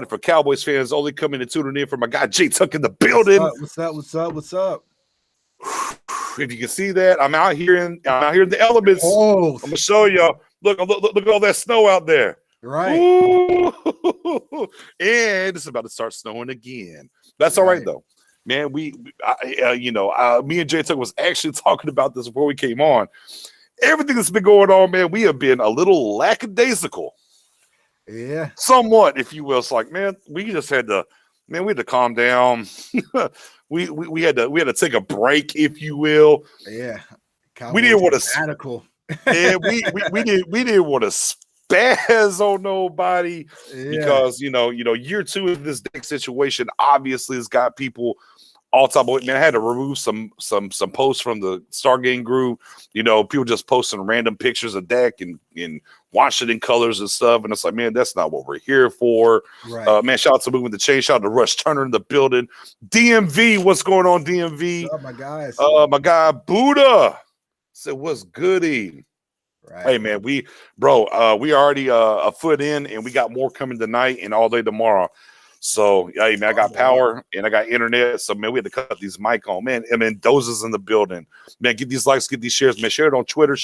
for Cowboys fans only coming and tuning in for my guy Jay Tuck in the building. What's up? If you can see that, I'm out here in the elements. Oh, I'm gonna show y'all. Look at all that snow out there. Right. Ooh. And it's about to start snowing again. That's all right though, man. Me and Jay Tuck was actually talking about this before we came on. Everything that's been going on, man, we have been a little lackadaisical. Yeah. Somewhat, if you will. It's like, man, we had to calm down. we had to take a break, if you will. Yeah. Cowboys we didn't want to radical. Yeah, we didn't want to spaz on nobody because year 2 of this Dak situation obviously has got people all time. Man, I had to remove some posts from the Stargame group. People just posting random pictures of Dak in Washington colors and stuff, and it's like, man, that's not what we're here for. Right. Man, shout out to Moving the Chain, shout out to Rush Turner in the building. DMV, what's going on, DMV? What's up, my guys? My guy Buddha said, what's goody? Right. Hey man, we already a foot in, and we got more coming tonight and all day tomorrow. So hey man, I got power and I got internet. So man, we had to cut these mic on, man. And then Dozes in the building, man. Get these likes, get these shares, man. Share it on Twitter,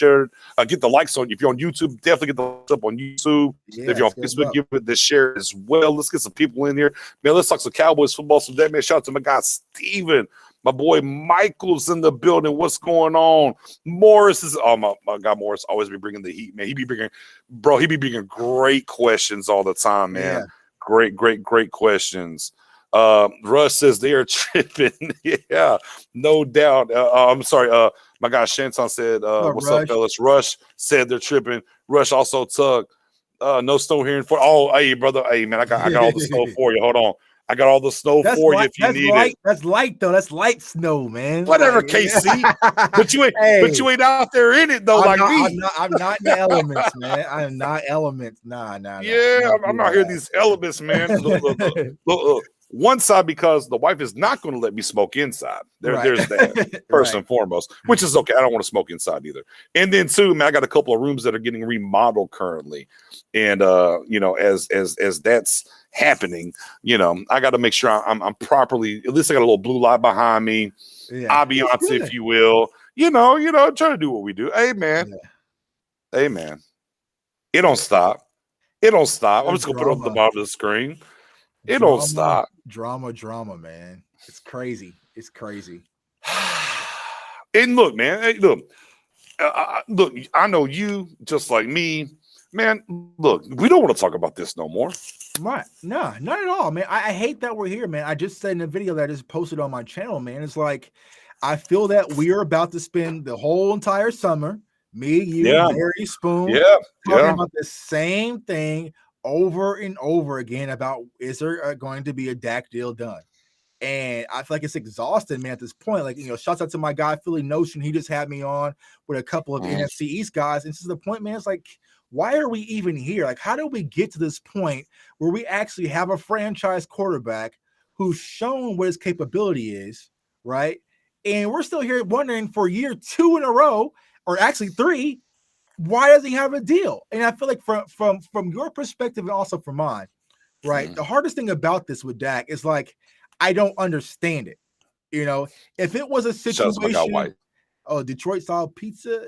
get the likes on. If you're on YouTube, definitely get the likes up on YouTube. Yeah, if you're on Facebook, give it the share as well. Let's get some people in here, man. Let's talk some Cowboys football. So that man, shout out to my guy Steven. My boy Michael's in the building. What's going on? Morris is my guy Morris always be bringing the heat, man. He be bringing great questions all the time, man. Yeah. Great questions. Russ says they are tripping. Yeah, no doubt. I'm sorry. My guy Shanton said, what's up, fellas? Rush said they're tripping. Rush also Tug. No snow here in Fort. Oh, hey, brother. Hey, man, I got all the snow for you. Hold on. I got all the snow for you if you need it. That's light though. That's light snow, man. Whatever, KC. But you ain't out there in it though, me. I'm not in the elements, man. I am not elements. Nah. Yeah, I'm out here in these elements, man. Look. One side, because the wife is not going to let me smoke inside. There's that first and foremost, which is okay. I don't want to smoke inside either. And then two, man, I got a couple of rooms that are getting remodeled currently, and as that's happening, I got to make sure I'm properly. At least I got a little blue light behind me, ambiance, if you will. Try to do what we do. Hey, man. It don't stop. I'm just gonna put it on the bottom of the screen. It don't stop. Drama, man. It's crazy. And look, man. Hey, look. I know you just like me, man. Look, we don't want to talk about this no more. Right? No, not at all, man. I hate that we're here, man. I just said in a video that I just posted on my channel, man. It's like I feel that we are about to spend the whole entire summer, me, you, Mary Spoon, talking about the same thing over and over again about is there going to be a Dak deal done? And I feel like it's exhausting, man, at this point. Like, shouts out to my guy, Philly Notion. He just had me on with a couple of NFC East guys. And this is the point, man. It's like, why are we even here? Like, how do we get to this point where we actually have a franchise quarterback who's shown what his capability is, right? And we're still here wondering for year 2 in a row, or actually 3, why doesn't he have a deal? And I feel like from your perspective and also from mine, right? The hardest thing about this with Dak is like, I don't understand it. If it was a situation, Detroit style pizza.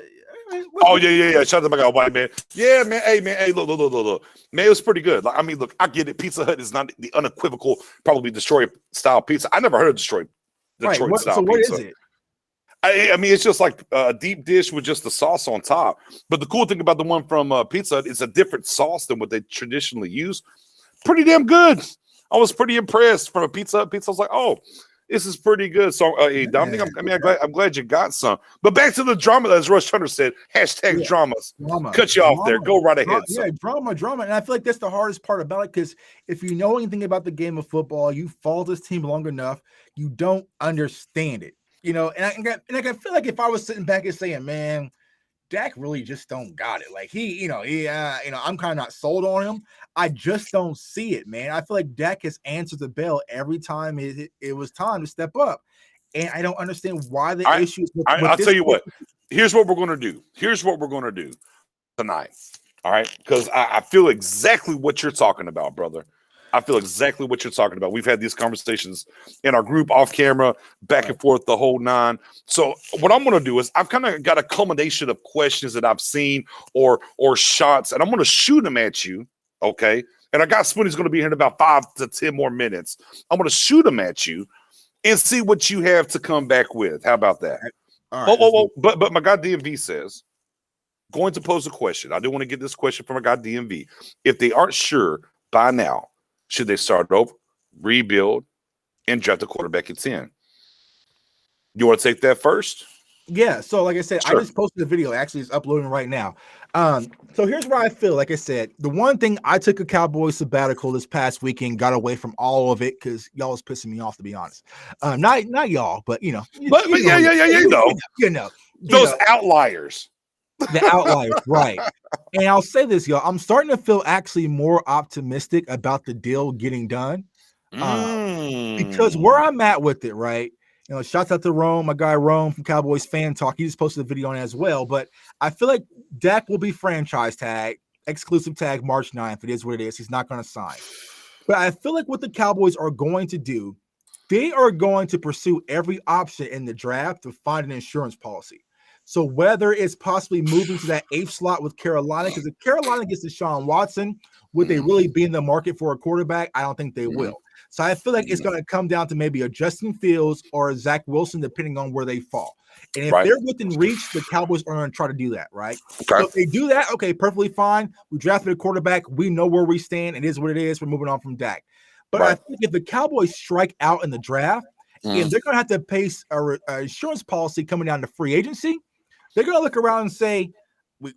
Yeah. Shout out to my guy White, man. Yeah, man. Hey, man. Hey, look. Man, it was pretty good. Like, I mean, look, I get it. Pizza Hut is not the unequivocal, probably Detroit style pizza. I never heard of Detroit style pizza. So what is it? I mean, it's just like a deep dish with just the sauce on top. But the cool thing about the one from Pizza Hut is a different sauce than what they traditionally use. Pretty damn good. I was pretty impressed from a Pizza Hut pizza. I was like, oh, this is pretty good. So, Dominic, I'm glad you got some. But back to the drama, as Rush Turner said, #dramas. Cut you off there. Go right ahead. Drama. And I feel like that's the hardest part about it, because if you know anything about the game of football, you follow this team long enough, you don't understand it. And I feel like if I was sitting back and saying, man, Dak really just don't got it. Like I'm kind of not sold on him. I just don't see it, man. I feel like Dak has answered the bell every time it was time to step up. And I don't understand why the issues. I'll tell you what. Here's what we're going to do tonight. All right. Because I feel exactly what you're talking about, brother. I feel exactly what you're talking about. We've had these conversations in our group, off camera, back and forth, the whole nine. So what I'm going to do is I've kind of got a culmination of questions that I've seen or shots, and I'm going to shoot them at you, okay? And our guy Spoonie's going to be here in about 5 to 10 more minutes. I'm going to shoot them at you and see what you have to come back with. How about that? All right. But my guy DMV says, going to pose a question. I do want to get this question from our guy DMV. If they aren't sure by now, should they start over, rebuild, and draft a quarterback at 10? You want to take that first? Yeah. So, like I said, Sure. I just posted a video. Actually, it's uploading right now. So here's where I feel. Like I said, the one thing, I took a Cowboys sabbatical this past weekend, got away from all of it because y'all was pissing me off, to be honest. Not y'all, but you know. You know. Those outliers. The outliers, right. And I'll say this, y'all. I'm starting to feel actually more optimistic about the deal getting done. Because where I'm at with it, right? You know, shouts out to Rome, my guy Rome from Cowboys Fan Talk. He just posted a video on it as well. But I feel like Dak will be franchise tag, exclusive tag March 9th. It is what it is. He's not going to sign. But I feel like what the Cowboys are going to do, they are going to pursue every option in the draft to find an insurance policy. So whether it's possibly moving to that 8th slot with Carolina, because if Carolina gets Deshaun Watson, would they really be in the market for a quarterback? I don't think they will. So I feel like it's going to come down to maybe a Justin Fields or a Zach Wilson, depending on where they fall. And if they're within reach, the Cowboys are going to try to do that, right? Okay. So if they do that, okay, perfectly fine. We drafted a quarterback. We know where we stand. It is what it is. We're moving on from Dak. But I think if the Cowboys strike out in the draft, and they're going to have to face a insurance policy coming down to free agency, they're going to look around and say,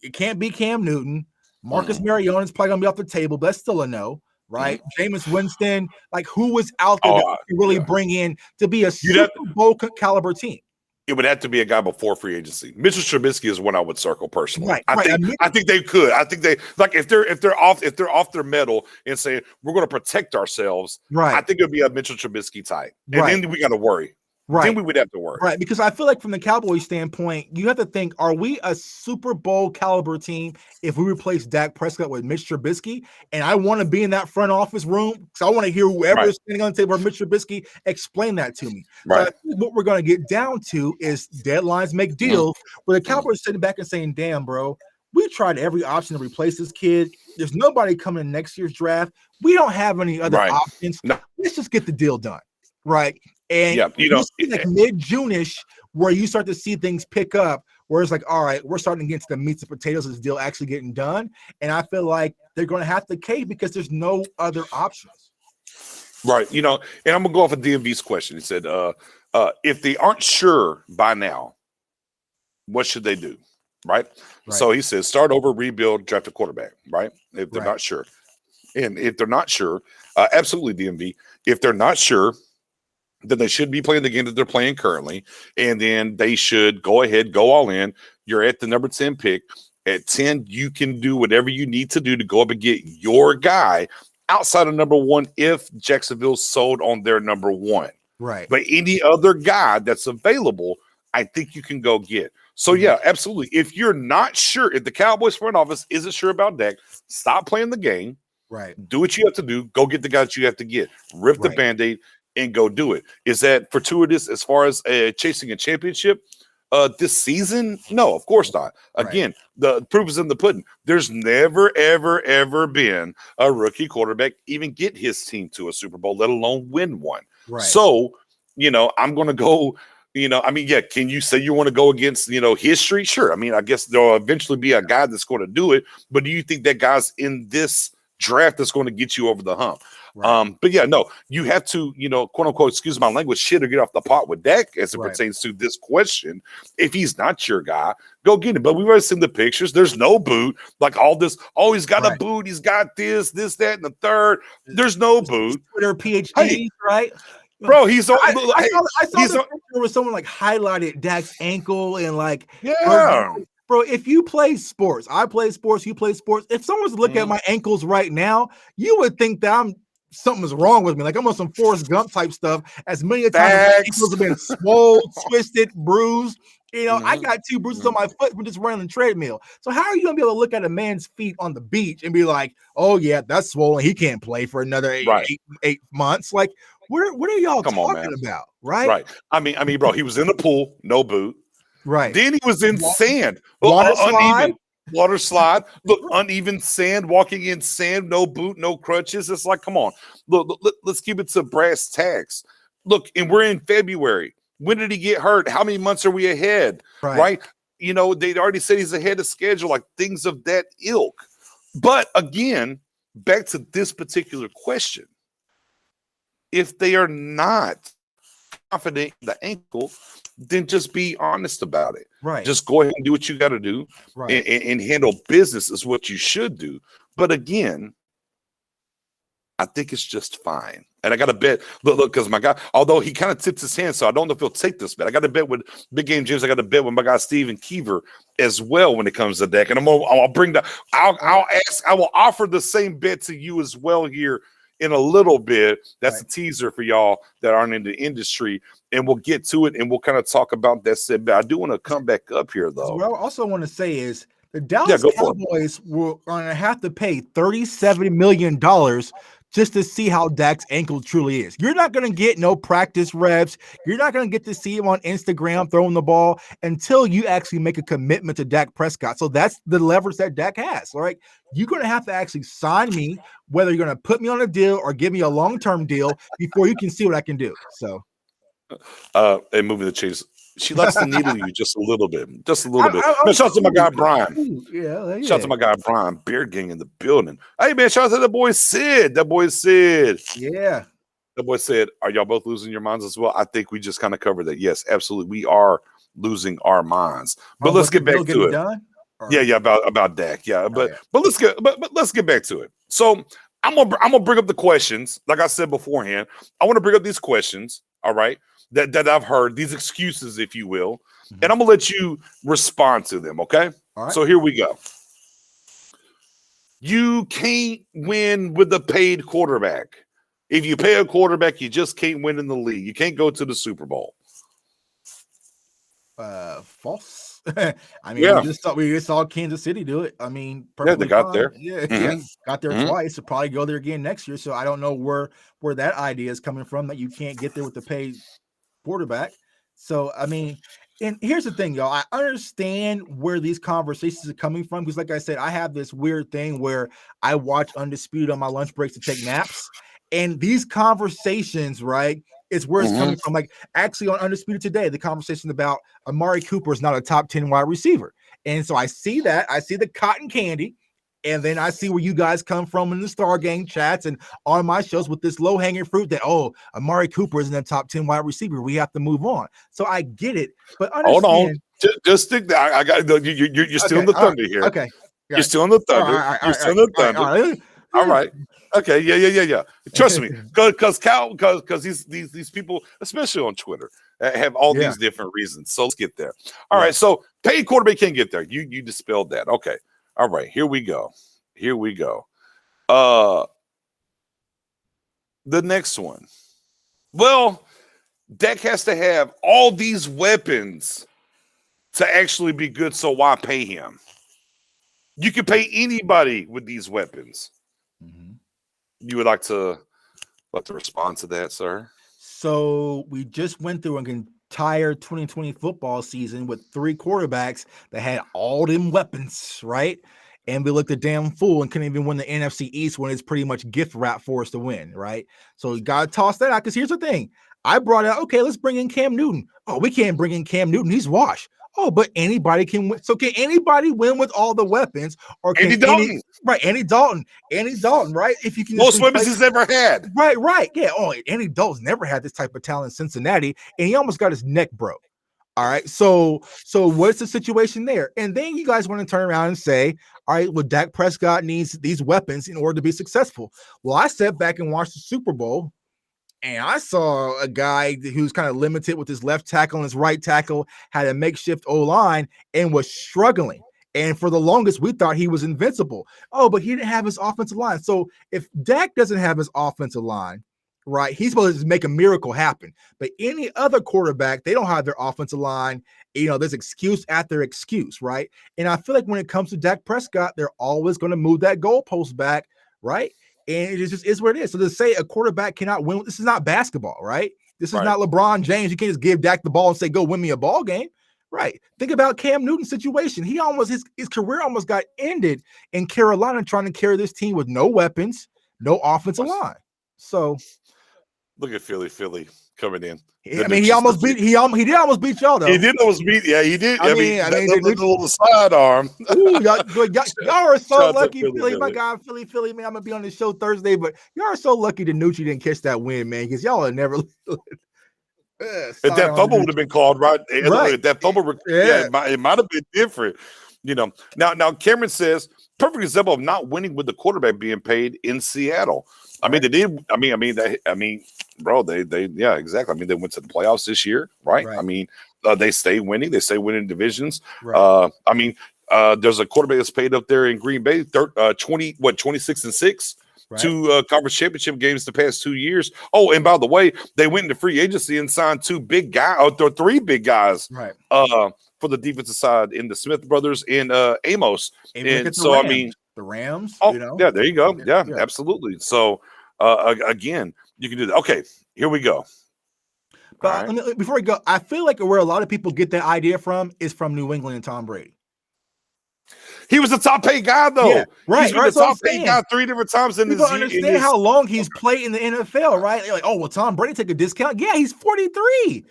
it can't be Cam Newton. Marcus Mariota is probably going to be off the table, but that's still a no, right? Jameis Winston, like who was out there that you really bring in to be a Super Bowl caliber team? It would have to be a guy before free agency. Mitchell Trubisky is one I would circle personally. I think they could. I think they like if they're off their metal and say we're going to protect ourselves. Right. I think it would be a Mitchell Trubisky type, and then we got to worry. Right. Then we would have to worry. Right. Because I feel like from the Cowboys standpoint, you have to think, are we a Super Bowl caliber team if we replace Dak Prescott with Mitch Trubisky? And I want to be in that front office room because I want to hear whoever is standing on the table for Mitch Trubisky explain that to me. Right. So I think what we're going to get down to is deadlines make deals where the Cowboys sitting back and saying, damn, bro, we tried every option to replace this kid. There's nobody coming in next year's draft. We don't have any other options. No. Let's just get the deal done. Right. And you see like mid-June-ish where you start to see things pick up where it's like, all right, we're starting to get to the meats and potatoes of this deal actually getting done. And I feel like they're going to have to cave because there's no other options. Right. You know, and I'm going to go off of DMV's question. He said, if they aren't sure by now, what should they do? Right. So he says, start over, rebuild, draft a quarterback. Right. If they're not sure. And if they're not sure, absolutely, DMV. If they're not sure, then they should be playing the game that they're playing currently. And then they should go ahead, go all in. You're at the number 10 pick. At 10, you can do whatever you need to do to go up and get your guy outside of number 1 if Jacksonville's sold on their number 1. Right. But any other guy that's available, I think you can go get. So, yeah, absolutely. If you're not sure, if the Cowboys front office isn't sure about Dak, stop playing the game. Right. Do what you have to do. Go get the guy that you have to get. Rip the Band-Aid and go do it. Is that fortuitous as far as chasing a championship this season? No, of course not. Again, the proof is in the pudding. There's never, ever, ever been a rookie quarterback even get his team to a Super Bowl, let alone win one. Right. So, you know, I'm going to go, you know, I mean, yeah, can you say you want to go against, you know, history? Sure. I mean, I guess there'll eventually be a guy that's going to do it, but do you think that guy's in this draft that's going to get you over the hump? Right. But yeah, no, you have to, you know, quote unquote, excuse my language, shit or get off the pot with Dak as it pertains to this question. If he's not your guy, go get him. But we've already seen the pictures. There's no boot. Like all this, oh, he's got a boot. He's got this, that, and the third. There's no boot. Twitter PhD, right? Bro, he's on. I saw the picture where someone like highlighted Dak's ankle and like, bro, if you play sports, I play sports, you play sports. If someone's looking at my ankles right now, you would think that something's wrong with me. Like I'm on some Forrest Gump type stuff. As many times as my ankles have been swole, twisted, bruised. You know, I got 2 bruises on my foot from just running the treadmill. So how are you gonna be able to look at a man's feet on the beach and be like, "Oh yeah, that's swollen. He can't play for another eight months." Like, what are y'all talking about? Right? Right. I mean, bro, he was in the pool, no boot. Right. Then he was in sand, water uneven water slide. Look, uneven sand, walking in sand, no boot, no crutches. It's like, come on. Look, let's keep it to brass tacks. Look, and we're in February. When did he get hurt? How many months are we ahead? Right? You know, they already said he's ahead of schedule, like things of that ilk. But again, back to this particular question. If they are not confident in the ankle, then just be honest about it. Right. Just go ahead and do what you got to do, and handle business is what you should do. But again, I think it's just fine. And I got to bet, look, because my guy, although he kind of tipped his hand, so I don't know if he'll take this bet. I got to bet with Big Game James. I got to bet with my guy Steven Keever as well when it comes to Dak. And I will offer the same bet to you as well here in a little bit. That's a teaser for y'all that aren't in the industry, and we'll get to it and we'll kind of talk about that said bet. I do want to come back up here though. What I also want to say is the Dallas Cowboys were going to have to pay $37 million just to see how Dak's ankle truly is. You're not going to get no practice reps. You're not going to get to see him on Instagram throwing the ball until you actually make a commitment to Dak Prescott. So that's the leverage that Dak has. All right. You're going to have to actually sign me, whether you're going to put me on a deal or give me a long-term deal before you can see what I can do. So, and moving the chase. She likes to needle you just a little bit. Just a little bit. Man, shout out to my guy, Brian. Yeah. Shout out to my guy, Brian. Beer Gang in the building. Hey, man, shout out to that boy, Sid. Yeah. That boy said, are y'all both losing your minds as well? I think we just kind of covered that. Yes, absolutely. We are losing our minds. But let's get back to it. Yeah, about Dak. Yeah, but let's get back to it. So I'm gonna bring up the questions. Like I said beforehand, I want to bring up these questions. All right. That I've heard, these excuses, if you will, and I'm gonna let you respond to them. Okay. All right. So here we go. You can't win with a paid quarterback. If you pay a quarterback, you just can't win in the league. You can't go to the Super Bowl. False. I mean, we just saw Kansas City do it. I mean, they got there. Got there twice. To probably go there again next year. So I don't know where that idea is coming from that you can't get there with the paid quarterback. So I mean, and here's the thing, y'all. I understand where these conversations are coming from because, like I said, I have this weird thing where I watch Undisputed on my lunch breaks to take naps, and these conversations, right, is where it's coming from. Like actually on Undisputed today, the conversation about Amari Cooper is not a top 10 wide receiver, and so I see that, I see the cotton candy. And then I see where you guys come from in the Star Gang chats and on my shows with this low-hanging fruit that, Amari Cooper isn't a top 10 wide receiver. We have to move on. So I get it. But understand, hold on. Just stick there. I got you're still in the thunder here. Okay. You're still in the thunder. You're still in the thunder. All right. Okay. Yeah. Trust me. Because these people, especially on Twitter, have all these different reasons. So let's get there. All right. So paid quarterback can't get there. You dispelled that. Okay. All right, here we go. The next one. Well, Dak has to have all these weapons to actually be good, so why pay him? You can pay anybody with these weapons. You would like to respond to that, sir? So we just went through an entire 2020 football season with 3 quarterbacks that had all them weapons, right? And we looked a damn fool and couldn't even win the NFC East when it's pretty much gift wrap for us to win, right? So you got to toss that out because here's the thing. I brought out, okay, let's bring in Cam Newton. Oh, we can't bring in Cam Newton. He's washed. Oh, but anybody can win. So can anybody win with all the weapons? Or can Andy Dalton. Andy Dalton, right? If you can most weapons he's ever had. Right. Yeah. Oh, Andy Dalton's never had this type of talent in Cincinnati, and he almost got his neck broke. All right. So what's the situation there? And then you guys want to turn around and say, all right, well, Dak Prescott needs these weapons in order to be successful. Well, I sat back and watched the Super Bowl, and I saw a guy who's kind of limited with his left tackle and his right tackle, had a makeshift O-line and was struggling. And for the longest, we thought he was invincible. Oh, but he didn't have his offensive line. So if Dak doesn't have his offensive line, right? He's supposed to make a miracle happen. But any other quarterback, they don't have their offensive line. There's excuse after excuse, right? And I feel like when it comes to Dak Prescott, they're always going to move that goalpost back, right? And it just is what it is. So to say a quarterback cannot win, this is not basketball, right? This is not LeBron James. You can't just give Dak the ball and say, go win me a ball game. Right. Think about Cam Newton's situation. He almost his career almost got ended in Carolina trying to carry this team with no weapons, no offensive line. So look at Philly coming in. I mean, he did almost beat y'all though. He did almost beat. Yeah, he did. I mean, the little sidearm. Ooh, y'all are so lucky, Philly. My God, Philly, man. I'm gonna be on the show Thursday, but y'all are so lucky Danucci didn't catch that win, man, because y'all are never. If that fumble would have been called right, if that fumble, it might have been different. Now Cameron says perfect example of not winning with the quarterback being paid in Seattle. I mean, they did. Bro, they exactly. I mean, they went to the playoffs this year, right? I mean, they stay winning. They stay winning divisions. Right. There's a quarterback that's paid up there in Green Bay, 26-6. Right. 2 conference championship games the past 2 years. Oh, and by the way, they went into free agency and signed 3 big guys, right? For the defensive side in the Smith brothers and Amos. And so, Rams. I mean, the Rams. Yeah, there you go. Yeah, absolutely. So, again, you can do that. Okay, here we go. But before we go, I feel like where a lot of people get that idea from is from New England and Tom Brady. He was a top paid guy, though. Yeah, right. He's been a top paid guy 3 different times in People understand how long he's played in the NFL, right? They're like, oh, well, Tom Brady take a discount. Yeah, he's 43.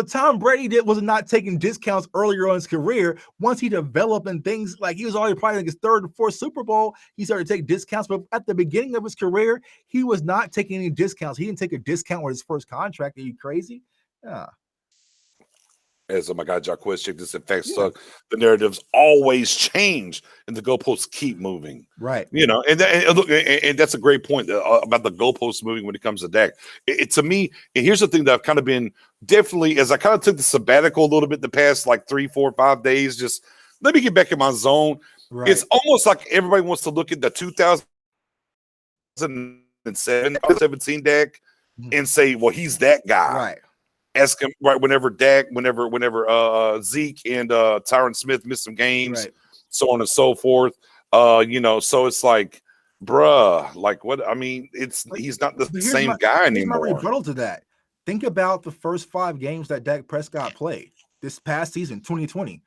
Tom Brady was not taking discounts earlier on in his career. Once he developed and things like he was already probably like his 3rd or 4th Super Bowl, he started to take discounts. But at the beginning of his career, he was not taking any discounts. He didn't take a discount with his first contract. Are you crazy? Yeah. As my guy Jacquez checked this, in fact, suck. The narratives always change and the goalposts keep moving. Right. And that's a great point about the goalposts moving when it comes to Dak. To me, and here's the thing that I've kind of been definitely, as I kind of took the sabbatical a little bit the past like 3, 4, 5 days, just let me get back in my zone. Right. It's almost like everybody wants to look at the 2017 Dak and say, well, he's that guy. Right. Ask him whenever Zeke and Tyron Smith missed some games, so on and so forth. So it's like, bruh, like what? I mean, he's not the same guy anymore. Here's my rebuttal to that. Think about the first 5 games that Dak Prescott played this past season, 2020.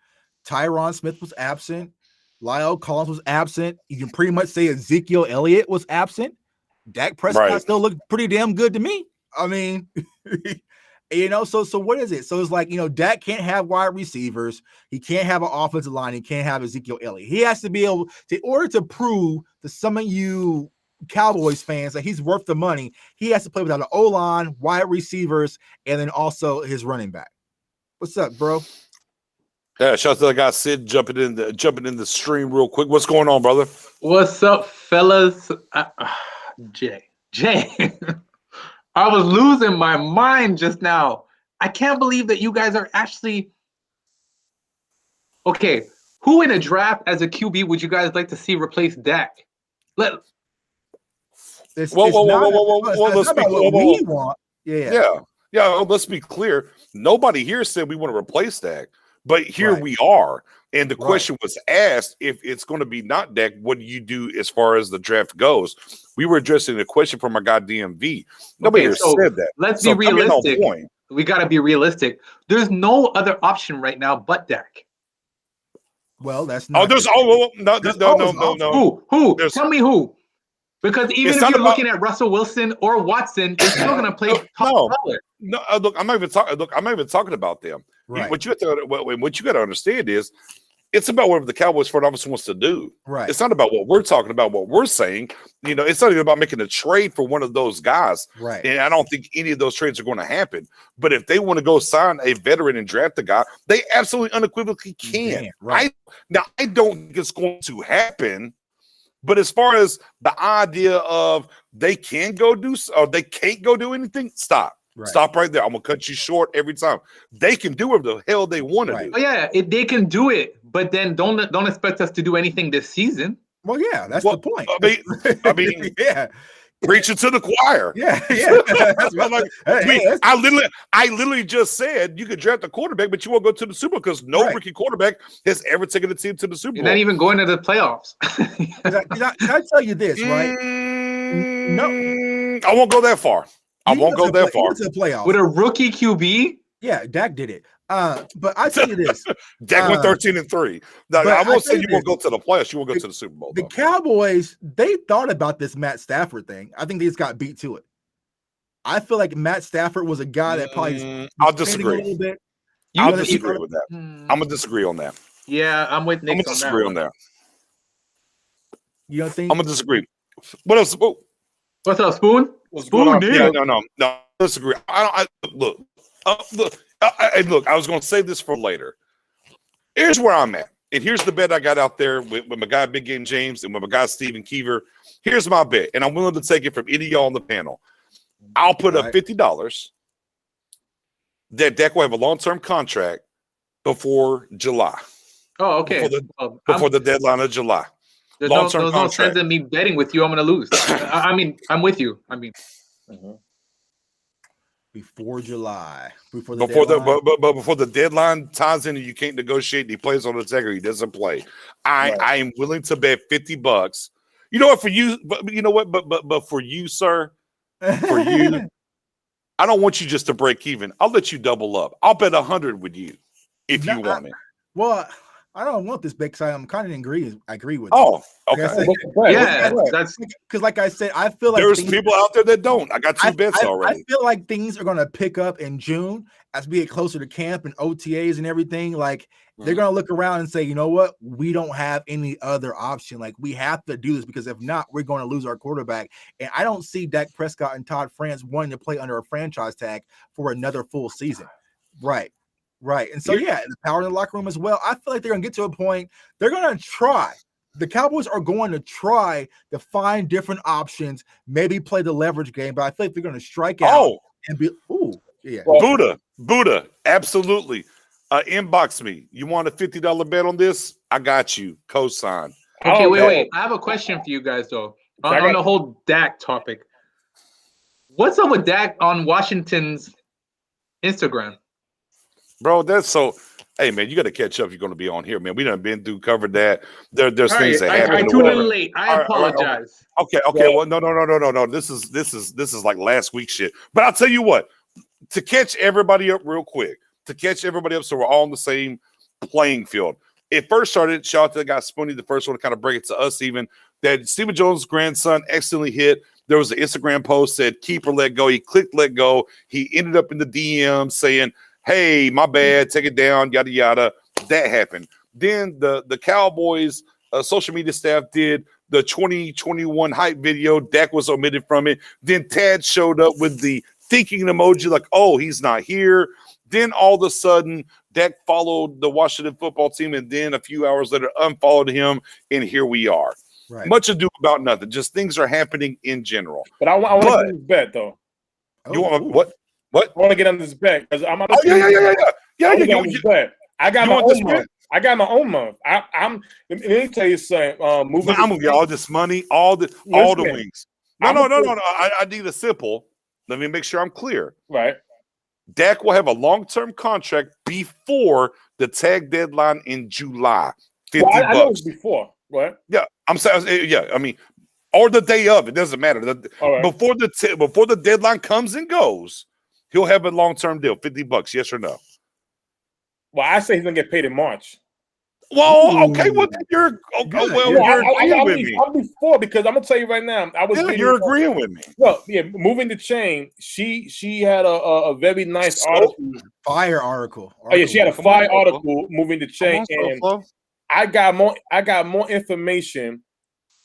Tyron Smith was absent. Lyle Collins was absent. You can pretty much say Ezekiel Elliott was absent. Dak Prescott still looked pretty damn good to me. I mean. So what is it? So it's like, Dak can't have wide receivers. He can't have an offensive line. He can't have Ezekiel Elliott. He has to be able to, in order to prove to some of you Cowboys fans that he's worth the money, he has to play without an O-line, wide receivers, and then also his running back. What's up, bro? Yeah, shout out to the guy Sid jumping in the stream real quick. What's going on, brother? What's up, fellas? Jay. I was losing my mind just now. I can't believe that you guys are actually okay. Who in a draft as a QB would you guys like to see replace Dak? Whoa. Let's be clear. Let's be clear. Nobody here said we want to replace Dak, but here we are. And the question was asked, if it's going to be not Dak, what do you do as far as the draft goes? We were addressing the question from our guy DMV. Nobody here said that. Let's be realistic. We got to be realistic. There's no other option right now but Dak. Well, that's not. No. Who? Tell me who. Because even if you're looking at Russell Wilson or Watson, they're still going to play top color. No, look, I'm not even talking about them. Right. What you got to understand is it's about whatever the Cowboys front office wants to do. Right. It's not about what we're talking about, what we're saying. It's not even about making a trade for one of those guys. Right. And I don't think any of those trades are going to happen. But if they want to go sign a veteran and draft a guy, they absolutely unequivocally can. Right. I don't think it's going to happen. But as far as the idea of they can go do or they can't go do anything, stop. Right. Stop right there. I'm going to cut you short every time. They can do whatever the hell they want to do. Oh, yeah, they can do it. But then don't expect us to do anything this season. Well, yeah, that's the point. I mean, yeah. preaching to the choir. Yeah. That's like, I literally just said you could draft a quarterback, but you won't go to the Super Bowl because no rookie quarterback has ever taken a team to the Super Bowl. You're not even going to the playoffs. Can I tell you this, right? No, I won't go that far. I won't go that far. To the playoffs with a rookie QB. Yeah, Dak did it. But I tell you this, Dak went 13-3. I won't say you won't go to the playoffs. You won't go to the Super Bowl. The Cowboys, they thought about this Matt Stafford thing. I think they just got beat to it. I feel like Matt Stafford was a guy that probably. I'll disagree. A little bit. I'll disagree with that. I'm gonna disagree on that. Yeah, I'm with Nick. I'm gonna disagree on that. You don't think? I'm gonna disagree. What else? What's up, Spoon? Spoon? Yeah, no. Disagree. Look. Look, I was going to save this for later. Here's where I'm at. And here's the bet I got out there with my guy Big Game James and with my guy Steven Keever. Here's my bet, and I'm willing to take it from any of y'all on the panel. I'll put up $50 that Dak will have a long-term contract before July. Oh, okay. Before the deadline of July. There's no sense in me betting with you. I'm going to lose. I mean, I'm with you. I mean. Before July, before the deadline ties in and you can't negotiate, and he plays on the Tiger, he doesn't play. I am willing to bet $50. You know what? For you, but you know what? But for you, sir, for you, I don't want you just to break even. I'll let you double up. I'll bet 100 with you if you want it. Well, I don't want this bet because I'm kind of I agree with. Oh, okay. That's because, like I said, I feel like there's people out there that don't. I got two bets already. I feel like things are going to pick up in June as we get closer to camp and OTAs and everything. Like they're going to look around and say, you know what, we don't have any other option. Like we have to do this because if not, we're going to lose our quarterback. And I don't see Dak Prescott and Todd France wanting to play under a franchise tag for another full season. Right. And so, the power in the locker room as well. I feel like they're going to get to a point. They're going to try. The Cowboys are going to try to find different options, maybe play the leverage game, but I feel like they're going to strike out and be, Buddha, absolutely. Inbox me. You want a $50 bet on this? I got you. Cosign. Okay, wait. I have a question for you guys, though, on the whole Dak topic. What's up with Dak on Washington's Instagram? Bro, that's so. Hey, man, you got to catch up. You're going to be on here, man. We done been through, covered that. There's things that happen. I'm too little late. I apologize. Okay. Well, no. This is like last week's shit. But I'll tell you what. To catch everybody up real quick. So we're all on the same playing field. It first started. Shout out to the guy Spoonie, the first one to kind of break it to us. Even that Stephen Jones' grandson accidentally hit. There was an Instagram post said keep or let go. He clicked let go. He ended up in the DM saying, hey, my bad, take it down, yada, yada. That happened. Then the Cowboys social media staff did the 2021 hype video. Dak was omitted from it. Then Tad showed up with the thinking emoji like, oh, he's not here. Then all of a sudden, Dak followed the Washington football team, and then a few hours later unfollowed him, and here we are. Right. Much ado about nothing. Just things are happening in general. But I want to do this bet, though. You want what? What? I want to get on this bet because I'm. Yeah. I got my own month. Let me tell you something. I'm gonna get all this money, all the wings. No. I need a simple. Let me make sure I'm clear. Right. Dak will have a long-term contract before the tag deadline in July. $50. I know it's before. What? Yeah, I'm saying. Yeah, I mean, or the day of. It doesn't matter. Right. Before the deadline comes and goes. He'll have a long-term deal, $50. Yes or no? Well, I say he's gonna get paid in March. Well, okay. Well, you're agreeing with me. I'm before because I'm gonna tell you right now. You're agreeing with me. Well, moving the chain. She had a very nice article. Fire article. Oh yeah, she had a fire article moving the chain, and I got more information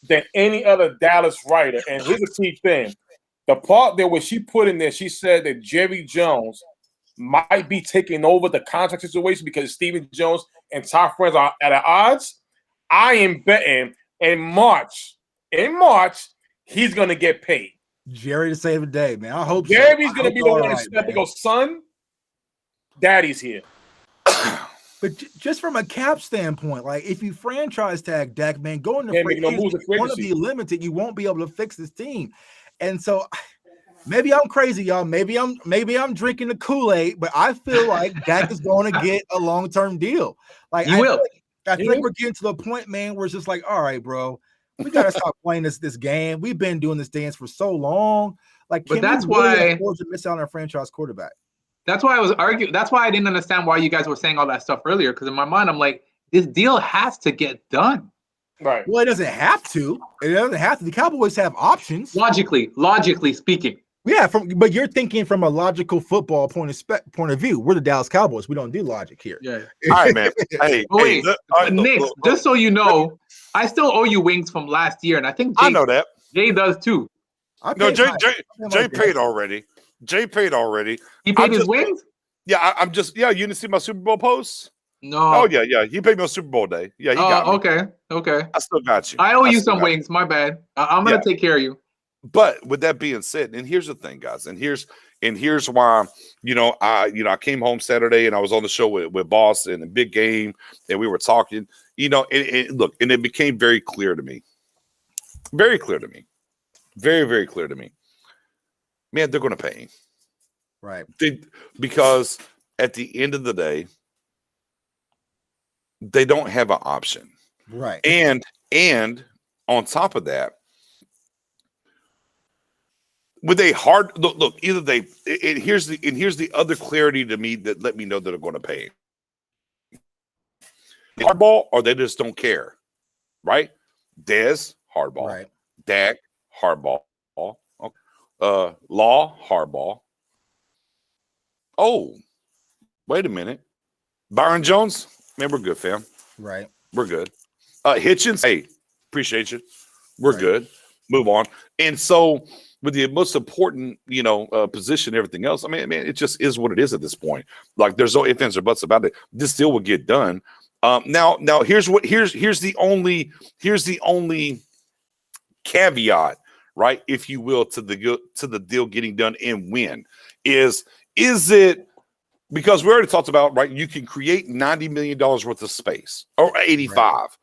than any other Dallas writer. And here's the key thing. The part there where she put in there, she said that Jerry Jones might be taking over the contract situation because Stephen Jones and Todd France are at odds. I am betting in March, he's going to get paid. Jerry to save the day, man. I hope Jerry's going to be the one to step and go, son, daddy's here. But just from a cap standpoint, like if you franchise tag Dak, man, go into free agency, you want to be limited. You won't be able to fix this team. And so maybe I'm crazy, y'all. Maybe I'm drinking the Kool-Aid, but I feel like Dak is going to get a long-term deal. Like I feel like we're getting to the point, man, where it's just like, all right, bro, we got to stop playing this game. We've been doing this dance for so long. Like, but that's why afford to miss out on a franchise quarterback. That's why I was arguing. That's why I didn't understand why you guys were saying all that stuff earlier. Because in my mind, I'm like, this deal has to get done. Right. Well, it doesn't have to. It doesn't have to. The Cowboys have options. Logically speaking. Yeah, but you're thinking from a logical football point of view. We're the Dallas Cowboys. We don't do logic here. Yeah. All right, man. Hey, wait, Nick, just so you know, I still owe you wings from last year, and I think I know that. Jay does too. No, Jay paid already. Jay paid already. He paid his wings? Yeah, I'm just you didn't see my Super Bowl posts? No. Oh yeah. He paid me on Super Bowl day. Yeah, he got me. Okay. I still got you. I owe you some wings. My bad. I'm gonna take care of you. But with that being said, and here's the thing, guys, and here's why I came home Saturday and I was on the show with Boss and a big game, and we were talking. Look, and it became very clear to me. Very clear to me. Very, very clear to me. Man, they're going to pay him. Right. Because at the end of the day, they don't have an option. Right. And on top of that, with a hard look, either they here's the other clarity to me that let me know that they're going to pay him. Hardball, or they just don't care. Right? Dez, hardball. Right. Dak, hardball. Law, hardball. Oh, wait a minute. Byron Jones, man, we're good, fam. Right. We're good. Hitchens, hey, appreciate you. We're good. Move on. And so with the most important, position, everything else, I mean, it just is what it is at this point. Like, there's no ifs, ands, or buts about it. This deal will get done. Now here's the only caveat, right, if you will, to the deal getting done and when is it, because we already talked about, right, you can create $90 million worth of space, or 85.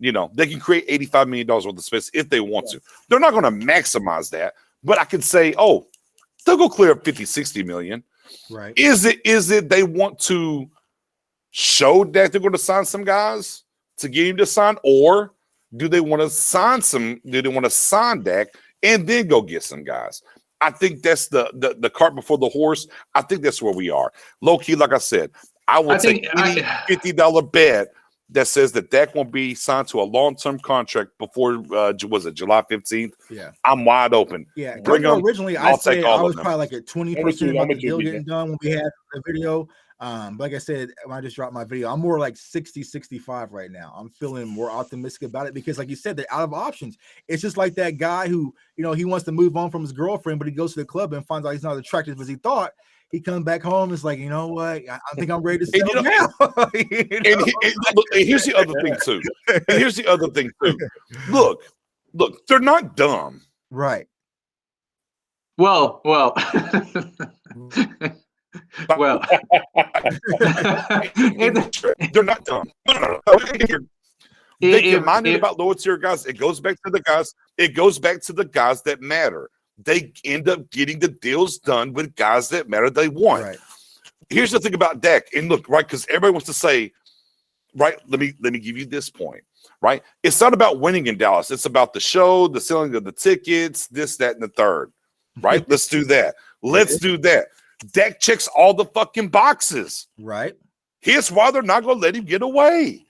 Right. They can create $85 million worth of space if they want to. They're not going to maximize that, but I can say, oh, they'll go clear up 50, 60 million. Right. Is it they want to show that they're going to sign some guys to get him to sign, or do they want to sign Dak and then go get some guys? I think that's the cart before the horse. I think that's where we are. Low key, like I said, I will take any $50 bet that says that Dak won't be signed to a long-term contract before was it July 15th? Yeah, I'm wide open. Yeah, bring them. Originally, I said I was probably like at 20% about the deal getting done when we had the video. Like I said, when I just dropped my video, I'm more like 60, 65 right now. I'm feeling more optimistic about it because, like you said, they're out of options. It's just like that guy who, he wants to move on from his girlfriend, but he goes to the club and finds out he's not attractive as he thought. He comes back home. It's like, you know what? I think I'm ready to settle now. And here's the other thing too. Look, they're not dumb. Right. Well. Well, they're not dumb. No. They get minded about lower tier guys. It goes back to the guys. It goes back to the guys that matter. They end up getting the deals done with guys that matter. They want. Right. Here's the thing about Dak, and look, right, because everybody wants to say, right. Let me give you this point. Right. It's not about winning in Dallas. It's about the show, the selling of the tickets, this, that, and the third. Right. Let's do that. Let's do that. Dak checks all the fucking boxes. Right. Here's why they're not going to let him get away.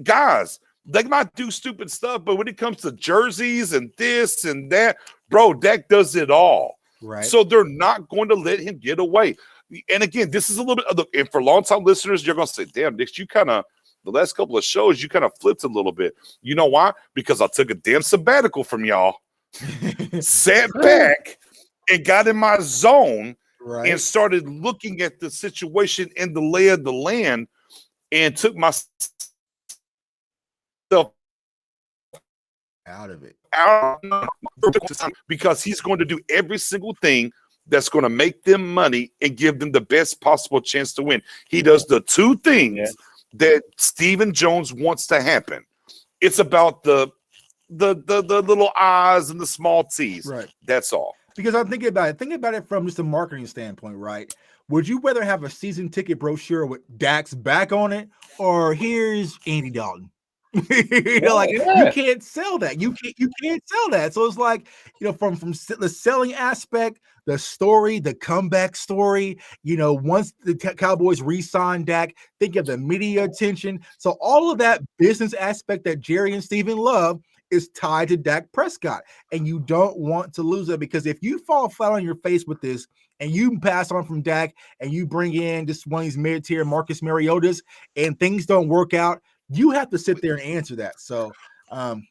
Guys, they might do stupid stuff, but when it comes to jerseys and this and that, bro, Dak does it all. Right. So they're not going to let him get away. And again, this is a little bit of and for long-time listeners, you're going to say, damn, Nick, you kind of, the last couple of shows, you kind of flipped a little bit. You know why? Because I took a damn sabbatical from y'all, sat back and got in my zone. Right. And started looking at the situation and the lay of the land and took myself out of it. Because he's going to do every single thing that's going to make them money and give them the best possible chance to win. He does the two things that Stephen Jones wants to happen. It's about the little I's and the small T's. Right. That's all. Because I'm thinking about it. Think about it from just a marketing standpoint, right? Would you rather have a season ticket brochure with Dak's back on it, or here's Andy Dalton? You can't sell that. You can't sell that. So it's like, from the selling aspect, the story, the comeback story. Once the Cowboys re-sign Dak, think of the media attention. So all of that business aspect that Jerry and Steven love is tied to Dak Prescott, and you don't want to lose it, because if you fall flat on your face with this and you pass on from Dak and you bring in just one of these mid-tier Marcus Mariotas and things don't work out, you have to sit there and answer that. So, I'm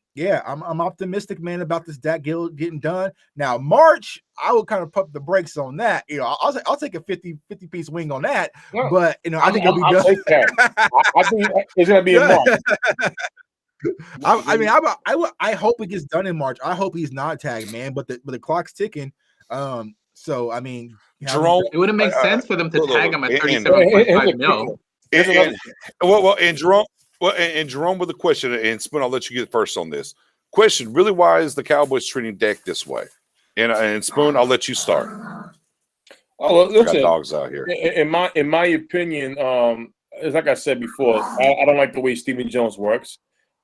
optimistic, man, about this Dak getting done. Now, March, I will kind of pump the brakes on that. I'll take a 50 piece wing on that, but I think it'll be done. I think it's gonna be in March. I hope it gets done in March. I hope he's not tagged, man. But the clock's ticking. So I mean, Jerome, it wouldn't make sense for them to tag him at 37.5 mil. And Jerome with a question, and Spoon, I'll let you get first on this question. Really, why is the Cowboys treating Dak this way? And Spoon, I'll let you start. Oh, well, listen, got dogs out here. In my opinion, it's like I said before, I don't like the way Stephen Jones works.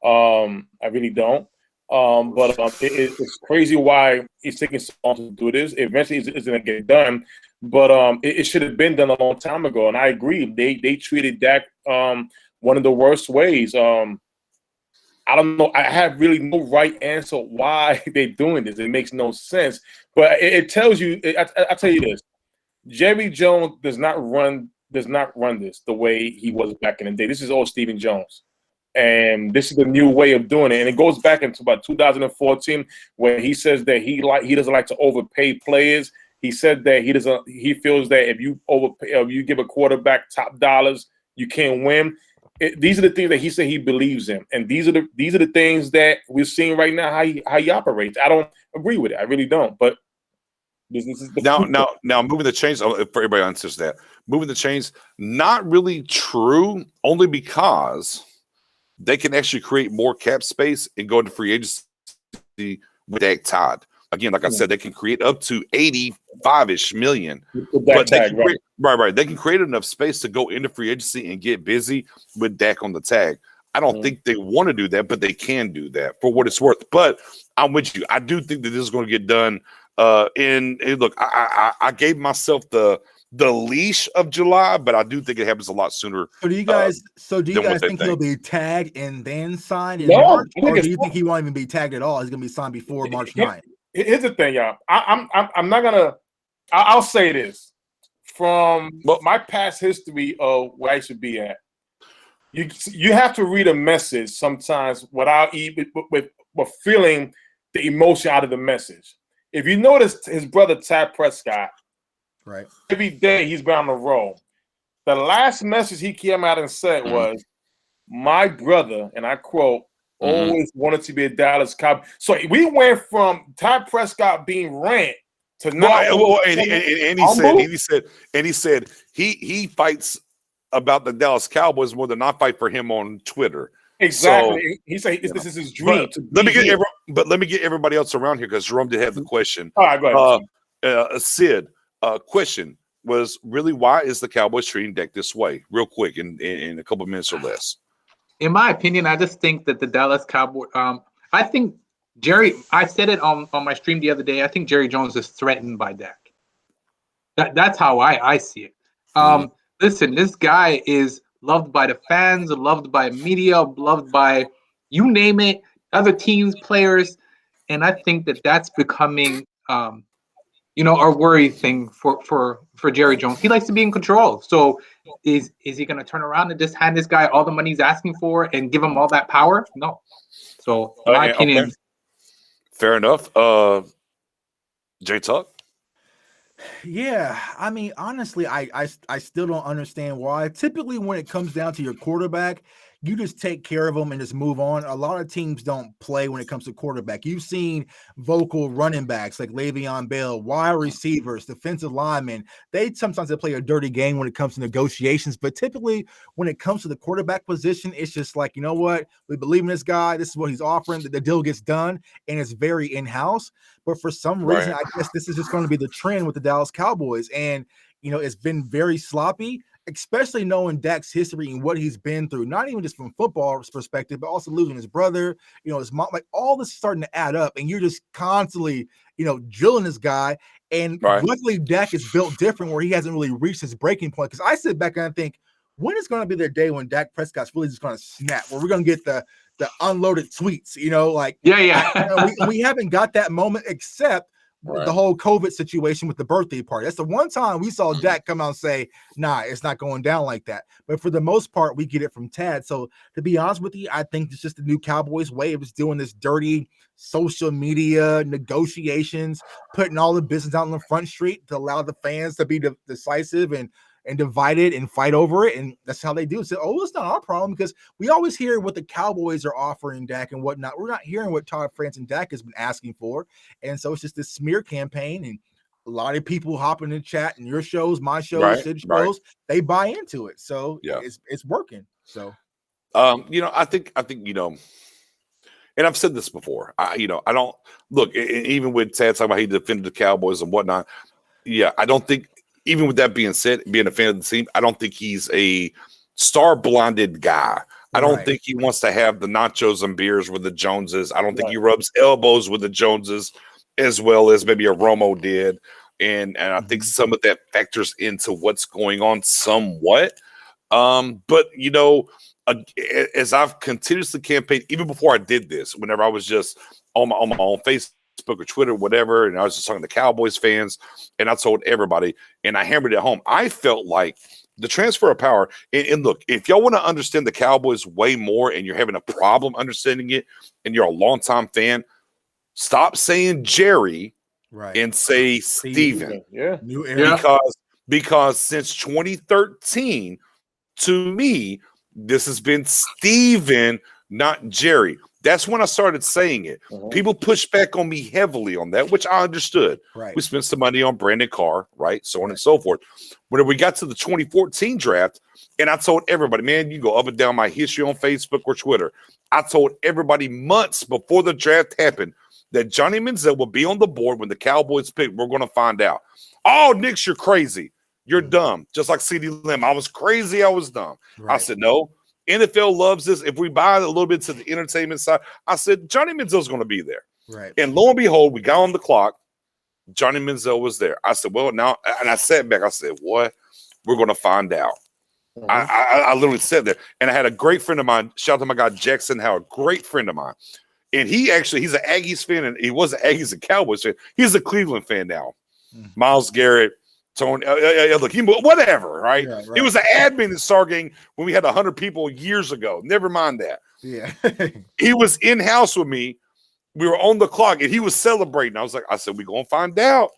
I really don't. But it's crazy why he's taking so long to do this. Eventually, it's going to get done. But it should have been done a long time ago. And I agree. They treated Dak one of the worst ways. I don't know. I have really no right answer why they're doing this. It makes no sense. But it tells you. I tell you this: Jerry Jones does not run this the way he was back in the day. This is all Stephen Jones. And this is the new way of doing it. And it goes back into about 2014 when he says that he doesn't like to overpay players. He said that he feels that if you give a quarterback top dollars, you can't win. These are the things that he said he believes in. And these are the things that we're seeing right now, how he operates. I don't agree with it. I really don't. But this is the now moving the chains, for everybody answers that. Moving the chains, not really true, only because they can actually create more cap space and go into free agency with Dak Todd. Again, like I said, they can create up to 85-ish million. But they can right. They can create enough space to go into free agency and get busy with Dak on the tag. I don't think they want to do that, but they can do that for what it's worth. But I'm with you. I do think that this is going to get done. And look, I gave myself the leash of July, but I do think it happens a lot sooner. So do you guys think he'll be tagged and then signed in March, or do you think he won't even be tagged at all? He's going to be signed before March 9th. Here's the thing, y'all. I'm not gonna. I'll say this from my past history of where I should be at. You have to read a message sometimes without even with feeling the emotion out of the message. If you notice, his brother Dak Prescott, right, every day he's been on the road. The last message he came out and said was, "My brother," and I quote, always wanted to be a Dallas Cowboy. So we went from Dak Prescott being rant to now. He said he fights about the Dallas Cowboys more than I fight for him on Twitter. Exactly. So, he said this is his dream. Let me get everybody else around here because Jerome did have the question. All right, go ahead. Sid, question was really, why is the Cowboys treating Dak this way? Real quick, in a couple of minutes or less. In my opinion, I just think that the Dallas Cowboys, I think I said it on my stream the other day, I think Jerry Jones is threatened by Dak. That's how I see it. Listen, this guy is loved by the fans, loved by media, loved by, you name it, other teams, players. And I think that's becoming, a worry thing for Jerry Jones. He likes to be in control. So is he going to turn around and just hand this guy all the money he's asking for and give him all that power? No. So in my opinion. Okay. Fair enough. J Tuck? Yeah, I mean, honestly, I still don't understand why. Typically, when it comes down to your quarterback, you just take care of them and just move on. A lot of teams don't play when it comes to quarterback. You've seen vocal running backs like Le'Veon Bell, wide receivers, defensive linemen. They sometimes play a dirty game when it comes to negotiations, but typically when it comes to the quarterback position, it's just like, you know what? We believe in this guy. This is what he's offering. The deal gets done, and it's very in-house. But for some reason, I guess this is just going to be the trend with the Dallas Cowboys. And, it's been very sloppy, especially knowing Dak's history and what he's been through, not even just from football perspective, but also losing his brother, his mom, like all this is starting to add up. And you're just constantly, drilling this guy. And luckily, Dak is built different where he hasn't really reached his breaking point. Because I sit back and I think, when is going to be their day when Dak Prescott's really just going to snap, where we're going to get the unloaded tweets, we haven't got that moment except the whole COVID situation with the birthday party. That's the one time we saw Dak come out and say, nah, it's not going down like that. But for the most part, we get it from Tad. So to be honest with you, I think it's just the new Cowboys way of just doing this dirty social media negotiations, putting all the business out on the front street to allow the fans to be decisive and divided and fight over it. And that's how they do it. So, it's not our problem, because we always hear what the Cowboys are offering Dak and whatnot. We're not hearing what Todd France and Dak has been asking for. And so it's just this smear campaign, and a lot of people hop in the chat and your shows, my shows, Sid shows, they buy into it. So it's working. So, I think, and I've said this before, I don't look, even with Tad talking about he defended the Cowboys and whatnot. Yeah. I don't think, even with that being said, being a fan of the team, I don't think he's a star-blinded guy. I don't think he wants to have the nachos and beers with the Joneses. I don't think he rubs elbows with the Joneses as well as maybe a Romo did. And I think some of that factors into what's going on somewhat. But, as I've continuously campaigned, even before I did this, whenever I was just on my own Facebook or Twitter, whatever, and I was just talking to Cowboys fans, and I told everybody, and I hammered it home. I felt like the transfer of power, and look, if y'all want to understand the Cowboys way more and you're having a problem understanding it, and you're a longtime fan, stop saying Jerry and say Steven. Because since 2013, to me, this has been Steven, not Jerry. That's when I started saying it. People pushed back on me heavily on that, which I understood. We spent some money on Brandon Carr, so on and so forth. When we got to the 2014 draft, and I told everybody, man, you go up and down my history on Facebook or Twitter. I told everybody months before the draft happened that Johnny Manziel will be on the board when the Cowboys pick. We're going to find out. Oh, Nick, you're crazy. You're dumb. Just like CeeDee Lamb. I was crazy. I was dumb. I said, no. NFL loves this. If we buy a little bit to the entertainment side, I said, Johnny Manziel's going to be there. And lo and behold, we got on the clock. Johnny Manziel was there. I said, well, now, and I sat back. I said, what? We're going to find out. I literally sat there. And I had a great friend of mine. Shout out to my guy, Jackson Howard, great friend of mine. And he's an Aggies fan, and he was an Aggies and Cowboys fan. He's a Cleveland fan now. Myles Garrett, Tony, look, whatever, right? He was an admin at Stargate when we had 100 people years ago. Never mind that. He was in-house with me. We were on the clock, and he was celebrating. I said, we going to find out.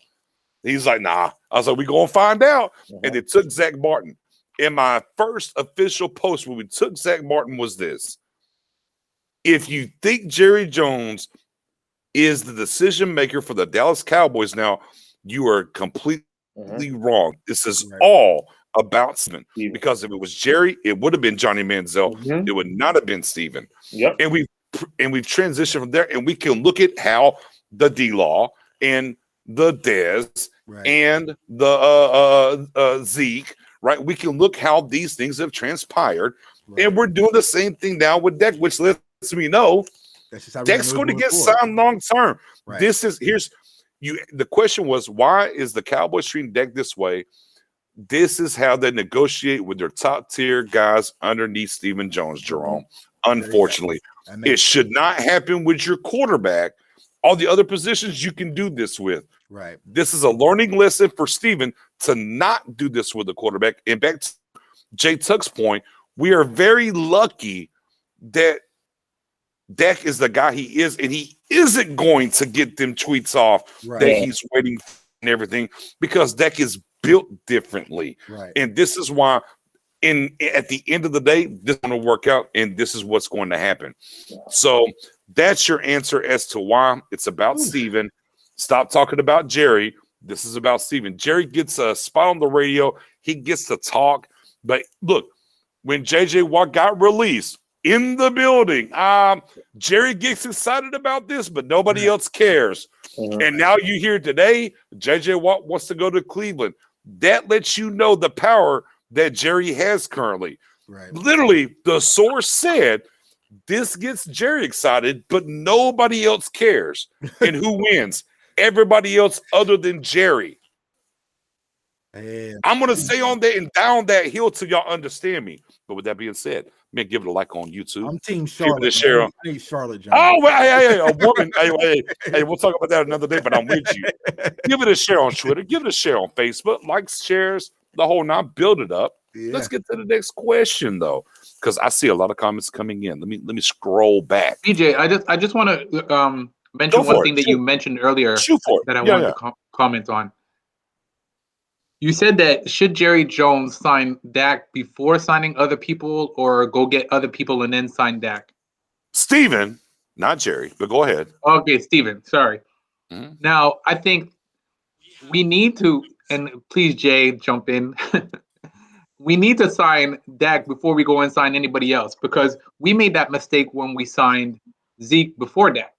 He's like, nah. I was like, we going to find out. And they took Zach Martin. And my first official post when we took Zach Martin was this. If you think Jerry Jones is the decision maker for the Dallas Cowboys now, you are completely wrong. This is all about Steven. Because if it was Jerry, it would have been Johnny Manziel. It would not have been Steven. And we've transitioned from there, and we can look at how the D-Law and the Dez and the Zeke, we can look how these things have transpired, and we're doing the same thing now with Dak, which lets me know Dak's going to get signed long term. The question was, why is the Cowboys treating Dak this way? This is how they negotiate with their top tier guys underneath Stephen Jones, Jerome. Unfortunately, it should not happen with your quarterback. All the other positions you can do this with. This is a learning lesson for Stephen to not do this with the quarterback. And back to Jay Tuck's point, we are very lucky that Dak is the guy he is, and he isn't going to get them tweets off that he's waiting for and everything, because Dak is built differently. And this is why at the end of the day, this is going to work out, and this is what's going to happen. So that's your answer as to why it's about Steven. Stop talking about Jerry. This is about Steven. Jerry gets a spot on the radio. He gets to talk. But look, when J.J. Watt got released in the building, Jerry gets excited about this, but nobody else cares. And now you hear today, J.J. Watt wants to go to Cleveland. That lets you know the power that Jerry has currently. Right. Literally, the source said this gets Jerry excited, but nobody else cares. And who wins? Everybody else other than Jerry. I'm going to stay on that and down that hill till y'all understand me. But with that being said, man, give it a like on YouTube. I'm Team Charlotte. I need Charlotte, John. Oh, well, hey, a woman. hey, we'll talk about that another day, but I'm with you. Give it a share on Twitter. Give it a share on Facebook. Likes, shares, the whole nine. Build it up. Yeah. Let's get to the next question, though, because I see a lot of comments coming in. Let me scroll back. BJ, I just want to mention one thing that you mentioned earlier that I wanted to comment on. You said that should Jerry Jones sign Dak before signing other people, or go get other people and then sign Dak? Steven, not Jerry, but go ahead. Okay, Steven, sorry. Mm-hmm. Now, I think we need to, and please, Jay, jump in. We need to sign Dak before we go and sign anybody else, because we made that mistake when we signed Zeke before Dak.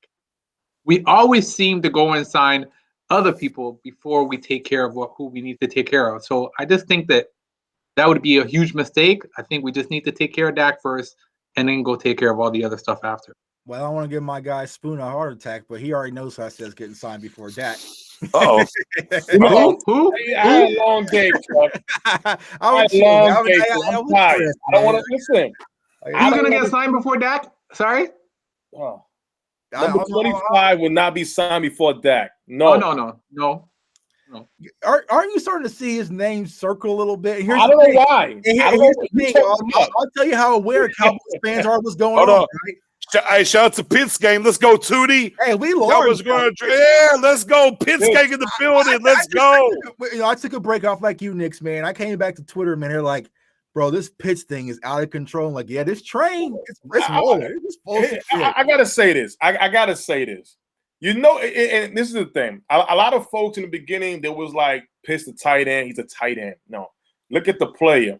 We always seem to go and sign other people before we take care of who we need to take care of. So I just think that would be a huge mistake. I think we just need to take care of Dak first and then go take care of all the other stuff after. Well, I want to give my guy Spoon a heart attack, but he already knows who I said getting signed before Dak. Oh, who? I had a long day, Chuck. I don't want to listen. Who's going to get signed before Dak? Sorry? Oh. Number 25 will not be signed before Dak. No. Aren't you starting to see his name circle a little bit? I don't know why. I'll tell you how aware Cowboys fans are what's going on. Right? Hey, shout out to Pitts game. Let's go, Tootie. Hey, we lost. Let's go. Pitts gang in the building. Let's go. I took a break off like you, Knicks, man. I came back to Twitter, man. They're like, bro, this Pitts thing is out of control. I'm like, yeah, this train, it's rolling. I gotta say this. I gotta say this. You know, and this is the thing. A lot of folks in the beginning, there was like, Pitts the tight end. He's a tight end. No, look at the player.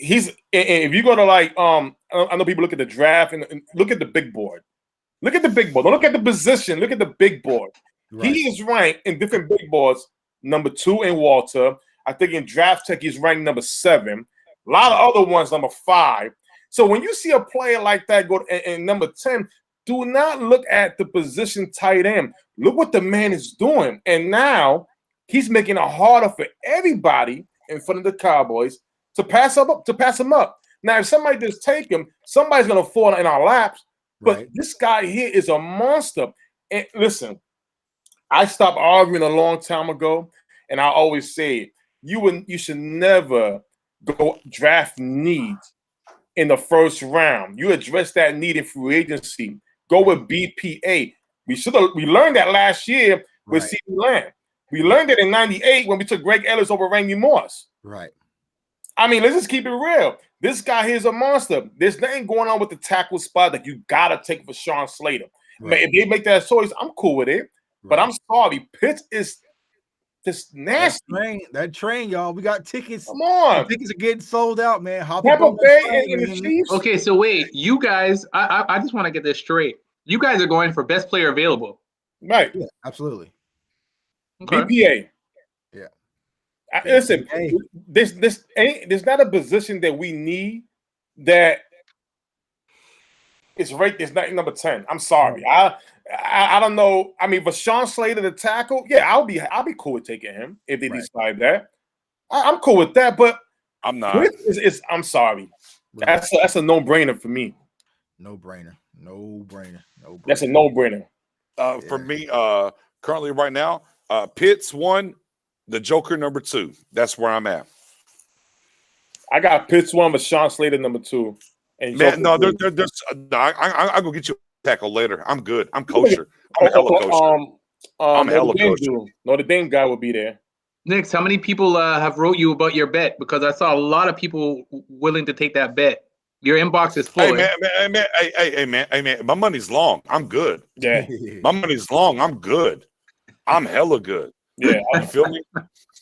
If you go to like, I know people look at the draft and look at the big board. Look at the big board. Don't look at the position. Look at the big board. Right. He is ranked in different big boards. Number 2 in Walter. I think in Draft Tech he's ranked number 7. A lot of other ones, number 5. So when you see a player like that go in number 10, do not look at the position tight end. Look what the man is doing. And now he's making it harder for everybody in front of the Cowboys to pass him up. Now, if somebody just take him, somebody's going to fall in our laps. But this guy here is a monster. And listen, I stopped arguing a long time ago, and I always say you should never go draft needs in the first round. You address that need in free agency. Go with BPA. We learned that last year with CeeDee Lamb. We learned it in '98 when we took Greg Ellis over Randy Moss. Right. I mean, let's just keep it real. This guy here is a monster. There's nothing going on with the tackle spot that you gotta take for Sean Slater. Right. If they make that choice, I'm cool with it. Right. But I'm sorry, Pitts is just nasty. That train, y'all. We got tickets. Come on, the tickets are getting sold out, man. Tampa Bay and the Chiefs. Okay, so wait, you guys. I just want to get this straight. You guys are going for best player available, right? Yeah, absolutely. Okay. BPA. Yeah. Listen, there's not a position that we need that is right. It's not number 10. I'm sorry. I don't know. I mean, for Sean Slater to tackle, yeah, I'll be cool with taking him if they decide that. I'm cool with that, but I'm not. I'm sorry. Right. That's a no-brainer for me. No brainer. That's a no-brainer. For me, currently right now, Pitts 1, the Joker number 2. That's where I'm at. I got Pitts 1, but Sean Slater number 2. And man, no, there's. I'll go get you a tackle later. I'm good. I'm kosher. I'm a hella kosher. I'm a hella kosher. No, the Dame guy will be there. Nix, how many people have wrote you about your bet? Because I saw a lot of people willing to take that bet. Your inbox is full. Hey man, my money's long. I'm good. Yeah, my money's long. I'm good. I'm hella good. Yeah, you feel me?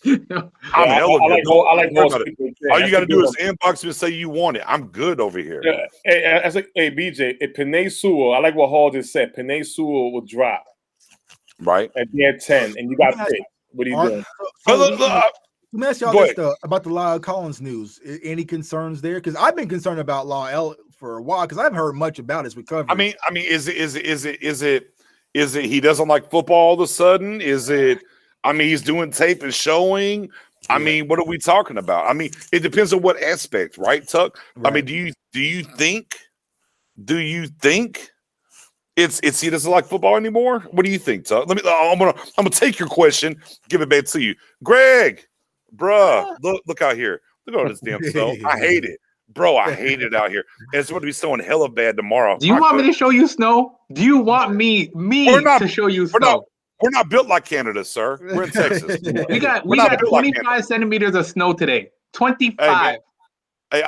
I'm hella good. I like most people. All you got to do is inbox me and say you want it. I'm good over here. Yeah. Hey, BJ, if Penei Sewell, I like what Hall just said. Penei Sewell will drop. Right. At year 10, and you got picked. What are you doing? Let me ask y'all this though, about the Lyle Collins news. Any concerns there? Because I've been concerned about Lyle for a while because I haven't heard much about his recovery. I mean, is it he doesn't like football all of a sudden? Is it? I mean, he's doing tape and showing. I mean, what are we talking about? I mean, it depends on what aspect, right, Tuck? Right. I mean, do you think it's he doesn't like football anymore? What do you think, Tuck? I'm gonna take your question, give it back to you, Greg. Bruh, look out here. Look at this damn snow. I hate it, bro. I hate it out here. And it's going to be snowing hella bad tomorrow. Do you want me to show you snow? Do you want me to show you snow? We're not built like Canada, sir. We're in Texas. we got 25 centimeters of snow today. 25. Hey,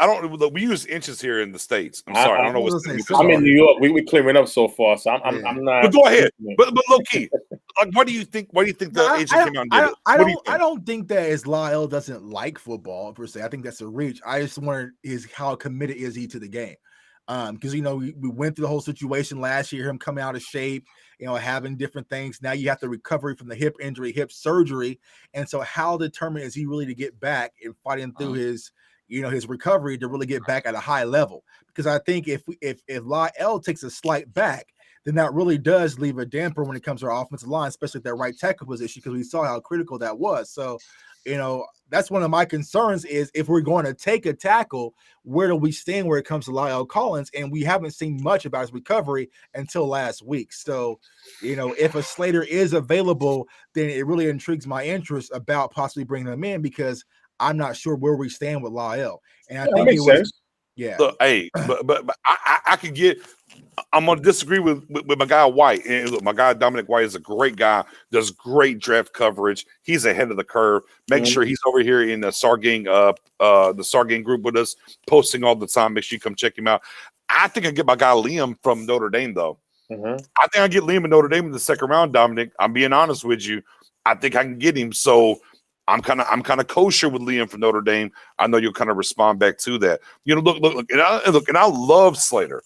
we use inches here in the States. I'm sorry. I don't know what's I'm in New York. We clearing up so far, so I'm not. But go ahead. But low key, like, what do you think? What do you think the agent came out and did? I don't think that is Lyle doesn't like football per se. I think that's a reach. I just wonder how committed is he to the game? Because we went through the whole situation last year, him coming out of shape, having different things. Now you have the recovery from the hip injury, hip surgery, and so how determined is he really to get back and fighting through his recovery to really get back at a high level? Because I think if Lyle takes a slight back, then that really does leave a damper when it comes to our offensive line, especially at that right tackle position, because we saw how critical that was. So, that's one of my concerns is if we're going to take a tackle, where do we stand where it comes to Lyle Collins? And we haven't seen much about his recovery until last week. So, if a Slater is available, then it really intrigues my interest about possibly bringing him in, because I'm not sure where we stand with Lyle. And I think makes sense. Yeah. Look, hey, but I could get. I'm gonna disagree with my guy White. And look, my guy Dominic White is a great guy. Does great draft coverage. He's ahead of the curve. Make sure he's over here in the Sargang group with us, posting all the time. Make sure you come check him out. I think I get my guy Liam from Notre Dame though. I think I get Liam in Notre Dame in the second round. Dominic, I'm being honest with you. I think I can get him. So I'm kind of kosher with Liam from Notre Dame. I know you'll kind of respond back to that. Look, and I love Slater.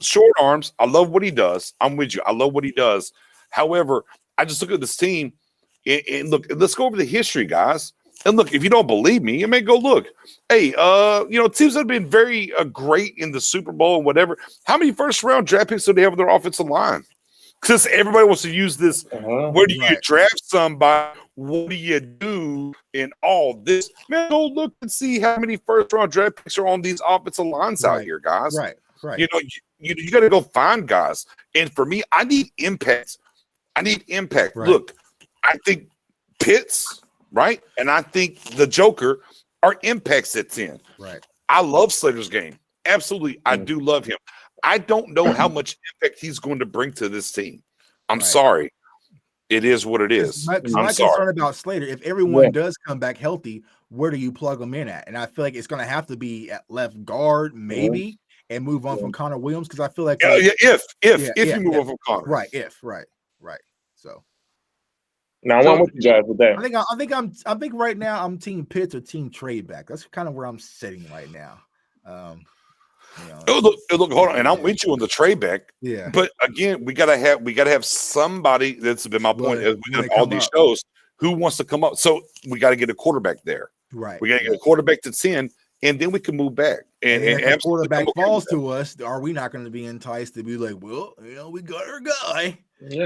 Short arms. I love what he does. I'm with you. I love what he does. However, I just look at this team and look. Let's go over the history, guys. And look, if you don't believe me, you may go look. Hey, teams that have been very great in the Super Bowl and whatever. How many first round draft picks do they have on their offensive line? Because everybody wants to use this. Where do you draft somebody? What do you do in all this? Man, go look and see how many first round draft picks are on these offensive lines out here, guys. Right. You got to go find guys. And for me, I need impact. Right. Look, I think Pitts, right? And I think the Joker are impacts at 10. Right. I love Slater's game. Absolutely. I do love him. I don't know how much impact he's going to bring to this team. I'm sorry. It is what it is. My concern about Slater, if everyone does come back healthy, where do you plug them in at? And I feel like it's going to have to be at left guard, maybe, and move on from Connor Williams, because I feel like if you move on from Connor, right. So now I'm with you guys with that. I think right now I'm team Pitts or team trade back. That's kind of where I'm sitting right now. Look, hold on, and I'm with you on the trade back. Yeah, but again, we gotta have somebody. That's been my point. With all these shows, who wants to come up? So we got to get a quarterback there. Right. We got to get a quarterback to 10, and then we can move back. And if the quarterback falls to us, are we not going to be enticed to be like, well, we got our guy. So.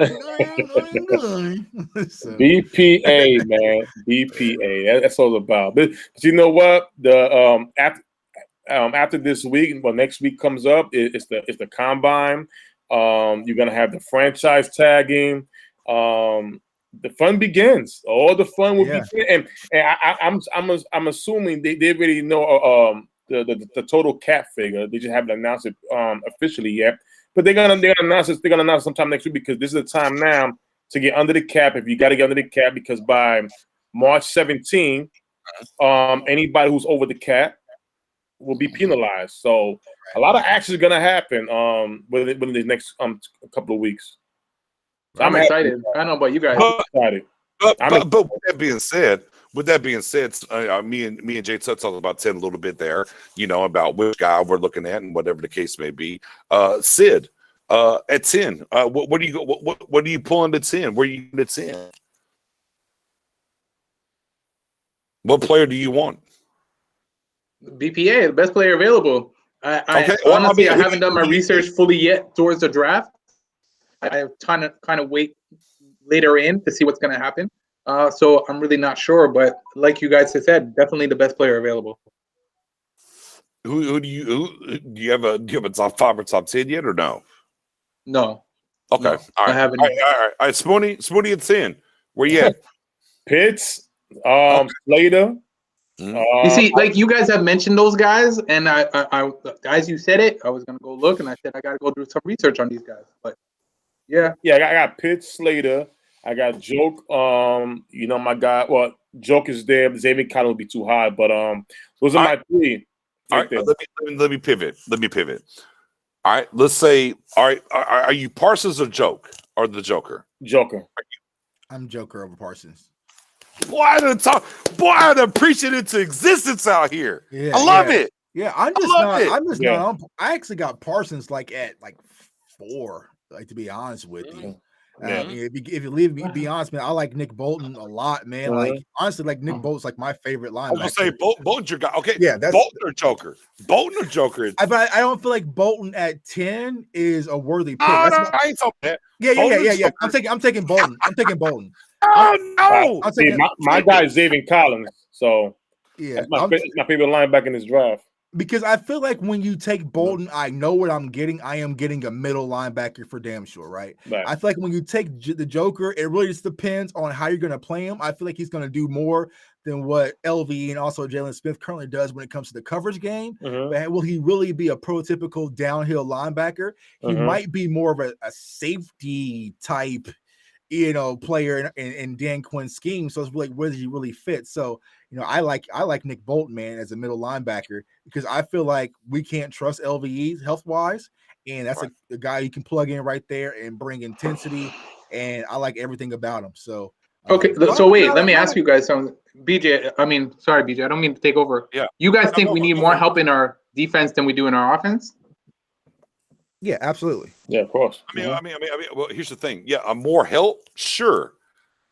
BPA, man, BPA. That's all about. But you know what? The after this week, next week comes up, it's the combine. You're gonna have the franchise tagging. The fun begins. All the fun will begin, and I'm assuming they already know the total cap figure. They just haven't announced it officially yet, but they're gonna announce it. They're gonna announce it sometime next week, because this is the time now to get under the cap. If you got to get under the cap, because by March 17th, anybody who's over the cap will be penalized. So a lot of action is gonna happen within the next couple of weeks. So I'm excited. I don't know about you guys. But with that being said, me and Jay talked about 10 a little bit there, about which guy we're looking at and whatever the case may be. Sid, at 10, what are you pulling to 10? Where are you at 10? What player do you want? BPA, the best player available. Honestly, I haven't done my research fully yet towards the draft. I kind of wait later in to see what's going to happen. So I'm really not sure, but like you guys have said, definitely the best player available. Who do you have a top 5 or top 10 yet or no? No. Okay. No, all right. I haven't. All right. Spoony at 10. Where you at? Pitts, Slater. You see, like you guys have mentioned those guys, and I guys, you said it. I was gonna go look, and I said I gotta go do some research on these guys. But yeah, I got Pitts, Slater. I got Joke. My guy. Well, Joke is there. Xavier Collins will be too high, but those are my 3. All right, let me pivot. All right, let's say. All right, are you Parsons or Joke or the Joker? Joker. I'm Joker over Parsons. Boy, I done preach it into existence out here. Yeah, I love it. Yeah, I'm just not. I actually got Parsons at 4. To be honest with you. If you leave me, be honest, man, I like Nick Bolton a lot, man. Honestly, Nick Bolton's my favorite linebacker. I was gonna say Bolton's your guy. Okay, yeah, that's Bolton or Joker. But I don't feel like Bolton at 10 is a worthy pick. I ain't talking that. Yeah. I'm taking Bolton. Oh no! My guy is Xavier Collins. So yeah, that's my favorite linebacker in this draft. Because I feel like when you take Bolton, I know what I'm getting. I am getting a middle linebacker for damn sure, right? I feel like when you take the Joker, it really just depends on how you're going to play him. I feel like he's going to do more than what LV and also Jalen Smith currently does when it comes to the coverage game. But will he really be a prototypical downhill linebacker? He might be more of a safety type, player in Dan Quinn's scheme. So it's like, where does he really fit? So, I like Nick Bolton, man, as a middle linebacker, because I feel like we can't trust LVE health-wise, and that's a guy you can plug in right there and bring intensity, and I like everything about him. So okay, so wait, let me ask you guys something. BJ, I don't mean to take over. Yeah. You guys think we need more help in our defense than we do in our offense? Yeah, absolutely. Yeah, of course. I mean, well, here's the thing. Yeah, more help, sure.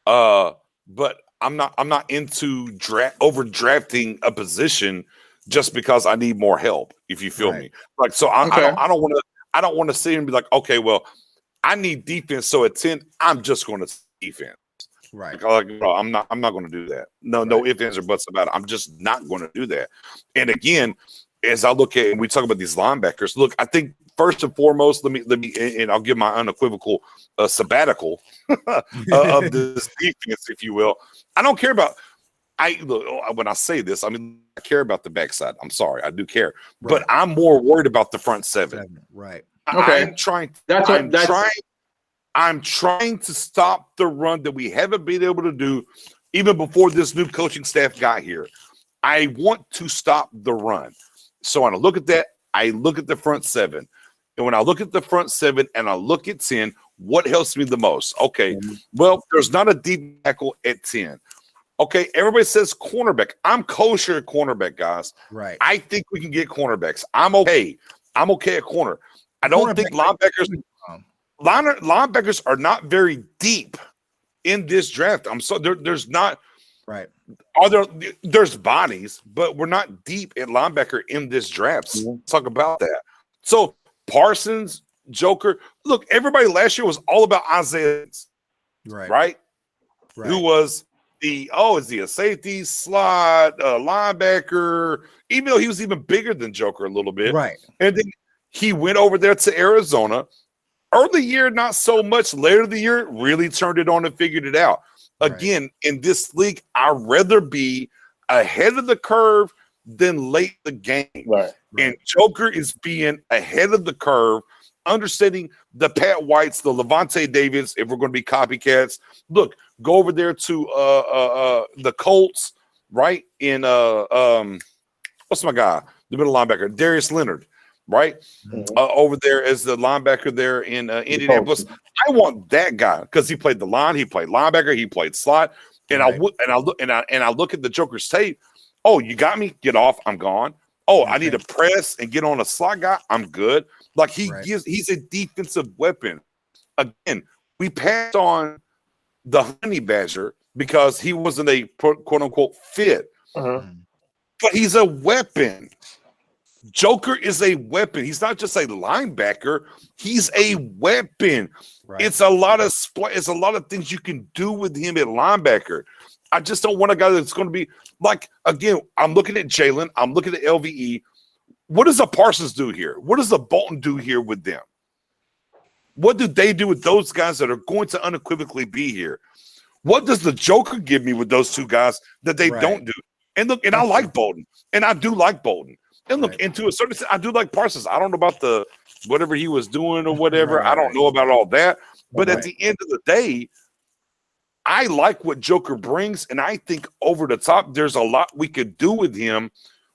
But I'm not into overdrafting a position just because I need more help. If you feel me, so I don't want to sit here and be like, okay, well, I need defense, so at 10, I'm just going to defense. Right. I'm not going to do that. No ifs, ands, or buts about it. I'm just not going to do that. And again, as I look at and we talk about these linebackers, look, I think first and foremost, let me, and I'll give my unequivocal sabbatical of this defense, if you will. I don't care about. When I say this, I care about the backside. I'm sorry, I do care, but I'm more worried about the front seven. Right. Okay. I'm trying to stop the run that we haven't been able to do even before this new coaching staff got here. I want to stop the run. So when I look at that, I look at the front seven. And when I look at the front seven and I look at 10, what helps me the most? Okay, well, there's not a deep tackle at 10. Okay, everybody says cornerback. I'm kosher at cornerback, guys. Right. I think we can get cornerbacks. I'm okay at corner. I don't think linebackers are not very deep in this draft. There's not. Right. There's bodies, but we're not deep at linebacker in this draft. So let's talk about that. So Parsons, Joker. Look, everybody last year was all about Isaiah. Right. Who was is he a safety, slot, linebacker? Even though he was even bigger than Joker a little bit. Right. And then he went over there to Arizona. Early year, not so much. Later in the year, really turned it on and figured it out. Again, in this league, I'd rather be ahead of the curve than late the game. Right. And Joker is being ahead of the curve understanding the Pat Whites, the Levante Davids, if we're going to be copycats. Look, go over there to the Colts, right? In what's my guy? The middle linebacker, Darius Leonard, right? Over there as the linebacker there in Indianapolis. I want that guy because he played the line, he played linebacker, he played slot. And I look at the Joker's tape. Oh, you got me? Get off. I'm gone. Oh, I need to press and get on a slot guy. I'm good. Like he's a defensive weapon. Again, we passed on the Honey Badger because he wasn't a quote unquote fit. But he's a weapon. Joker is a weapon. He's not just a linebacker. He's a weapon. Right. It's a lot of things you can do with him at linebacker. I just don't want a guy that's going to be like, again, I'm looking at Jalen. I'm looking at LVE. What does the Parsons do here? What does the Bolton do here with them? What do they do with those guys that are going to unequivocally be here? What does the Joker give me with those two guys that they don't do? And look, and I like Bolton. And I do like Bolton. And look, and to a certain extent, I do like Parsons. I don't know about the whatever he was doing or whatever. I don't know about all that. But at the end of the day, I like what Joker brings, and I think over the top, there's a lot we could do with him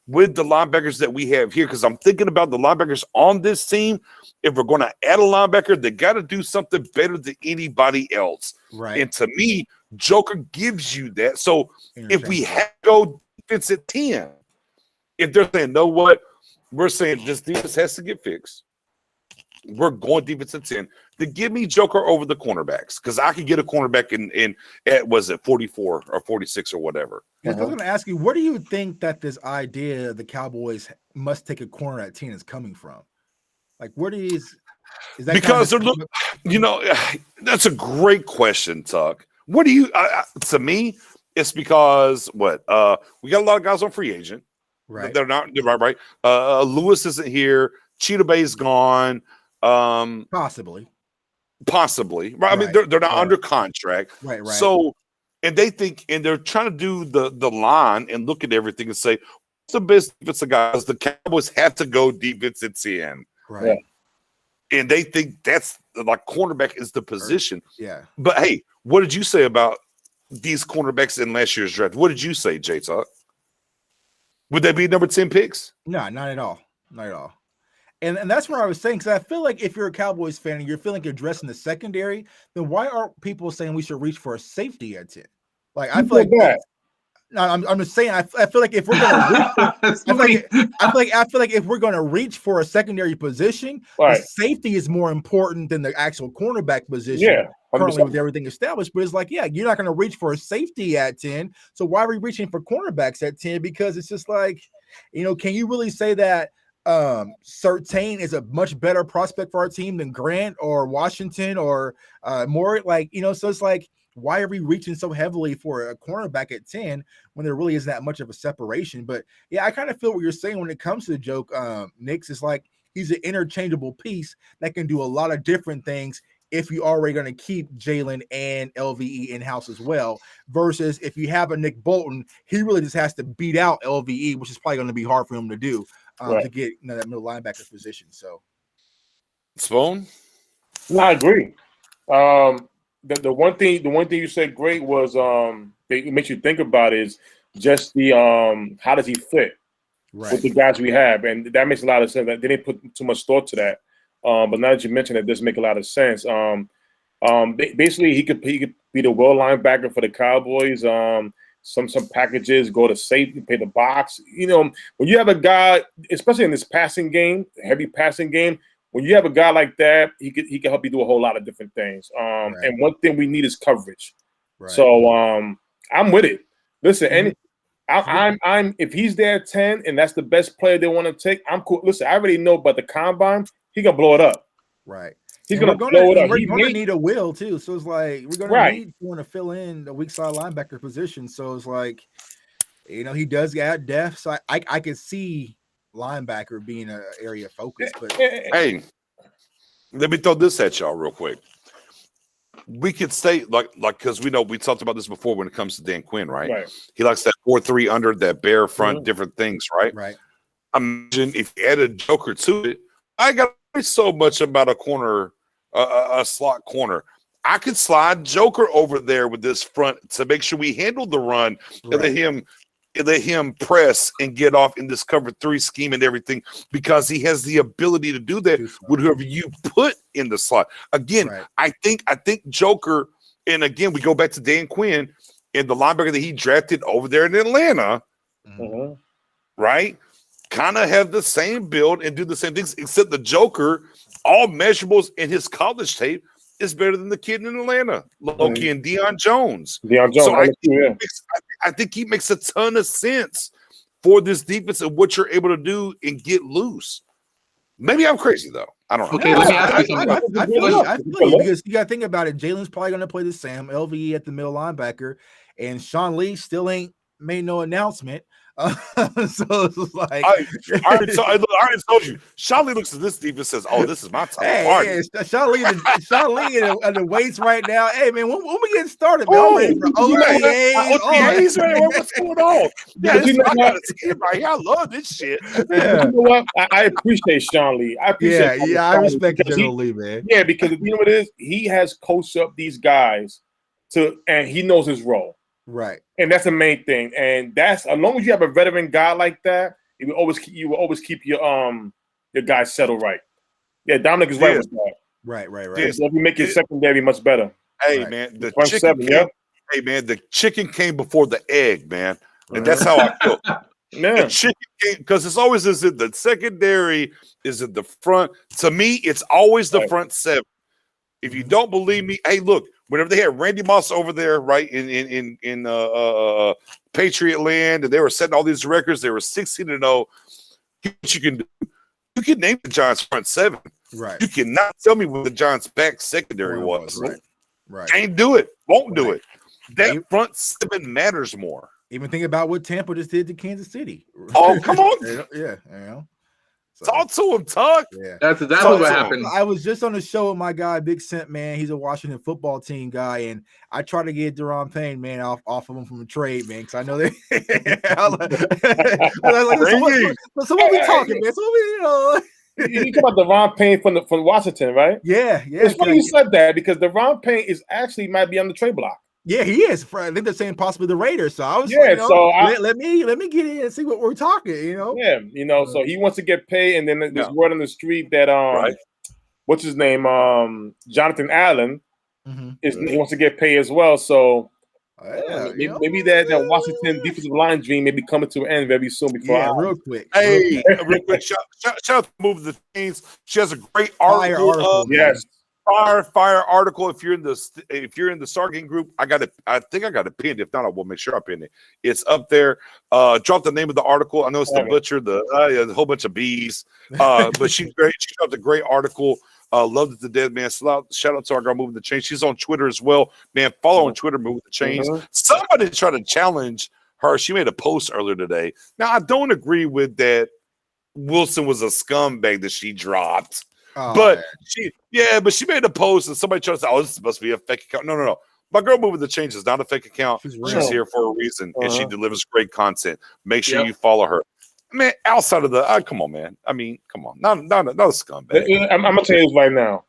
with the linebackers that we have here. Because I'm thinking about the linebackers on this team. If we're going to add a linebacker, they got to do something better than anybody else. Right. And to me, Joker gives you that. So if we have to go defense at 10, if they're saying, know what, we're saying this defense has to get fixed. We're going defense at 10. To give me Joker over the cornerbacks, because I could get a cornerback in at was it 44 or 46 or whatever. I was going to ask you, where do you think that this idea the Cowboys must take a corner at 10 is coming from? Like, where is that? Because they're that's a great question, Tuck. What do you? To me, it's because we got a lot of guys on free agent. Right. They're not right. Lewis isn't here. Cheetah Bay's gone. Possibly. Right. I mean, they're not under contract. Right. So, and they think, and they're trying to do the line and look at everything and say, what's the best defense of guys? The Cowboys have to go defense at 10. Right. And they think that's like cornerback is the position. Yeah. But hey, what did you say about these cornerbacks in last year's draft? What did you say, J Tuck? Would they be number 10 picks? No, not at all. Not at all. And that's what I was saying, because I feel like if you're a Cowboys fan and you're feeling you're addressing the secondary, then why aren't people saying we should reach for a safety at 10? Like, I feel like that. No, I'm just saying. I feel like if we're going to reach, I feel like if we're going to reach for a secondary position, the safety is more important than the actual cornerback position. Yeah, currently with everything established. But it's like, you're not going to reach for a safety at 10. So why are we reaching for cornerbacks at 10? Because it's just like, can you really say that Surtain is a much better prospect for our team than Grant or Washington or Moore? Like, so it's like, why are we reaching so heavily for a cornerback at 10 when there really isn't that much of a separation? But yeah, I kind of feel what you're saying when it comes to the joke. Knicks is like he's an interchangeable piece that can do a lot of different things if you're already going to keep Jalen and LVE in-house as well, versus if you have a Nick Bolton, he really just has to beat out LVE, which is probably going to be hard for him to do to get that middle linebacker position. So, Spoon? No, I agree. The one thing you said great was it makes you think about is just the how does he fit with the guys we have, and that makes a lot of sense. They didn't put too much thought to that, but now that you mentioned it, does make a lot of sense. Basically, he could be the well linebacker for the Cowboys. Some packages, go to safety, pay the box. When you have a guy, especially in this passing game, heavy passing game. When you have a guy like that, he can help you do a whole lot of different things. And one thing we need is coverage. Right. So I'm with it. Listen, I'm if he's there at 10 and that's the best player they want to take, I'm cool. Listen, I already know about the combine, he gonna blow it up. Right. He's gonna blow it up. We're gonna need a will too. So it's like we're gonna need someone to fill in the weak side linebacker position. So it's like, he does add depth. So I could see linebacker being an area of focus. But hey, let me throw this at y'all real quick. We could say like because we talked about this before when it comes to Dan Quinn, right? He likes that 4-3 under, that bare front, different things, right? Right. Imagine if you added Joker to it. I got so much about a corner, a slot corner. I could slide Joker over there with this front to make sure we handle the run and let him press and get off in this cover 3 scheme and everything, because he has the ability to do that with whoever you put in the slot. Again, I think Joker, and again, we go back to Dan Quinn and the linebacker that he drafted over there in Atlanta, right? Kind of have the same build and do the same things, except the Joker, all measurables in his college tape, is better than the kid in Atlanta, Loki and Deion Jones. So I think he makes a ton of sense for this defense and what you're able to do and get loose. Maybe I'm crazy though. I don't know. Okay, let me ask you something. I feel you because you got to think about it. Jalen's probably going to play the Sam, LVE at the middle linebacker, and Sean Lee still ain't made no announcement. So it's like I already told you. Sean Lee looks at this defense and says, "Oh, this is my top party." Yeah, Sean Lee at the weights right now. Hey man, when we get started, man, I'm ready for OTAs. What's going on? Yeah, this right here. I love this shit. Yeah. You know what? I appreciate Sean Lee. I respect General Lee, man. Yeah, because you know what it is? He has coached up these guys and he knows his role. Right. And that's the main thing. And that's as long as you have a veteran guy like that, you will always keep your guys settled right. Yeah, Dominic is right with that. Right. So if you make your secondary much better. Hey man, the chicken came before the egg, man. And that's how I feel. The chicken came, because it's always the secondary is at the front. To me, it's always the front 7. If you don't believe me, hey, look. Whenever they had Randy Moss over there, right in Patriot land, and they were setting all these records, they were 16-0. What you can do? You can name the Giants front 7. Right. You cannot tell me what the Giants back secondary was. Right. Can't do it. Won't do it. That front 7 matters more. Even think about what Tampa just did to Kansas City. Oh, come on. Yeah. You know. Talk to him, Tuck. Yeah, that's exactly what happened. I was just on the show with my guy, Big Cent, man. He's a Washington football team guy, and I try to get Deron Payne, man, off of him from a trade, man, because I know they. So what we talking, man? So You talk about Deron Payne from Washington, right? Yeah. It's funny you said that because Deron Payne might be on the trade block. Yeah, he is. I think they're saying possibly the Raiders. So I was, let me get in and see what we're talking. Yeah, so he wants to get paid, and then there's word on the street that what's his name, Jonathan Allen, he wants to get paid as well. So maybe that Washington defensive line dream may be coming to an end very soon. Real quick. Hey, real quick, shout out to Move the Chains. She has a great article. Yes. Fire article. If you're in the Stargate group, I think I got it pinned. If not, I will make sure I pin it. It's up there. Drop the name of the article. I know it's the Butcher, the whole bunch of bees. But she's great. She dropped a great article. Loved it to death, man. Shout out to our girl Moving the Chains. She's on Twitter as well, man. Follow on Twitter, Moving the Chains. Somebody tried to challenge her. She made a post earlier today. Now I don't agree with that. Wilson was a scumbag that she dropped. But she made a post and somebody tried to say, "Oh, this must be a fake account." No. My girl Moving the Change is not a fake account. She's here for a reason, and she delivers great content. Make sure you follow her, man. Outside of the, come on, man. I mean, come on, not a scumbag. I'm gonna tell you this right now.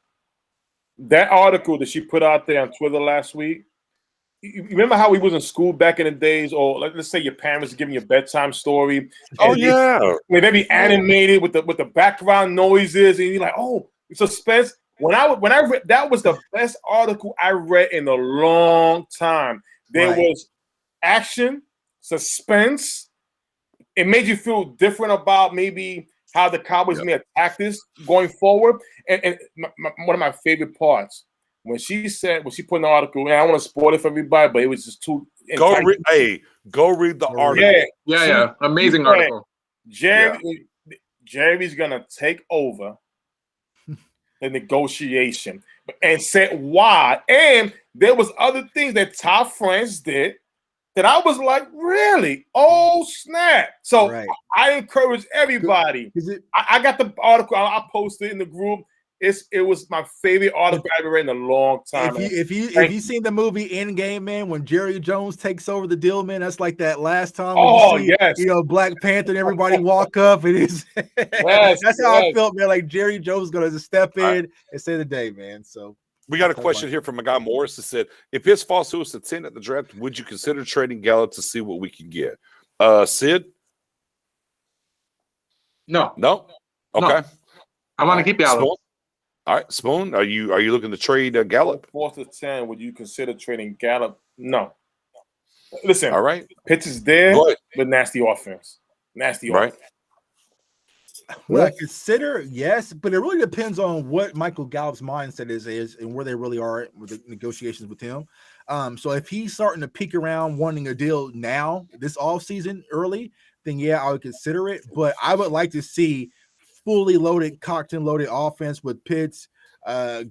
That article that she put out there on Twitter last week. You remember how we was in school back in the days, or let's say your parents giving you a bedtime story. Maybe animated with the background noises, and you're like, oh, suspense. When I read, that was the best article I read in a long time. There was action, suspense. It made you feel different about maybe how the Cowboys may attack this going forward. And one of my favorite parts. When she put an article, and I don't want to spoil it for everybody, but it was just too. Go read the article. Yeah. Amazing article. Jerry's gonna take over the negotiation and said why. And there was other things that Todd France did that I was like, really? Oh snap! So I encourage everybody. I got the article. I posted in the group. It was my favorite article I've ever read in a long time. If you seen the movie Endgame, man, when Jerry Jones takes over the deal, man, that's like that last time. When you see, Black Panther and everybody walk up, and it's that's how I felt, man. Like Jerry Jones is gonna step in and save the day, man. So we got a question here from a guy Morris that said, if his false was to 10 at the draft, would you consider trading Gallup to see what we can get? Sid? No. Okay. No. I want to keep Gallup. Spoon? All right, Spoon. Are you looking to trade Gallup? 4th to 10. Would you consider trading Gallup? No. Listen. All right. Pitch is there, but nasty offense. Offense. Would I consider? Yes, but it really depends on what Michael Gallup's mindset is and where they really are with the negotiations with him. So if he's starting to peek around wanting a deal now, this offseason early, then yeah, I would consider it. But I would like to see fully loaded, cocked and loaded offense with Pitts,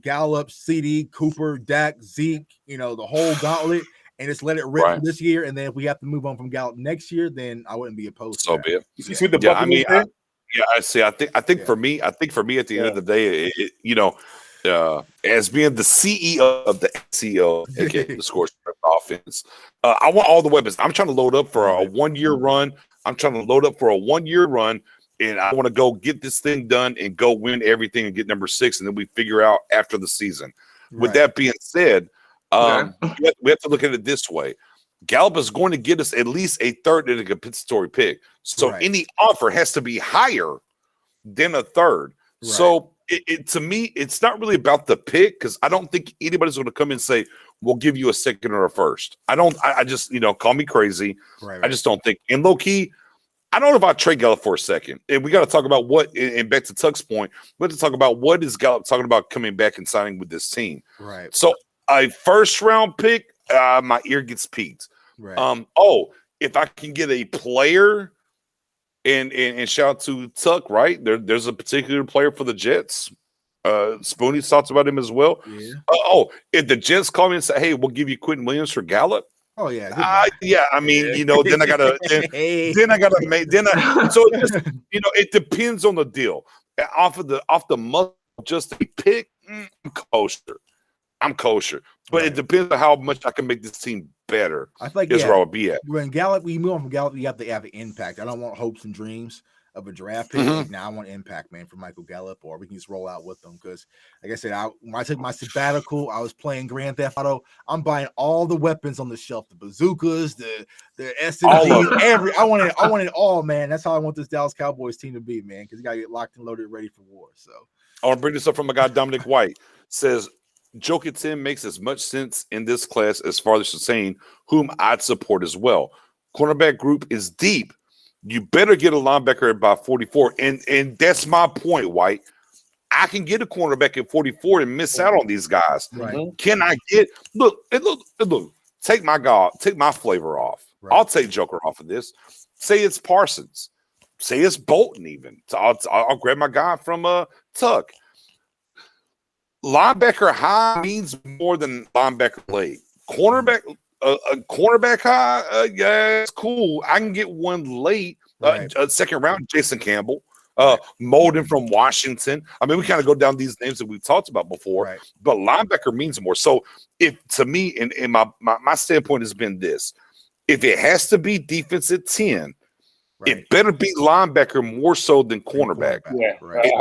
Gallup, CD, Cooper, Dak, Zeke, the whole gauntlet, and just let it rip for this year. And then if we have to move on from Gallup next year, then I wouldn't be opposed to that. Be it. You see the I see. I think for me, at the end of the day, as being the CEO of the CEO, aka the Scorched Earth offense, I want all the weapons. I'm trying to load up for a 1 year run. And I want to go get this thing done and go win everything and get number 6, and then we figure out after the season. With that being said, we have to look at it this way. Gallup is going to get us at least a third and a compensatory pick. So any offer has to be higher than a third. Right. So to me, it's not really about the pick, because I don't think anybody's going to come and say, we'll give you a second or a first. I just, call me crazy. Right. I just don't think. And low key, I don't know if I trade Gallup for a second. And we got to talk about and back to Tuck's point, we have to talk about what is Gallup talking about coming back and signing with this team. Right. So a first round pick, my ear gets peaked. Right. If I can get a player, and shout out to Tuck, right? There's a particular player for the Jets. Spoonie talks about him as well. Yeah. If the Jets call me and say, hey, we'll give you Quentin Williams for Gallup. Oh yeah, I mean, then I gotta, then I gotta make, so it just, it depends on the deal. Off the muscle, just a pick, I'm kosher, but it depends on how much I can make this team better. I think where I'll be at. When Gallup, we move on from Gallup, you have to have an impact. I don't want hopes and dreams of a draft pick. Mm-hmm. Now I want impact, man, for Michael Gallup, or we can just roll out with them. Because, like I said, when I took my sabbatical, I was playing Grand Theft Auto. I'm buying all the weapons on the shelf, the bazookas, the SMGs, I want it all, man. That's how I want this Dallas Cowboys team to be, man. Because you gotta get locked and loaded, ready for war. So I want to bring this up from a guy, Dominic White, says Joke at 10 makes as much sense in this class as far as saying whom I'd support as well. Cornerback group is deep. You better get a linebacker at about 44. And that's my point, White. I can get a cornerback at 44 and miss out on these guys. Right. Can I get look, take my flavor off. Right. I'll take Joker off of this. Say it's Parsons. Say it's Bolton even. So I'll grab my guy from Tuck. Linebacker high means more than linebacker late. Cornerback high, yeah, it's cool. I can get one late, second round, Jason Campbell, Molden from Washington. I mean, we kind of go down these names that we've talked about before, but linebacker means more. So if to me, and my standpoint has been this, if it has to be defense at 10, it better be linebacker more so than cornerback.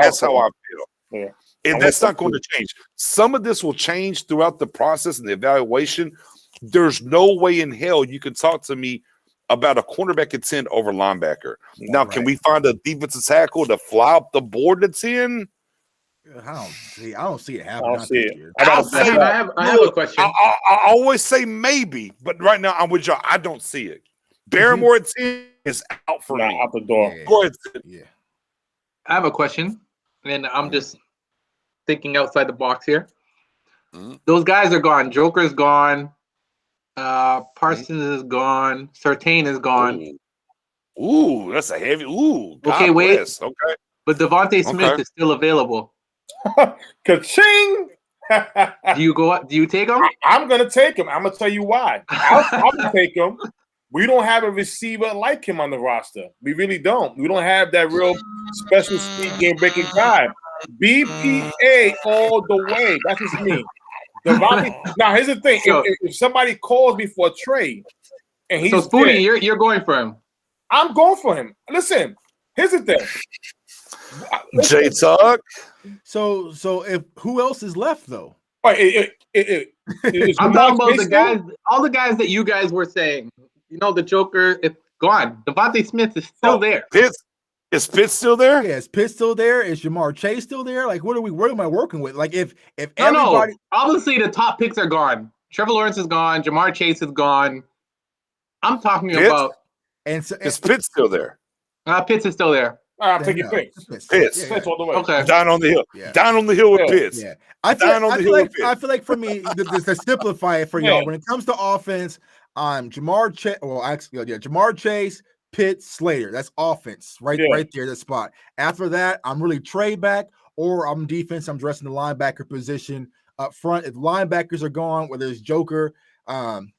That's how I feel. Yeah. And that's not going to change. Some of this will change throughout the process and the evaluation. There's no way in hell you can talk to me about a cornerback at 10 over linebacker. Now, can we find a defensive tackle to fly up the board at 10? I don't see it happening. I don't see it. I have a question. I always say maybe, but right now I'm with y'all. I don't see it. Barrymore at 10 is out for me. Out the door. Yeah. Go ahead. Yeah. I have a question, and I'm just thinking outside the box here. Mm-hmm. Those guys are gone. Joker's gone. Parsons is gone. Surtain is gone. Ooh, that's a heavy. Ooh. Okay, God wait. Bless. Okay. But Devonta Smith is still available. Ka-ching! Do you take him? I'm gonna take him. I'm gonna tell you why. I'm gonna take him. We don't have a receiver like him on the roster. We really don't. We don't have that real special speed game breaking guy. BPA all the way. That's just me. Now, here's the thing. If somebody calls me for a trade, and he's so Spoonie, you're going for him. I'm going for him. Listen, here's the thing. J Tuck. So if who else is left though? I'm talking about the guys, all the guys that you guys were saying. You know, the Joker, it's gone. Devonta Smith is still there. Is Pitts still there? Yeah, is Pitts still there? Is Jamar Chase still there? Like, what am I working with? Like, if no, obviously the top picks are gone. Trevor Lawrence is gone. Jamar Chase is gone. I'm talking about. Is Pitts still there? Pitts is still there. I'll take your Pitts. Pitts. Pitts all the way. Okay. Down on the hill. Yeah. Down on the hill with Pitts. Yeah. I feel like for me, to simplify it for y'all, when it comes to offense, I'm Jamar Chase. Well, actually, Jamar Chase, Pitts, Slater. That's offense right there, that spot. After that, I'm really trade back, or I'm defense. I'm dressing the linebacker position up front. If linebackers are gone, whether it's Joker, I'm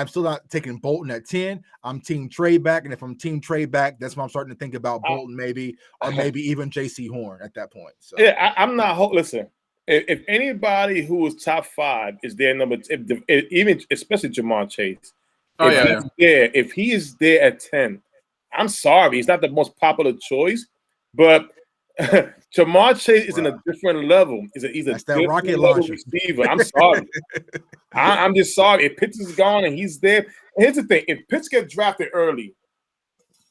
still not taking Bolton at 10. I'm team trade back, and if I'm team trade back, that's when I'm starting to think about Bolton maybe, or maybe even J.C. Horn at that point. So I'm not. Listen, if anybody who is top 5 is their number, even especially Jamar Chase, if he is there at 10, I'm sorry, he's not the most popular choice, but Jamar Chase is in a different level. He's a different rocket level launcher receiver. I'm sorry. I'm just sorry. If Pitts is gone and he's there, and here's the thing: if Pitts gets drafted early,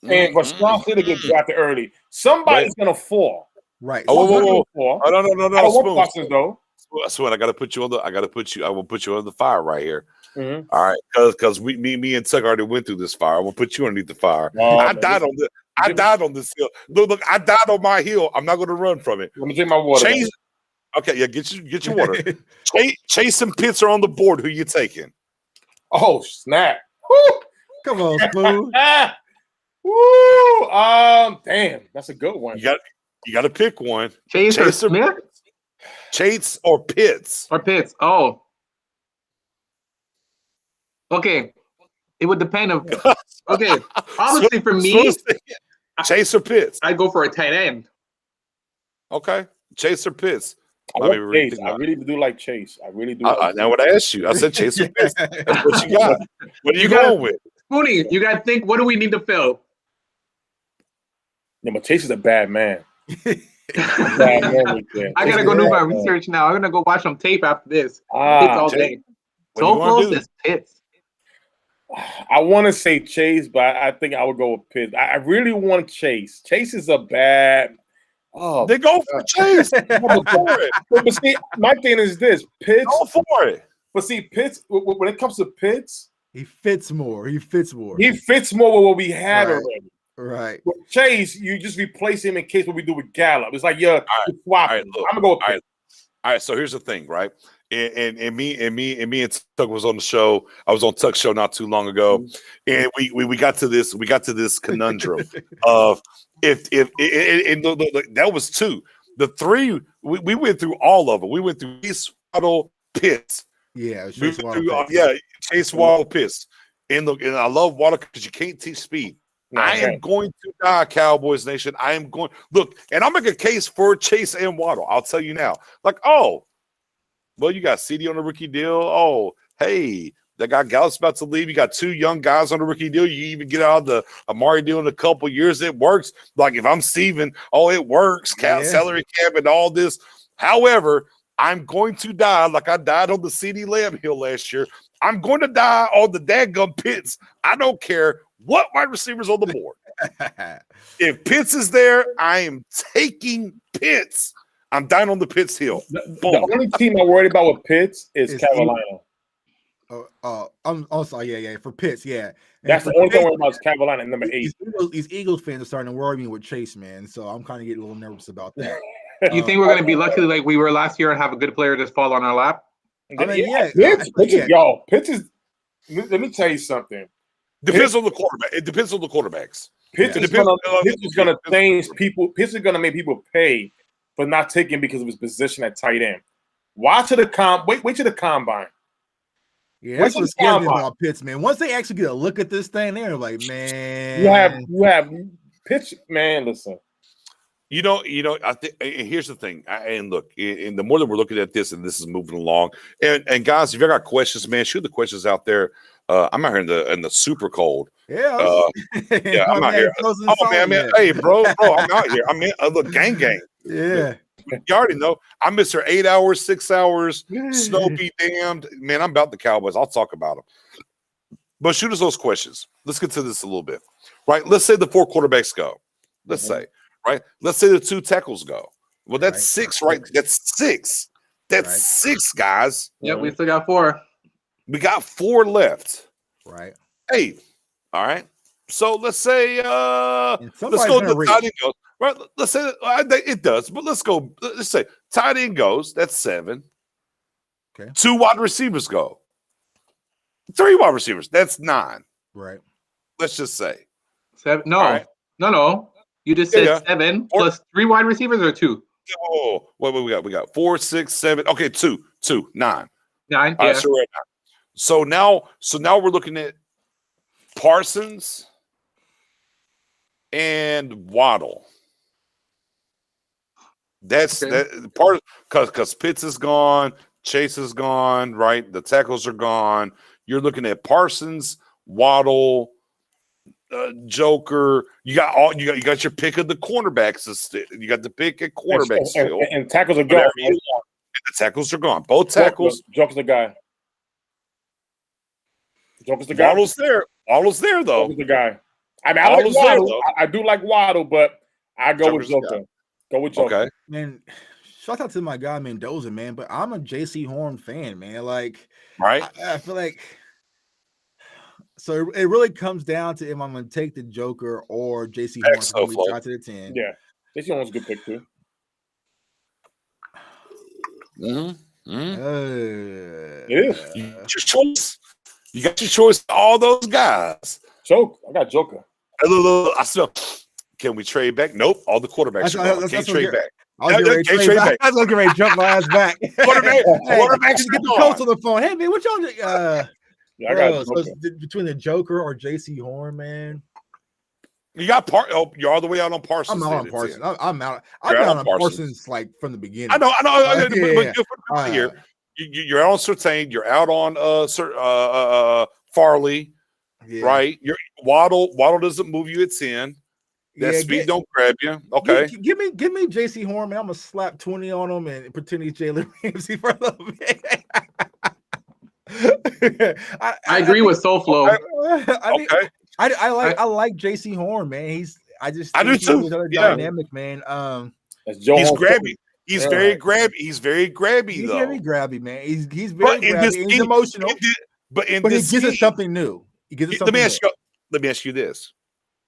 and Rashawn Slater gets drafted early, somebody's gonna fall. Right. Oh, no. I don't want Parsons though. Spoon, I will put you on the fire right here. Mm-hmm. All right, because me and Tuck already went through this fire. I will put you underneath the fire. I died on this hill. Look, I died on my hill. I'm not going to run from it. Let me drink my water. Okay, yeah, get your water. Chase and Pitts are on the board. Who you taking? Oh snap! Woo! Come on, Spoon. Woo! Damn, that's a good one. You got to pick one. Chase or Smith? Chase or Pitts? Oh. Okay. It would depend on. Okay. Obviously, for me, Chase or Pitts? I'd go for a tight end. Okay. Chase or Pitts? I really do like Chase. I really do. Now what I asked you, I said Chase or Pitts. That's what you got. What are you going with? Spoonie, you got to think, what do we need to fill? No, but Chase is a bad man. I gotta go do my research now. I'm gonna go watch some tape after this. Pitts all day. So close as Pitts. I want to say Chase, but I think I would go with Pitts. I really want Chase. Chase is a bad. Oh, they go for Chase. But see, my thing is this: Pitts. Go for it. But see, Pitts. When it comes to Pitts, he fits more. He fits more with what we had already. Right. With Chase, you just replace him in case what we do with Gallup. It's like, swap. Right, I'm gonna go with Pitts. All right. So here's the thing, right? And me and Tuck was on the show. I was on Tuck's show not too long ago, and we got to this conundrum of if that was 2. The 3 we went through all of them. We went through Chase, Waddle, Pitts. Yeah, Chase, Waddle, Pitts. And I love Waddle because you can't teach speed. I am going to die, Cowboys Nation. I am going and I'll make a case for Chase and Waddle. I'll tell you now. Like, well, you got CD on the rookie deal. Oh, hey, that guy Gallup's about to leave. You got 2 young guys on the rookie deal. You even get out of the Amari deal in a couple years. It works. Like if I'm Steven, it works. Salary cap and all this. However, I'm going to die like I died on the CD Lamb hill last year. I'm going to die on the dadgum Pitts. I don't care what wide receivers on the board. If Pitts is there, I am taking Pitts. I'm dying on the Pitts hill. The only team I'm worried about with Pitts is Carolina. I'm also for Pitts, yeah. That's the only thing I'm worried about is Carolina at number 8. These Eagles fans are starting to worry me with Chase, man. So I'm kind of getting a little nervous about that. You think we're going to be lucky like we were last year and have a good player just fall on our lap? Pitts is. Let me tell you something. Depends on the quarterback. It depends on the quarterbacks. Pitts is going to change people. Pitts is going to make people pay for not taking because of his position at tight end. Wait till the combine. Yeah, that's what's scary about Pitts, man. Once they actually get a look at this thing, they're like, man. You have Pitts, man. Listen. I think, and here's the thing. And look, and the more that we're looking at this, and this is moving along, and guys, if you got questions, man, shoot the questions out there. I'm out here in the super cold. Yeah, I'm out here. Oh man, hey, bro, I'm out here. Look, gang. Yeah. You already know. I miss her 8 hours, 6 hours. Snow be damned, man. I'm about the Cowboys. I'll talk about them. But shoot us those questions. Let's get to this a little bit, right? Let's say the 4 quarterbacks go. Let's say. Right? Let's say the 2 tackles go. Well, that's 6, right? That's 6. That's 6, guys. Yep, we still got 4. We got 4 left. Right. 8. All right. So let's say let's go to the tight end goes. Right. Let's say it does, but let's go. Let's say tight end goes. That's 7. Okay. 2 wide receivers go. 3 wide receivers. That's 9. Right. Let's just say 7. No. You just said 7 plus 3 wide receivers or 2? Oh, what we got? We got 4, 6, 7. Okay, 2, 9. 9. All right, so we're at 9. So now we're looking at Parsons and Waddle. That's that part because Pitts is gone, Chase is gone, right? The tackles are gone. You're looking at Parsons, Waddle, Joker. You got your pick of the cornerbacks. You got the pick at cornerbacks still, and tackles are gone. The tackles are gone. Both tackles. Joker's the guy. Joker's the guy. Waddle's there. Waddle's there though. Joker's the guy. I mean, I like Waddle. I do like Waddle, but I go with Joker. Go with Joker. Okay. Man, shout out to my guy Mendoza, man. But I'm a JC Horn fan, man. Like, right? I feel like so it really comes down to if I'm going to take the Joker or JC Horn when we got to the 10. Yeah, JC Horn's a good pick too. It is. You got your choice. You got your choice. All those guys. I got Joker. I smell. Can we trade back? Nope. All the quarterbacks can't trade back. I was getting ready to jump my ass back. Quarterbacks get the coach on the phone. Hey man, what y'all? I got so between the Joker or JC Horn, man. You got you're all the way out on Parsons. I'm out on Parsons. I'm out on Parsons like from the beginning. I know. But you're out on Surtain. You're out on Farley. Yeah. Right. Waddle doesn't move you at 10. That speed don't grab you. Okay. Give me JC Horn, man. I'm gonna slap 20 on him and pretend he's Jalen Ramsey for a little bit. I agree with SoFlo. I like JC Horn, man. I do too. Dynamic, man. That's Joe he's grabby. He's very grabby. He's very grabby, he's though. Very grabby, man. He's very grabby. He's emotional. But he gives us something new. Let me ask you this.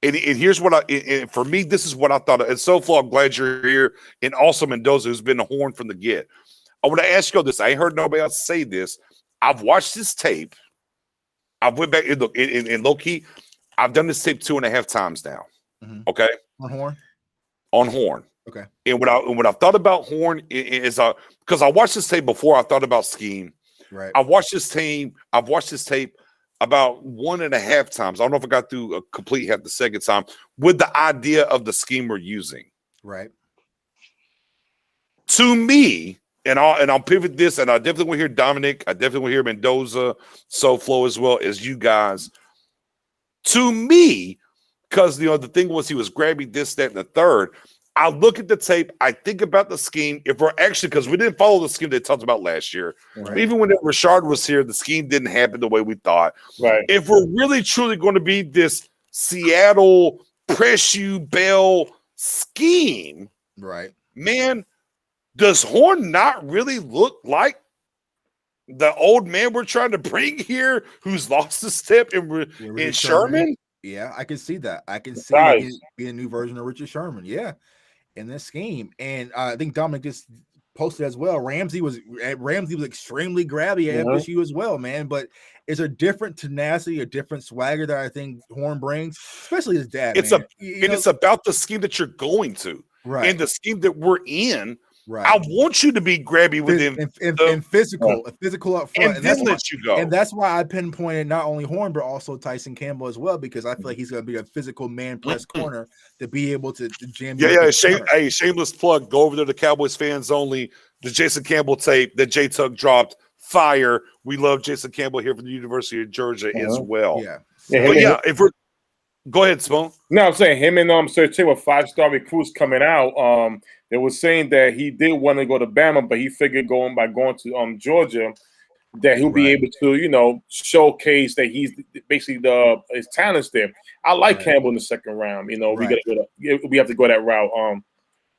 And here's what and for me, this is what I thought. And SoFlo, I'm glad you're here. And also Mendoza, who's been a Horn from the get. I want to ask you this. I ain't heard nobody else say this. I've watched this tape. I went back and look in low key. I've done this tape 2.5 times now. Mm-hmm. Okay. On Horn. Okay. And what I thought about Horn is because I watched this tape before I thought about scheme. Right. I've watched this tape about 1.5 times. I don't know if I got through a complete half the second time with the idea of the scheme we're using. Right. To me, and I'll pivot this, and I definitely want to hear Dominic. I definitely want to hear Mendoza, SoFlo as well as you guys. To me, because the thing was he was grabbing this, that, and the third. I look at the tape. I think about the scheme. If we're actually, because we didn't follow the scheme they talked about last year. Right. Even when Rashard was here, the scheme didn't happen the way we thought. Right. If we're really truly going to be this Seattle press you Bell scheme, right, man, does Horn not really look like the old man we're trying to bring here, who's lost a step in Sherman? Yeah, I can see that. I can see it being a new version of Richard Sherman. Yeah. In this scheme, and I think Dominic just posted as well. Ramsey was extremely grabby at FSU as well, man. But it's a different tenacity, a different swagger that I think Horn brings, especially his dad. It's about the scheme that you're going to, right? And the scheme that we're in. Right. I want you to be grabby within and physical up front, and then let you go. And that's why I pinpointed not only Horn but also Tyson Campbell as well, because I feel like he's going to be a physical man press corner to be able to jam. Yeah. Shameless plug. Go over there to Cowboys fans only. The Jason Campbell tape that J Tuck dropped. Fire. We love Jason Campbell here from the University of Georgia as well. Yeah. If we're go ahead, Spoon. No, I'm saying him and Sir Tay were 5-star recruits coming out. They were saying that he did want to go to Bama, but he figured going to Georgia that he'll be able to, showcase that he's basically his talents there. I like Campbell in the second round. We have to go that route.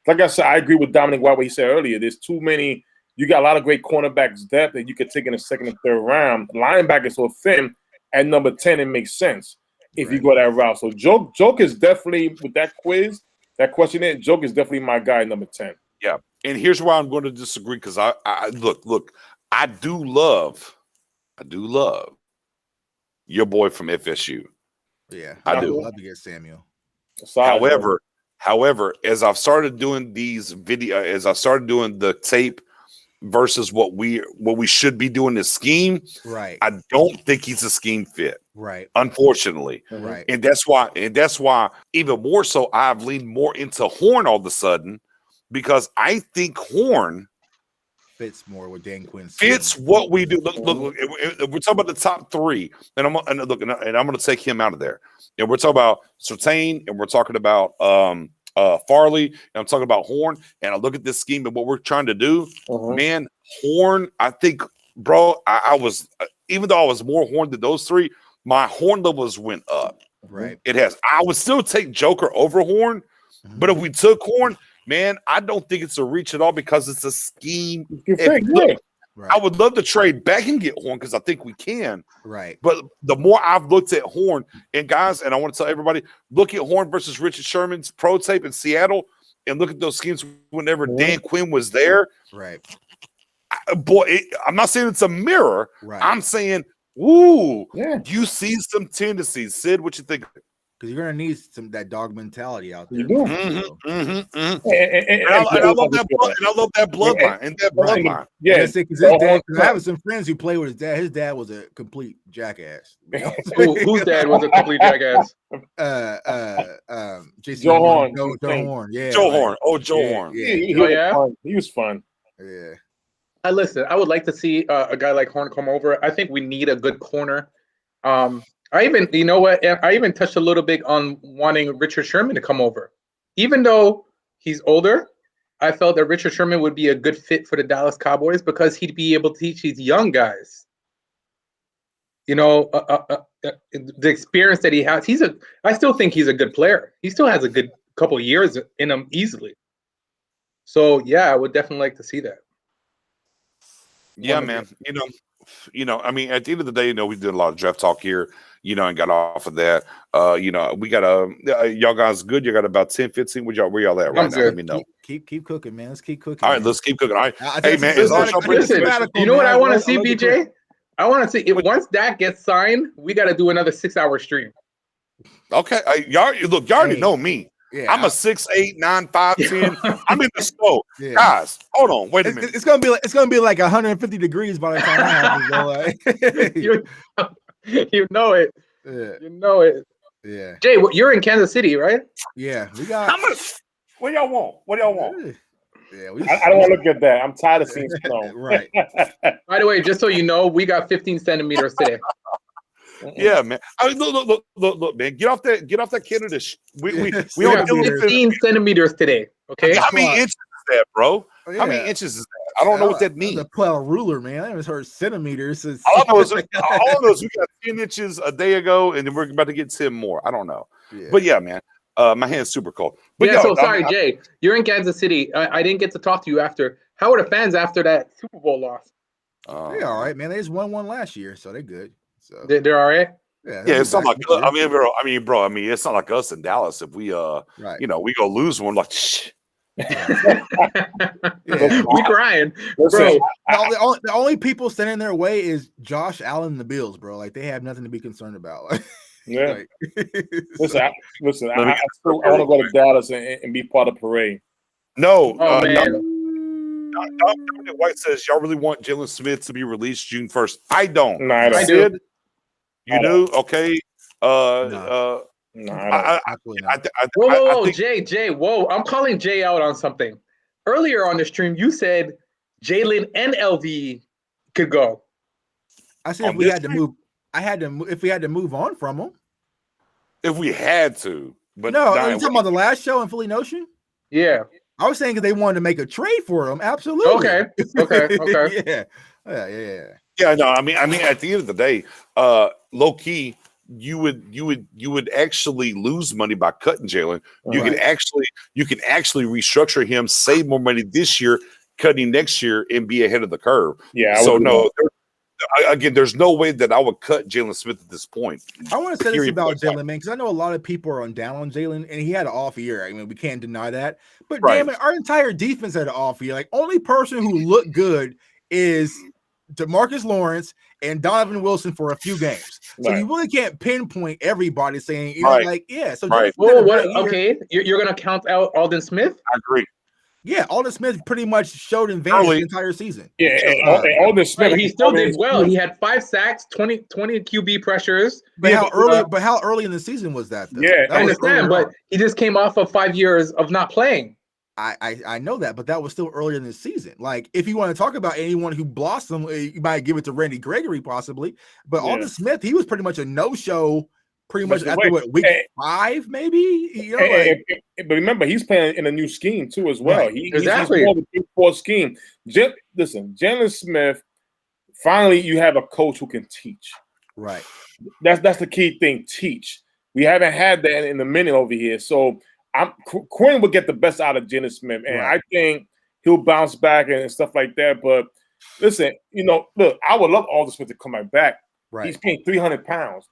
Like I said, I agree with Dominic White what he said earlier. There's too many. You got a lot of great cornerbacks depth that you could take in the second and third round. Linebackers so thin at number 10, it makes sense if you go that route. So Joke is definitely with that quiz. That question in, Joke is definitely my guy, number 10. Yeah. And here's why I'm going to disagree, because I look, I do love your boy from FSU. Yeah. I do. Love to get Samuel. However, as I've started doing as I started doing the tape versus what we should be doing the scheme, right? I don't think he's a scheme fit. Right. Unfortunately. Right. And that's why even more so I've leaned more into Horn all of a sudden, because I think Horn fits more with Dan Quinn's fits what we do. Look, we're talking about the top three, and I'm going to take him out of there. And we're talking about Surtain, and we're talking about Farley, and I'm talking about Horn. And I look at this scheme and what we're trying to do, man. Horn, I think, bro. I was, even though I was more Horn than those three, my Horn levels went up. Right. It has. I would still take Joker over Horn, but if we took Horn, man, I don't think it's a reach at all, because it's a scheme. I would love to trade back and get Horn, because I think we can. Right. But the more I've looked at Horn, and guys, and I want to tell everybody, look at Horn versus Richard Sherman's pro tape in Seattle, and look at those schemes whenever Dan Quinn was there. Right. I'm not saying it's a mirror. Right. I'm saying, you see some tendencies. Sid, what you think? Because you're gonna need that dog mentality out there. You do. And I love that bloodline. And that bloodline. Yeah, because I have some friends who play with his dad. His dad was a complete jackass. Whose dad was a complete jackass? Joe Horn. Joe Horn. Yeah. Joe Horn. Oh, Joe Horn. Yeah. He was fun. Yeah. I would like to see a guy like Horn come over. I think we need a good corner. I even touched a little bit on wanting Richard Sherman to come over. Even though he's older, I felt that Richard Sherman would be a good fit for the Dallas Cowboys, because he'd be able to teach these young guys, the experience that he has. I still think he's a good player. He still has a good couple of years in him easily. So, yeah, I would definitely like to see that. Yeah, man. I mean, at the end of the day, we did a lot of draft talk here, and got off of that. We got y'all guys good. You got about 10, 15. Where y'all at right now? Let me know. Keep cooking, man. Let's keep cooking. All right, let's keep cooking. All right. Hey, man. You know what I want to see, BJ? I want to see if once that gets signed, we got to do another 6-hour stream. Okay. Y'all already know me. Yeah, I'm a 6'8", 9, 5, 10. I'm in the snow. Yeah. Guys, hold on. Wait a minute. It's gonna be like 150 degrees by the time I happens, you know it. Yeah. You know it. Yeah. Jay, you're in Kansas City, right? Yeah. We got. How much? What y'all want? Yeah. I don't want to look at that. I'm tired of seeing snow. Right. By the way, just so you know, we got 15 centimeters today. Yeah, man. Look, man. Get off that Canada. We got 15 centimeters today. Okay. How many inches is that, bro? How many inches is that? I don't know what that means. A 12 ruler, man. I haven't heard centimeters. All I know is we got 10 inches a day ago, and then we're about to get 10 more. I don't know. Yeah. But yeah, man. My hand's super cold. But sorry, Jay. You're in Kansas City. I didn't get to talk to you after. How were the fans after that Super Bowl loss? They're all right, man. They just won one last year, so they're good. So they're all right. Yeah, it's not like bro. It's not like us in Dallas. If we we go lose one, like shh. We crying, bro. The only people standing in their way is Josh Allen and the Bills, bro. Like they have nothing to be concerned about. Yeah. Listen. I want to go to Dallas and be part of the parade. No, man. Dominic White says, y'all really want Jalen Smith to be released June 1st? I don't. No, I do. You do? Don't. Okay. No, I don't. Whoa, Jay, whoa. I'm calling Jay out on something. Earlier on the stream, you said Jalen and LV could go. I said if we had to move, if we had to move on from him. If we had to. But no, are you talking about the last show in Philly Notion? Yeah. I was saying they wanted to make a trade for him. Absolutely. Okay. Yeah, no, I mean, at the end of the day, low key, you would actually lose money by cutting Jalen. You can actually restructure him, save more money this year, cutting next year, and be ahead of the curve. Yeah. So no, again, there's no way that I would cut Jalen Smith at this point. I want to say this about Jalen, man, because I know a lot of people are down on Jalen, and he had an off year. I mean, we can't deny that. But damn it, our entire defense had an off year. Like, only person who looked good is DeMarcus Lawrence and Donovan Wilson for a few games. So you really can't pinpoint everybody saying, you know, like, yeah. So okay, you're going to count out Aldo Smith? I agree. Yeah, Aldo Smith pretty much showed in vanished the entire season. Yeah, Aldo Smith, he still did well. He had 5 sacks, 20 QB pressures. But how early in the season was that? Though? Yeah, I understand, but he just came off of 5 years of not playing. I know that, but that was still earlier in the season. Like, if you want to talk about anyone who blossomed, you might give it to Randy Gregory possibly. But Aldo Smith, he was pretty much a no-show. Pretty much after week 5, maybe. You know, but remember, he's playing in a new scheme too, as well. Exactly. He's more of a 3-4 scheme. Listen, Jalen Smith. Finally, you have a coach who can teach. Right. That's the key thing. Teach. We haven't had that in a minute over here. So Quinn will get the best out of Jalen Smith, and I think he'll bounce back and stuff like that. But listen, look, I would love Aldo Smith to come back. Right. He's paying 300 pounds.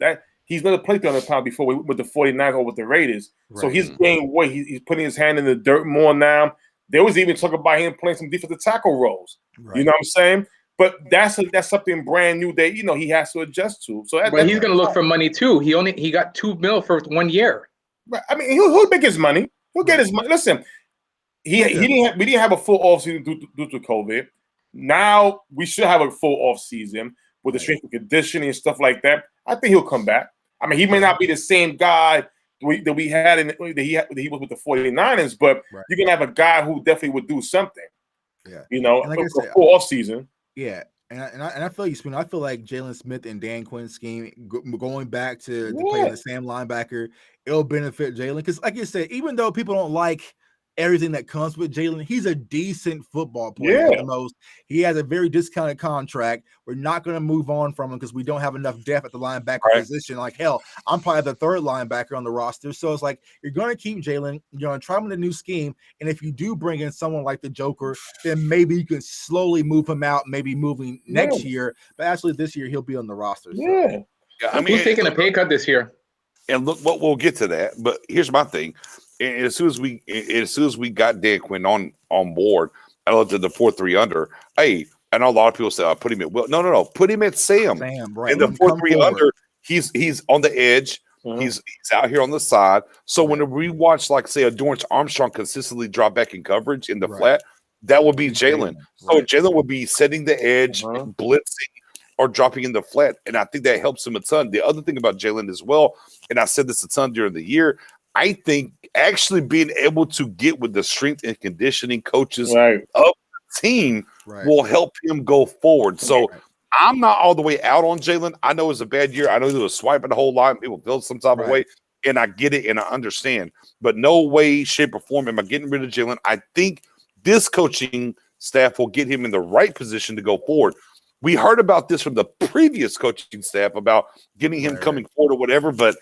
He's never played 300 pounds before with the 49ers or with the Raiders. Right. So he's gaining weight. He's putting his hand in the dirt more now. There was even talk about him playing some defensive tackle roles. Right. You know what I'm saying? But that's something brand new that he has to adjust to. So but he's going to look for money too. He got $2 million for 1 year. Right. I mean, he'll make his money. He'll get his money. Listen, we didn't have a full offseason due to COVID. Now we should have a full offseason with the strength and conditioning and stuff like that. I think he'll come back. I mean, he may not be the same guy that we had that he was with the 49ers, but you're gonna have a guy who definitely would do something. Yeah, like a full off season. Yeah, and I feel you, Spoon. I feel like Jalen Smith and Dan Quinn's scheme going back to playing the Sam linebacker, it'll benefit Jalen because, like you said, even though people don't like everything that comes with Jalen, he's a decent football player at the most. He has a very discounted contract. We're not going to move on from him because we don't have enough depth at the linebacker position. Like, hell, I'm probably the 3rd linebacker on the roster. So it's like, you're going to keep Jalen. You're going to try him in a new scheme. And if you do bring in someone like the Joker, then maybe you can slowly move him out, maybe moving next year. But actually this year, he'll be on the roster. So. Yeah. I mean, who's taking a pay cut this year? And look, we'll get to that. But here's my thing. And as soon as we got Dan Quinn on board, I looked at the 4-3 under. Hey, I know a lot of people say, put him at Will. No. Put him at Sam. Right. And the 4-3 under, he's on the edge. Mm-hmm. He's out here on the side. So when we watch, like, say, a Dorrance Armstrong consistently drop back in coverage in the flat, that would be Jalen. So Jalen would be setting the edge, blitzing, or dropping in the flat. And I think that helps him a ton. The other thing about Jalen as well, and I said this a ton during the year, I think actually being able to get with the strength and conditioning coaches of the team will help him go forward. So I'm not all the way out on Jalen. I know it's a bad year. I know he was swiping the whole line. People feel some type of way, and I get it and I understand. But no way, shape, or form am I getting rid of Jalen. I think this coaching staff will get him in the right position to go forward. We heard about this from the previous coaching staff about getting him coming forward or whatever, but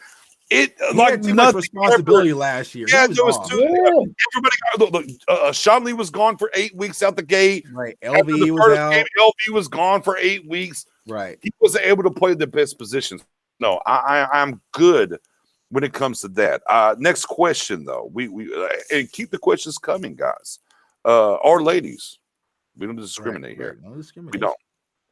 he like too much responsibility last year. Yeah, there was everybody got look. Sean Lee was gone for 8 weeks out the gate. Right, LV was out. LV was gone for 8 weeks. Right, he wasn't able to play the best positions. No, I'm good when it comes to that. Next question though, we and keep the questions coming, guys, or ladies. We don't discriminate here. No discrimination. We don't.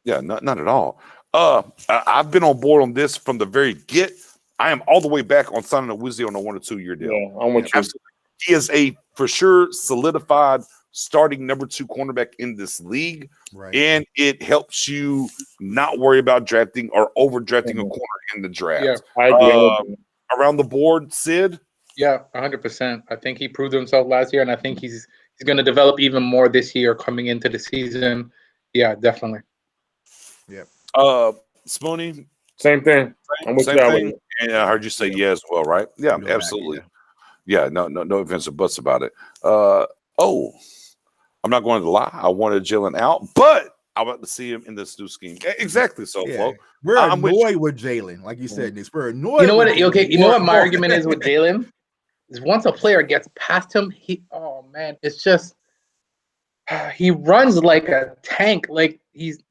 Yeah, not at all. I've been on board on this from the very get. I am all the way back on signing a Wizzy on a 1 or 2 year deal. Yeah, I'm with you. Absolutely. He is a for sure solidified starting number 2 cornerback in this league. Right. And it helps you not worry about drafting or overdrafting a corner in the draft. Yeah, I agree. Around the board, Sid? Yeah, 100%. I think he proved himself last year, and I think he's going to develop even more this year coming into the season. Yeah, definitely. Yep. Spoony? Same thing. Same thing. And I heard you say yeah as well, right? Yeah, absolutely. Yeah, no ifs or buts about it. I'm not going to lie. I wanted Jalen out, but I'm about to see him in this new scheme. Exactly. So, we're annoyed with Jalen, like you said, Nick. We're annoyed. You know what? Okay, you know what my argument is with Jalen is once a player gets past him, it's just he runs like a tank. Like he's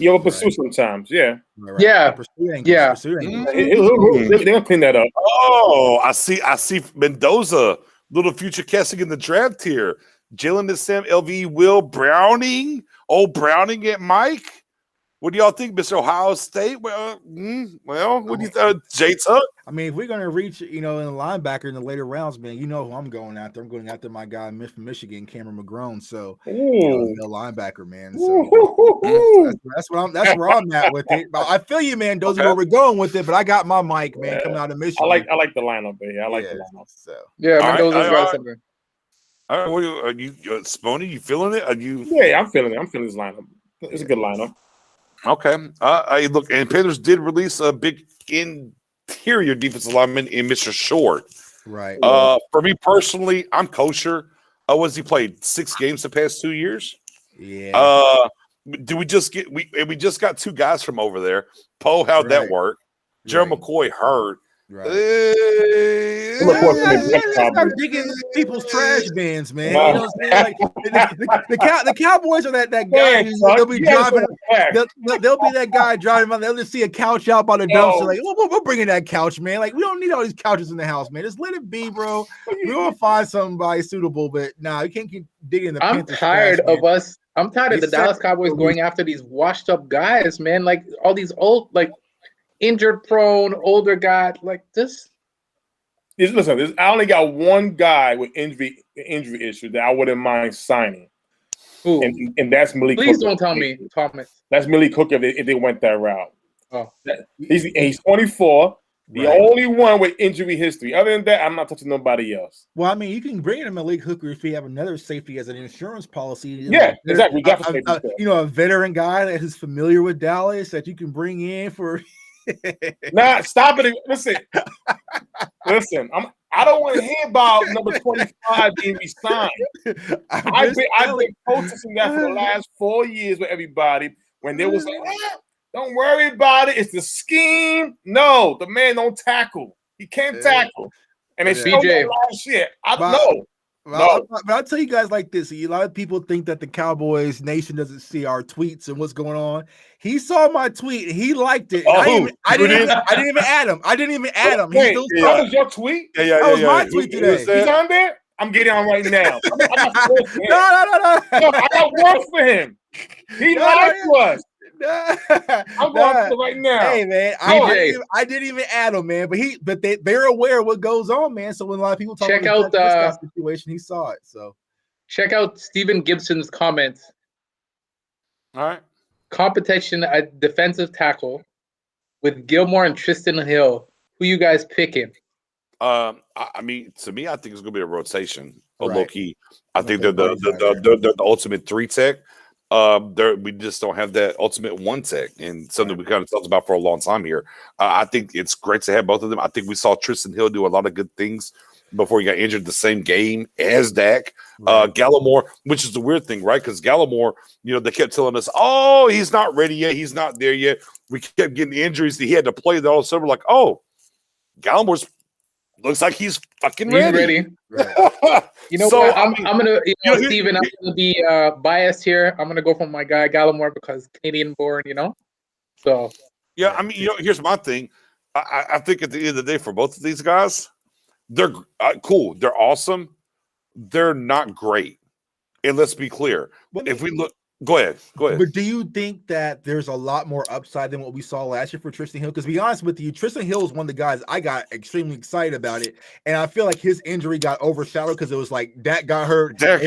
over pursue sometimes. Yeah. Right. Yeah. Yeah. They're gonna clean that up. Oh, I see Mendoza, little future casting in the draft here. Jalen is Sam, LV, Will, Browning. Browning at Mike. What do y'all think, Mr. Ohio State? Well, what do you think, Jay Tuck? I mean, if we're gonna reach, in the linebacker in the later rounds, man, you know who I'm going after. I'm going after my guy from Michigan, Cameron McGrone. So, the linebacker, man. So that's where I'm at with it. But I feel you, man. Those are where we're going with it. But I got my Mike, man, coming out of Michigan. I like the lineup, man. I like the lineup. So Mendoza's got something. All right, are you Spony? You feeling it? Are you? Yeah, I'm feeling it. I'm feeling this lineup. It's a good lineup. Okay. Look, and Panthers did release a big interior defensive lineman in Mr. Short. Right. For me personally, I'm kosher. Was he played 6 games the past 2 years? Yeah. Do we just get we just got 2 guys from over there? Poe, how'd that work? Gerald McCoy hurt. Right. Start digging people's trash bins, man. You know what I'm saying? Like the Cowboys are that guy. They'll be driving. They'll be that guy driving by. They'll just see a couch out by the dumpster. Like, we're bringing that couch, man. Like, we don't need all these couches in the house, man. Just let it be, bro. We're gonna find somebody suitable, but you can't keep digging the. I'm tired of the Dallas Cowboys going after these washed up guys, man. Like all these old, like, injured prone older guy like this. Listen, I only got one guy with injury issue that I wouldn't mind signing. Ooh. And that's Malik. Please don't tell me Thomas. That's Malik Cook if they went that route. Oh, he's 24. The only one with injury history. Other than that, I'm not touching nobody else. Well, I mean, you can bring in Malik Hooker if you have another safety as an insurance policy. Yeah, exactly. A veteran guy that is familiar with Dallas that you can bring in for. Stop it. Listen. I don't want to hear about number 25 being resigned. I've been protesting that for the last 4 years with everybody when they was like, don't worry about it. It's the scheme. No, the man don't tackle. He can't tackle. And they showed that last year. But I'll tell you guys like this. A lot of people think that the Cowboys Nation doesn't see our tweets and what's going on. He saw my tweet and he liked it. I didn't even add him. Wait, that was your tweet? Yeah. That was my tweet today. He's on there? I'm getting on right now. No. I got work for him. He lied to us. I'm going to right now. Hey man, I didn't even add him, man. But they're aware of what goes on, man. So when a lot of people talk about the situation, he saw it. So check out Steven Gibson's comments. All right. Competition at defensive tackle with Gilmore and Tristan Hill. Who you guys picking? I mean, to me, I think it's gonna be a rotation. Low key. I think they're the ultimate 3 tech. We just don't have that ultimate 1 tech, and something we kind of talked about for a long time here. I think it's great to have both of them. I think we saw Tristan Hill do a lot of good things before he got injured the same game as Dak. Gallimore, which is the weird thing, right? Because Gallimore, they kept telling us, he's not ready yet. He's not there yet. We kept getting injuries that he had to play. That all of a sudden we're like, Gallimore's looks like he's fucking ready. Right. You know what? I'm gonna, Steven, I'm gonna be biased here. I'm gonna go for my guy Gallimore because Canadian born, So yeah, I mean, here's my thing. I think at the end of the day, for both of these guys, they're cool. They're awesome. They're not great. And let's be clear. If we look, Go ahead. But do you think that there's a lot more upside than what we saw last year for Tristan Hill? Because to be honest with you, Tristan Hill is one of the guys I got extremely excited about it. And I feel like his injury got overshadowed because it was like Dak got hurt. Same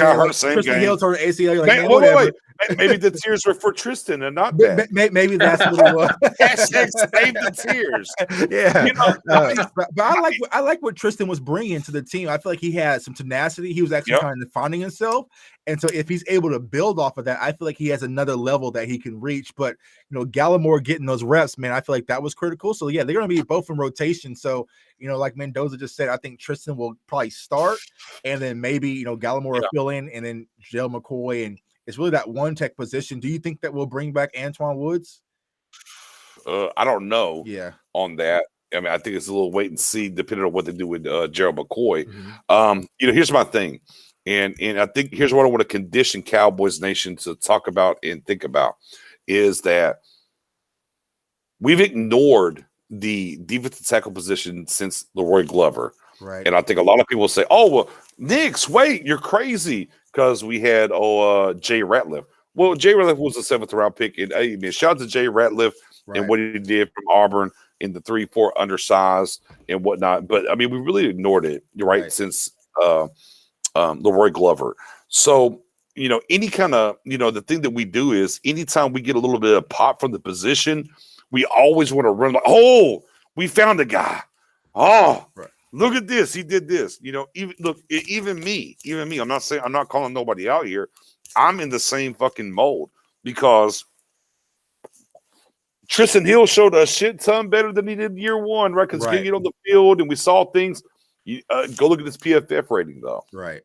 Tristan game. Hill turned ACL. Like, wait. Maybe the tears were for Tristan and not Dak. Maybe that's what it was. Hashtag save the tears. Yeah. But I like what Tristan was bringing to the team. I feel like he had some tenacity. He was actually kind of finding himself. And so if he's able to build off of that, I feel like he has another level that he can reach. But, Gallimore getting those reps, man, I feel like that was critical. So, yeah, they're going to be both in rotation. So, like Mendoza just said, I think Tristan will probably start. And then maybe, Gallimore will fill in, and then Jell McCoy. And it's really that one tech position. Do you think that we'll bring back Antoine Woods? I don't know on that. I mean, I think it's a little wait and see depending on what they do with Gerald McCoy. Mm-hmm. Here's my thing. And I think here's what I want to condition Cowboys Nation to talk about and think about is that we've ignored the defensive tackle position since Leroy Glover. Right. And I think a lot of people say, oh, well, Knicks, wait, you're crazy because we had Jay Ratliff. Well, Jay Ratliff was a 7th round pick. And shout out to Jay Ratliff and what he did from Auburn in the 3-4 undersized and whatnot. But, I mean, we really ignored it, right. since Leroy Glover. So, any kind of, the thing that we do is anytime we get a little bit of pop from the position, we always want to run like, oh, we found a guy. Oh, look at this. He did this. Even me, I'm not calling nobody out here. I'm in the same fucking mold because Tristan Hill showed a shit ton better than he did year one, right? Because he can get on the field and we saw things. Go look at his PFF rating, though. Right.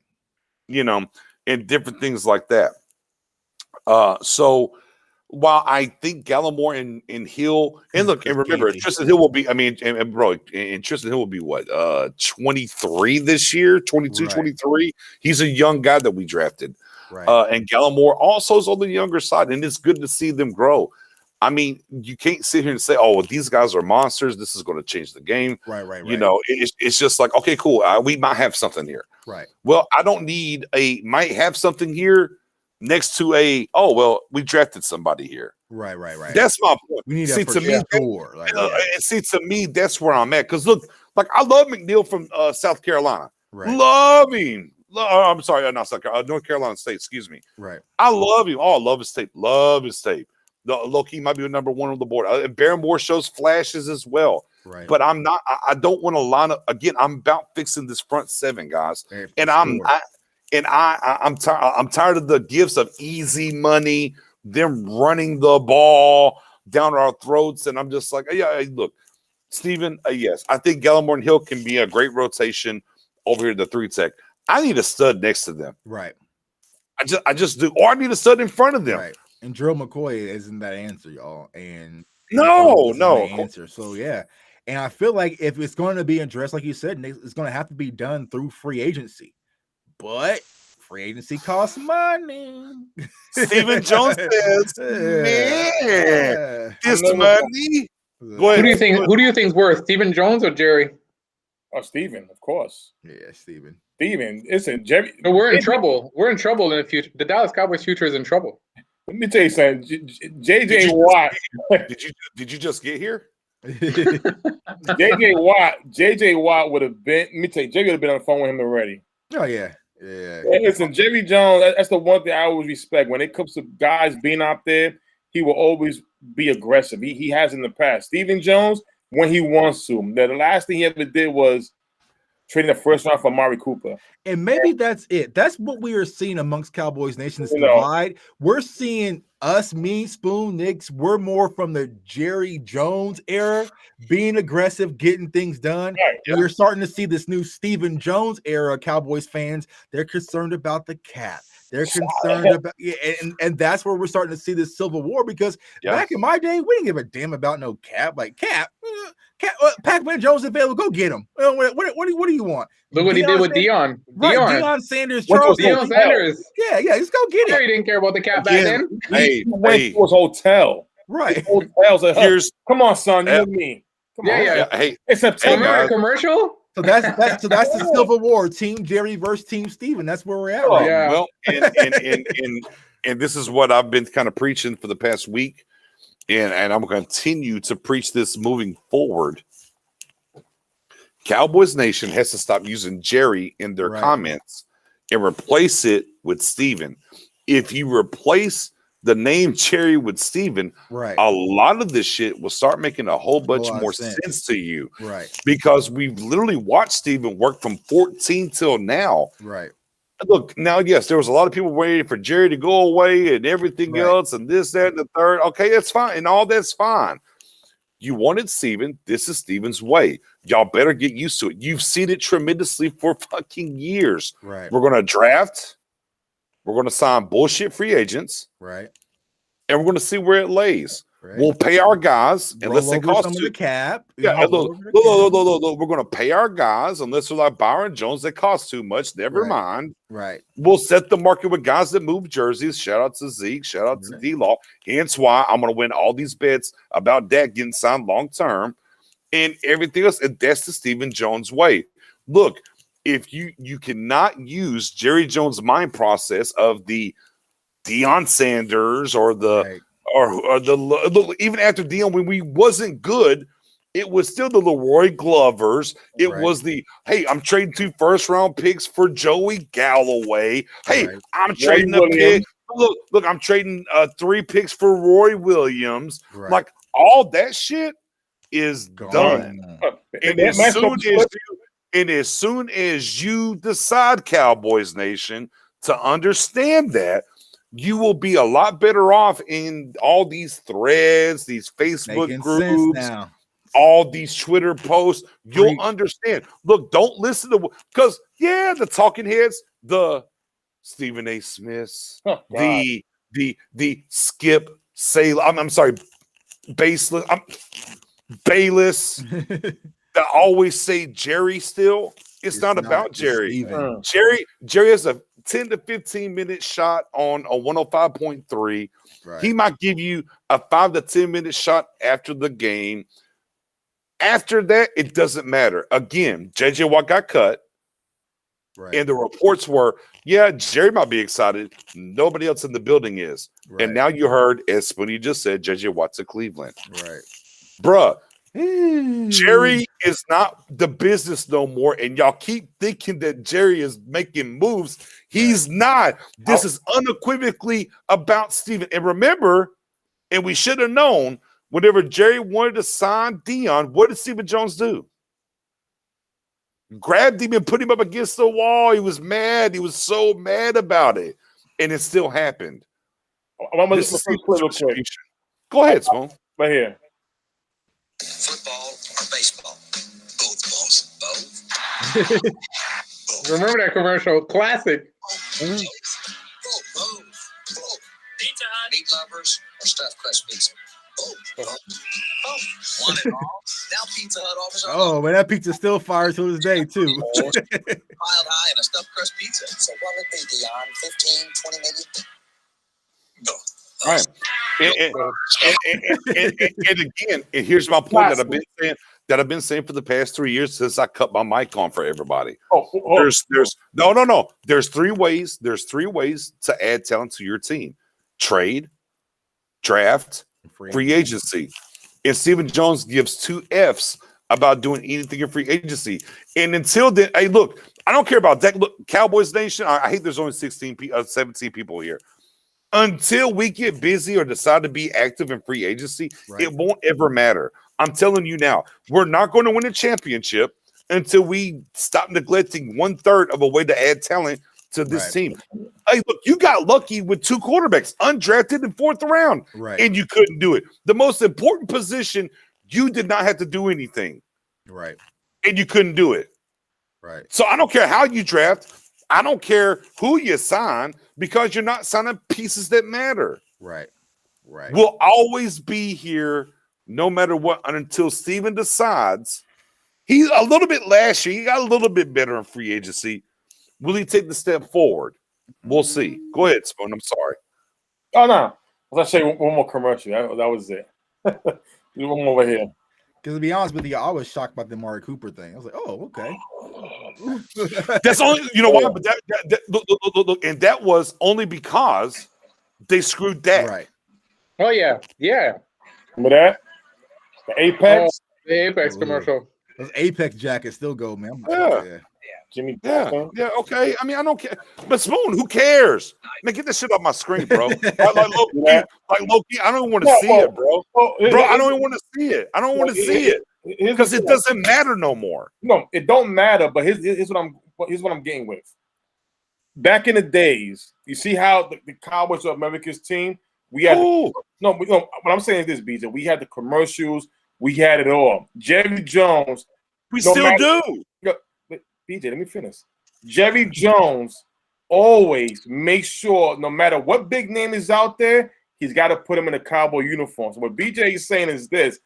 And different things like that. So while I think Gallimore and Hill, and look, and remember, Tristan Hill will be, and Tristan Hill will be what, 23 this year, 22, 23. He's a young guy that we drafted. Right. And Gallimore also is on the younger side, and it's good to see them grow. I mean, you can't sit here and say, oh, well, these guys are monsters. This is going to change the game. Right. It's just like, okay, cool. We might have something here. Right. Well, I don't need might have something here next to we drafted somebody here. Right. That's my point. We need see, to me, to me, that's where I'm at. Because look, like I love McNeil from South Carolina. Right. Love him. I'm sorry, not South Carolina, North Carolina State, excuse me. Right. I love him. Oh, I love his tape. Low-key might be number one on the board. Barrymore shows flashes as well. Right. But I'm not. I don't want to line up again. I'm about fixing this front seven, guys. And I'm tired of the gifts of easy money, them running the ball down our throats, and I'm just like, look, Steven, yes, I think Gallimore and Hill can be a great rotation over here at the 3 tech. I need a stud next to them. Right. I just do, or I need a stud in front of them. Right. And Gerald McCoy isn't that answer, y'all. And no answer. So yeah. And I feel like if it's going to be addressed, like you said, it's going to have to be done through free agency. But free agency costs money. Stephen Jones says, man, this money. Who do you think's worse, Stephen Jones or Jerry? Oh, Stephen, of course. Yeah, Stephen. Listen, Jerry. No, we're in trouble. We're in trouble in the future. The Dallas Cowboys' future is in trouble. Let me tell you something. JJ Watt. Did you just get here? JJ Watt would have been. Let me tell you, JJ would have been on the phone with him already. Oh yeah. Listen, Jerry Jones. That's the one thing I always respect. When it comes to guys being out there, he will always be aggressive. He has in the past. Stephen Jones, when he wants to. The last thing he ever did was trading the first round for Amari Cooper. And maybe that's it. That's what we are seeing amongst Cowboys Nation, this divide. We're seeing us, me, Spoon, Knicks, we're more from the Jerry Jones era, being aggressive, getting things done. Right, yeah. We're starting to see this new Stephen Jones era. Cowboys fans, they're concerned about the cap. They're concerned about, and that's where we're starting to see this civil war, because back in my day, we didn't give a damn about no cap. Like cap, Pac-Man Jones available, go get him. What do you want? Look what he did with Deion. Right, Deion Sanders, Charles Deion Sanders. Yeah, just go get it. He didn't care about the cap back then. He went to his hotel. Right. Hotels. Come on, son, you and me. Come on. Yeah. Hey, it's September. Commercial. So that's the Civil War, Team Jerry versus Team Steven. That's where we're at right now. Well, and this is what I've been kind of preaching for the past week, and I'm going to continue to preach this moving forward. Cowboys Nation has to stop using Jerry in their comments and replace it with Steven. If you replace the name Jerry with Steven, a lot of this shit will start making a whole bunch more sense to you. Right. Because we've literally watched Steven work from 14 till now. Right. Look, now, yes, there was a lot of people waiting for Jerry to go away and everything else and this, that, and the third. Okay, that's fine. And all that's fine. You wanted Steven. This is Steven's way. Y'all better get used to it. You've seen it tremendously for fucking years. Right. We're going to draft. We're going to sign bullshit free agents. Right. And we're going to see where it lays. Right. We'll pay our guys unless they cost the cap. Yeah, look, we're going to pay our guys unless they're like Byron Jones. They cost too much. Never mind. Right. We'll set the market with guys that move jerseys. Shout out to Zeke. Shout out to D-Law. Hence why I'm going to win all these bets about Dak getting signed long term and everything else. And that's the Stephen Jones way. Look, if you cannot use Jerry Jones' mind process of the Deion Sanders or the or the even after Deion, when we wasn't good, it was still the Leroy Glovers. It was the, hey, I'm trading 2 first-round picks for Joey Galloway. Hey, I'm trading a pick. Look, I'm trading 3 picks for Roy Williams. Like, all that shit is done. And as soon as you decide, Cowboys Nation, to understand that, you will be a lot better off in all these threads, these Facebook groups, all these Twitter posts. You'll understand. Look, don't listen to, because the talking heads, the Stephen A. Smiths, the Skip Saylor, I'm sorry, Baseless, Bayless, that always say Jerry still. It's not about Jerry. Jerry has a 10 to 15 minute shot on a 105.3. He might give you a 5 to 10 minute shot after the game. After that, it doesn't matter. Again, JJ Watt got cut. And the reports were, Jerry might be excited. Nobody else in the building is. And now you heard, as Spoonie just said, JJ Watt's at Cleveland. Bruh. Jerry is not the business no more, and y'all keep thinking that Jerry is making moves. He's not. This is unequivocally about Steven. And remember, and we should have known, whenever Jerry wanted to sign Deion, what did Stephen Jones do? Grabbed him and put him up against the wall. He was mad. He was so mad about it, and it still happened. Go ahead, Spoon. Right here. Football or baseball? Both balls. Both. Remember that commercial? Classic. Both. Pizza Hut. Meat lovers or stuffed crust pizza? Both. One and all. Now Pizza Hut offers our man, that pizza still fires to this day, too. piled high in a stuffed crust pizza. So what would be, Dion? 15, 20 maybe? No. All right. And again, and here's my point that I've been saying for the past 3 years since I cut my mic on for everybody. There's 3 ways. There's 3 ways to add talent to your team: trade, draft, free agency. And Stephen Jones gives 2 F's about doing anything in free agency. And until then, hey, look, I don't care about that. Look, Cowboys Nation. I hate there's only 17 people here. Until we get busy or decide to be active in free agency, it won't ever matter. I'm telling you now, we're not going to win a championship until we stop neglecting 1/3 of a way to add talent to this team. Hey, look, you got lucky with 2 quarterbacks, undrafted in 4th round, and you couldn't do it. The most important position, you did not have to do anything. And you couldn't do it. So I don't care how you draft. I don't care who you sign, because you're not signing pieces that matter. We'll always be here no matter what until Steven decides. He's a little bit last year. He got a little bit better in free agency. Will he take the step forward? We'll see. Go ahead, Spoon. I'm sorry. Oh, no. Let's say one more commercial. That was it. One over here. Because to be honest with you, I was shocked by the Amari Cooper thing. I was like, oh, okay. That's only, you know why? But look, and that was only because they screwed Dak. Right. Oh yeah. Remember that? The Apex? The Apex commercial. Those Apex jackets still go, man. Yeah. Jimmy. Yeah, okay. I mean, I don't care. But Spoon, who cares? Man, get this shit off my screen, bro. Like Loki, I don't even want to see it, bro. Bro, I don't even want to see it. I don't want to see it because it doesn't matter no more. No, it don't matter. But here's what I'm getting with. Back in the days, you see how the Cowboys are America's team. We had what I'm saying is this, BJ. We had the commercials. We had it all. Jerry Jones. We still do. BJ, let me finish. Jerry Jones always makes sure, no matter what big name is out there, he's got to put him in a Cowboy uniform. So what BJ is saying is this: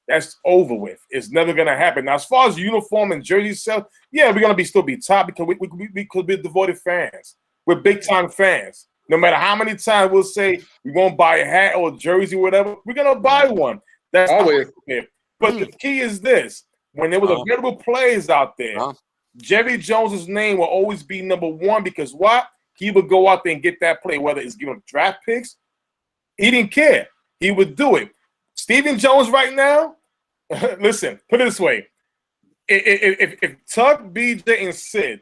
that's over with. It's never gonna happen. Now, as far as uniform and jersey sales, yeah, we're gonna still be top because we could be devoted fans. We're big time fans. No matter how many times we'll say we won't buy a hat or a jersey or whatever, we're gonna buy one. That's always it. But the key is this: when there was available players out there. Jerry Jones's name will always be number one because what? He would go out there and get that play, whether it's giving draft picks. He didn't care. He would do it. Stephen Jones right now, listen, put it this way. If Tuck, BJ,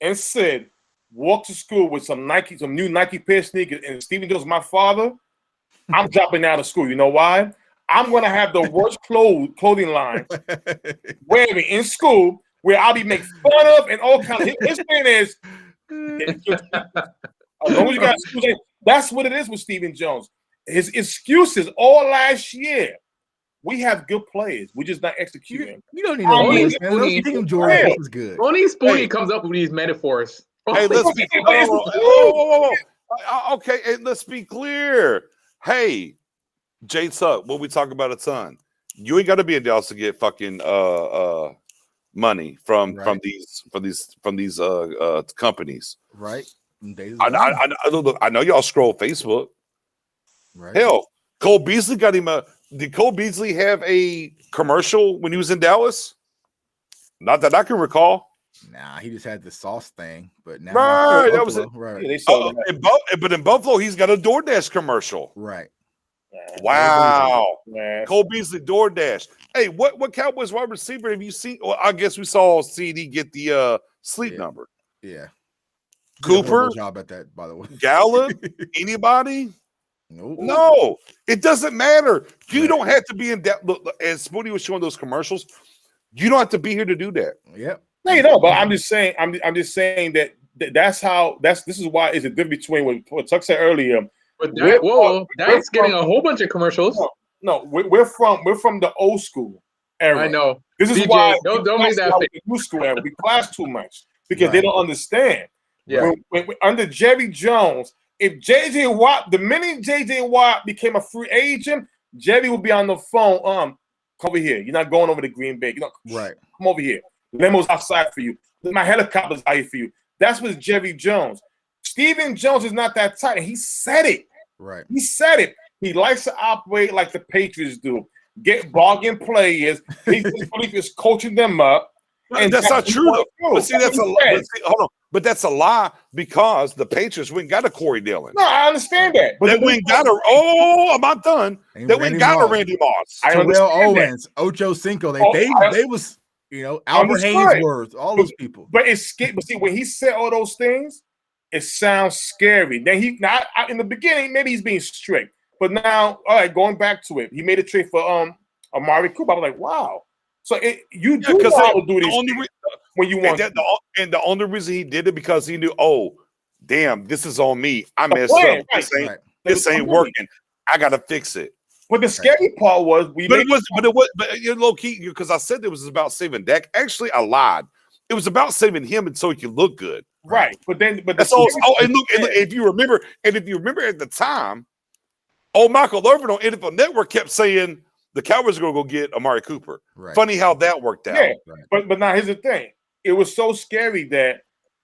and Sid walk to school with some new Nike pair of sneakers, and Stephen Jones, my father, I'm dropping out of school. You know why? I'm going to have the worst clothing line wearing in school, where I'll be made fun of and all kinds of. His thing is, as long as you got excuses, that's what it is with Stephen Jones. His excuses all last year. We have good players. We're just not executing. You don't need no Stephen Jordan is good. Only Spoonie comes up with these metaphors. Hey, let's be okay. Hey, let's be clear. Hey, Jay Tuck, what we talk about a ton. You ain't got to be in Dallas to get fucking money from these companies, right? I know y'all scroll Facebook. Right. Hell, Cole Beasley got him did Cole Beasley have a commercial when he was in Dallas? Not that I can recall. Nah, he just had the sauce thing, but now that was it. Right. Yeah, but in Buffalo, he's got a DoorDash commercial. Right. Wow. Cole Beasley DoorDash. Hey, what Cowboys wide receiver have you seen? Well, I guess we saw CD get the sleep number. Yeah. Cooper. Job at that, by the way. Gallup. Anybody? Nope. No. It doesn't matter. You don't have to be in that. As Spoonie was showing those commercials, you don't have to be here to do that. Yep. No, you know, but I'm just saying. I'm just saying that this is why it's a difference between what Tuck said earlier. But that's getting a whole bunch of commercials. No, we're from the old school era. I know. This is DJ, why don't make that the new school era. We clash too much because they don't understand. Yeah. When under Jerry Jones, if JJ Watt, the minute JJ Watt became a free agent, Jerry would be on the phone. Come over here. You're not going over to Green Bay. Right. Come over here. Limo's outside for you. My helicopter's out here for you. That's what Jerry Jones. Stephen Jones is not that tight. He said it. Right. He said it. He likes to operate like the Patriots do. Get bargain players. His belief is coaching them up. And that's not true, though. But see, that's a lie. Hold on. But that's a lie because the Patriots went and got a Corey Dillon. No, I understand that. But they went and got a. Oh, I'm not done. They went and got a Randy Moss. Terrell Owens, Ocho Cinco. They was, Albert Haynesworth, all those people. But it's scary. But see, when he said all those things, it sounds scary. Then in the beginning, maybe he's being strict. But now, all right, going back to it, he made a trade for Amari Cooper. I was like, wow. So you do know how to do this when you want. And the only reason he did it because he knew, oh, damn, this is on me. I messed up. This ain't working. I gotta fix it. But the scary part was low key because I said it was about saving Dak. Actually, I lied. It was about saving him and so he could look good. Right. But that's all. And if you remember at the time, Michael Irvin on NFL Network kept saying the Cowboys are going to go get Amari Cooper. Right. Funny how that worked out. Yeah, right. But now here's the thing. It was so scary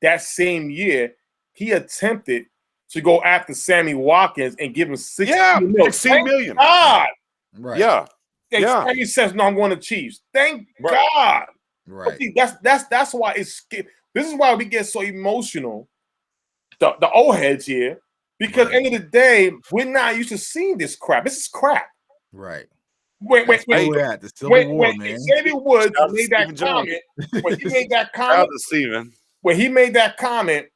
that same year he attempted to go after Sammy Watkins and give him $16 million. God. Right. Yeah. He says, "No, I'm going to Chiefs." Thank God. Right. See, that's why it's. This is why we get so emotional. The old heads here, because at the end of the day, we're not used to seeing this crap. This is crap. Right. When the Civil War, man. Xavier Woods made that comment, when he made that comment, when he made that comment,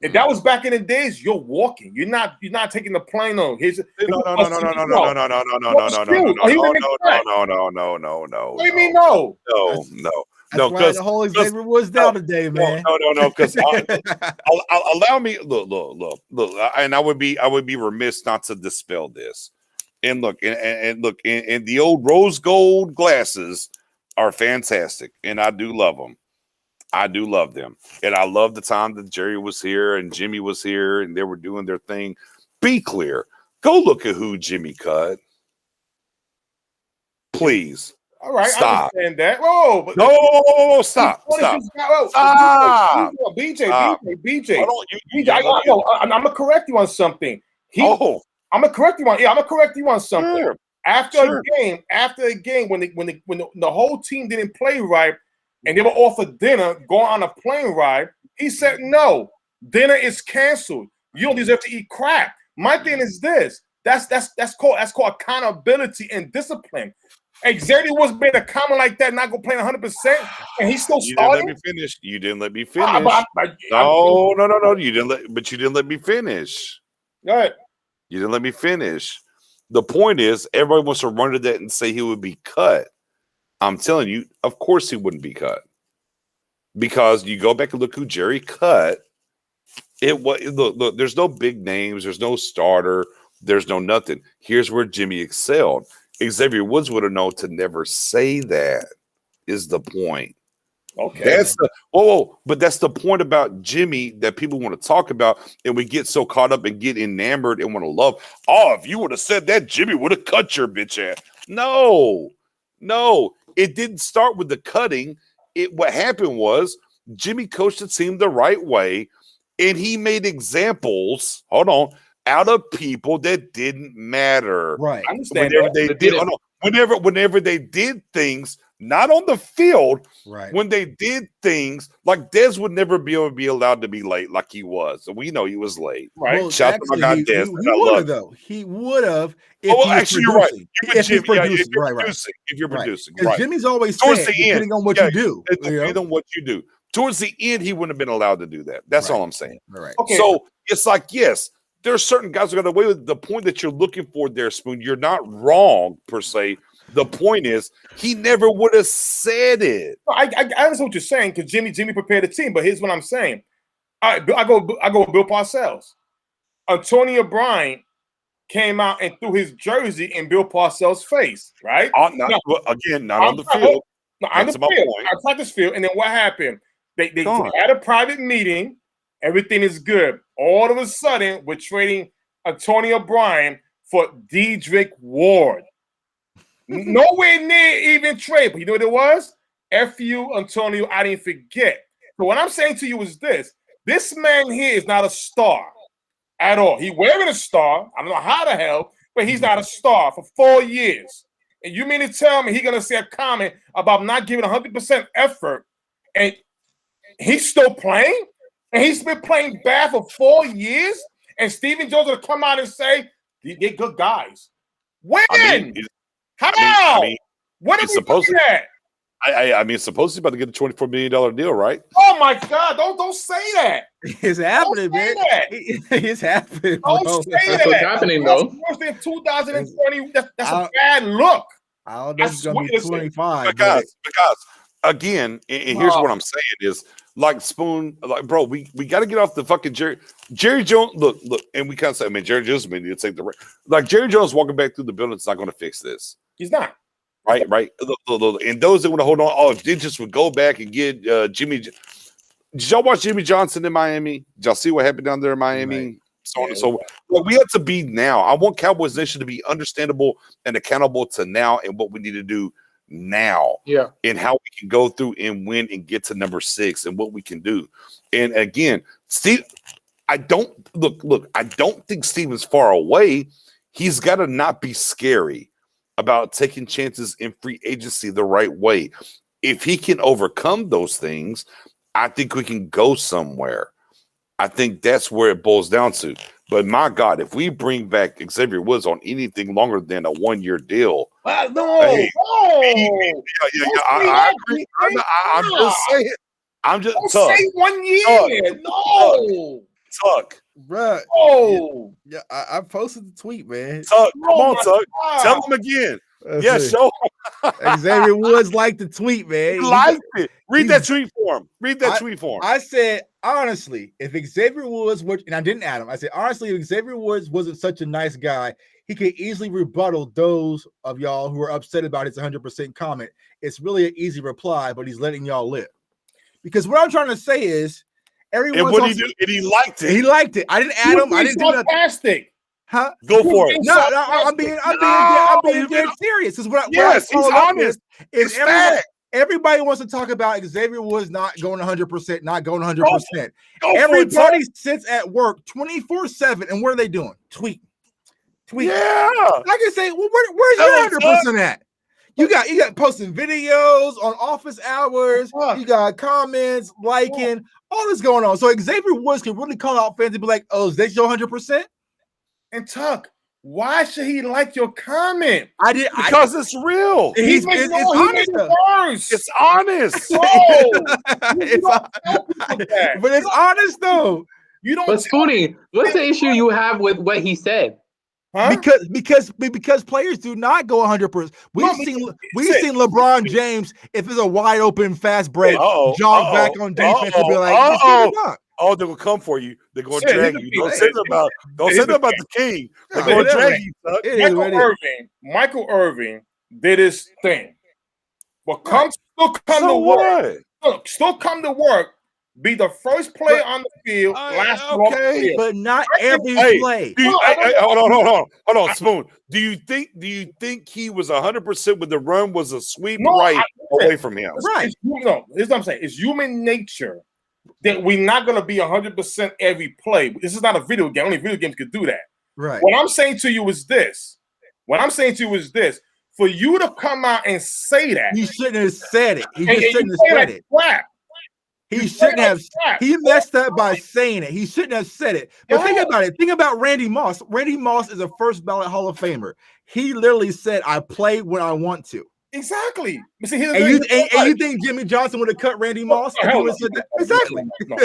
if that was back in the days, you're walking. You're not taking the plane on. No. What do you mean no? That's why the whole Xavier Woods down today, man. No, because allow me look, and I would be remiss not to dispel this. And look, and the old rose gold glasses are fantastic, and I do love them. I do love them, and I love the time that Jerry was here and Jimmy was here, and they were doing their thing. Be clear. Go look at who Jimmy cut. Please. All right, stop. I understand that. Whoa, but no, stop. Stop. BJ. I'm gonna correct you on something. I'm gonna correct you on something. Sure. After a game, when the whole team didn't play right, and they were offered dinner, going on a plane ride, he said, "No, dinner is canceled. You don't deserve to eat crap." My thing is this: that's called accountability and discipline. Xavier was made a comment like that, not gonna play 100%, and he's still starting. You didn't let me finish. No. You didn't let me finish. Go ahead. You didn't let me finish. The point is, everybody wants to run to that and say he would be cut. I'm telling you, of course he wouldn't be cut, because you go back and look who Jerry cut. It was look. There's no big names. There's no starter. There's no nothing. Here's where Jimmy excelled. Xavier Woods would have known to never say that. Is the point? Okay. That's but that's the point about Jimmy that people want to talk about, and we get so caught up and get enamored and want to love. Oh, if you would have said that, Jimmy would have cut your bitch ass. No, it didn't start with the cutting. What happened was Jimmy coached the team the right way, and he made examples. Hold on. Out of people that didn't matter. Right. I understand. Whenever they did things, not on the field, right? When they did things, like Dez would never be able to be allowed to be late like he was. And we know he was late. Right. Well, shout out to my guy Dez. He would have, though. He would have. Actually, you're right. If you're producing. If you're producing. Right. Jimmy's always said, depending on what you do. Depending on what you do. Towards the end, he wouldn't have been allowed to do that. That's all I'm saying. Right. Okay. So it's like, yes, there are certain guys who got away with the point that you're looking for there, Spoon. You're not wrong, per se. The point is, he never would have said it. I understand what you're saying, because Jimmy prepared the team. But here's what I'm saying. I go with Bill Parcells. Antonio Bryant came out and threw his jersey in Bill Parcells' face, right? Not on the field. No, on the field. Outside this field. And then what happened? They had a private meeting. Everything is good. All of a sudden, we're trading Antonio Bryant for Dedrick Ward. Nowhere near even trade. But you know what it was? F you, Antonio, I didn't forget. So what I'm saying to you is this. This man here is not a star at all. He's wearing a star. I don't know how the hell, but he's not a star for 4 years. And you mean to tell me he's going to say a comment about not giving 100% effort, and he's still playing? And he's been playing bad for 4 years? And Stephen Jones will come out and say, they're good guys. When? How? What are we looking at? I mean, it's supposed to be about to get a $24 million deal, right? Oh my God! Don't say that. It's happening, man. It's happening. Don't say that. That's what's happening, though. Worse than 2020. That's a bad look. I don't know if it's gonna be 25. Because again, and here's what I'm saying is, like Spoon, like bro, we got to get off the fucking Jerry Jones. Look, and we kind of say, I mean, Jerry Jones may need to take the like Jerry Jones walking back through the building is not going to fix this. He's not. Right. Look. And those that want to hold on, if they just would go back and get Jimmy. Did y'all watch Jimmy Johnson in Miami? Did y'all see what happened down there in Miami? Right. So on and so forth. Look, we have to be now. I want Cowboys Nation to be understandable and accountable to now and what we need to do now. Yeah. And how we can go through and win and get to number 6 and what we can do. And again, Steve, I don't think Steven's far away. He's got to not be scary. about taking chances in free agency the right way. If he can overcome those things, I think we can go somewhere. I think that's where it boils down to. But my God, if we bring back Xavier Woods on anything longer than a 1-year deal, I agree. I'm just saying. I'm just Tuck. Say 1 year. Tuck. Bruh. Oh, yeah. I posted the tweet, man. Tuck, come on, Tuck. Tell him again. Show Xavier Woods liked the tweet, man. He liked it. Read that tweet for him. I said, honestly, if Xavier Woods, and I didn't add him, I said, honestly, if Xavier Woods wasn't such a nice guy, he could easily rebuttal those of y'all who are upset about his 100% comment. It's really an easy reply, but he's letting y'all live. Because what I'm trying to say is, everyone. And what he do? And he liked it. He liked it. I didn't add him. I didn't do fantastic. Huh? Go for it. No, I'm being dead serious. Is what he's honest. Is everybody wants to talk about Xavier Woods not going 100%, not going 100%. Everybody sits at work 24/7, and what are they doing? Tweet. Yeah. I can say, well, where's your 100% at? You got posting videos on office hours. You got comments, liking, all this going on. So Xavier Woods can really call out fans and be like, "Oh, is that your 100%?" And Tuck, why should he like your comment? Because it's real. It's honest. It's honest. But it's honest though. You don't. But Spoonie, what's the issue you have with what he said? Huh? Because players do not go 100%. We've seen LeBron James, if it's a wide open fast break, jog back on defense and be like, they're gonna come for you. They're gonna drag you. Don't say about the king. They're gonna drag you. Michael Irving did his thing, but still come to work. Be the first player on the field. But not every play. Hold on, Spoon. Do you think he was 100% when the run was a sweep away from him? Right. Here's what I'm saying. It's human nature that we're not going to be 100% every play. This is not a video game. Only video games could do that. Right. What I'm saying to you is this. For you to come out and say that. He shouldn't have said it. He just shouldn't have said it. He shouldn't have. He messed up by saying it. He shouldn't have said it. But think about it. Think about Randy Moss. Randy Moss is a first ballot Hall of Famer. He literally said, "I play when I want to." Exactly. See, you think Jimmy Johnson would have cut Randy Moss? Exactly. No.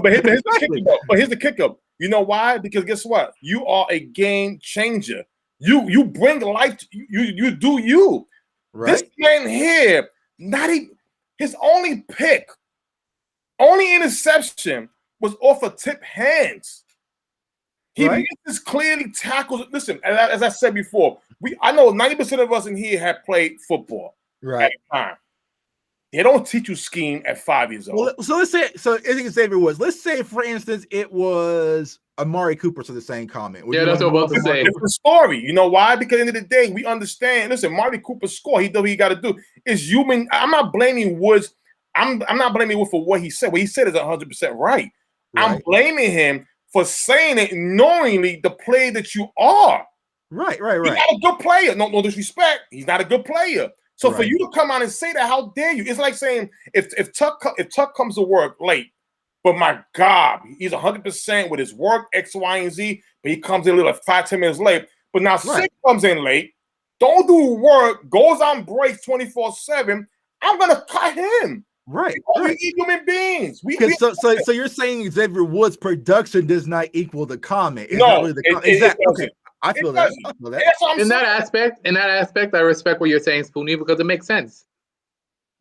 But here's the kicker. You know why? Because guess what? You are a game changer. You bring life. You do you. Right. This man here, not even his only pick. Only interception was off of tip hands. He misses clearly tackles. Listen, as I said before, I know 90% of us in here have played football at the time. They don't teach you scheme at 5 years old. Well, so let's say, Xavier Woods. Let's say, for instance, it was Amari Cooper to the same comment. That's what I'm about to say. It's a story. You know why? Because at the end of the day, we understand. Listen, Amari Cooper score. He did what he got to do. It's human. I'm not blaming Woods. I'm not blaming Wood for what he said. What he said is 100% right. I'm blaming him for saying it knowingly the player that you are. Right. He's not a good player. No disrespect. He's not a good player. So for you to come out and say that, how dare you? It's like saying if Tuck comes to work late, but my God, he's 100% with his work, X, Y, and Z, but he comes in a little 5-10 minutes late. But now Sid comes in late, don't do work, goes on breaks 24/7. I'm gonna cut him. Right. We human beings. So you're saying Xavier Woods' production does not equal the comment? Exactly. Okay. I feel that. In that aspect, I respect what you're saying, Spoonie, because it makes sense.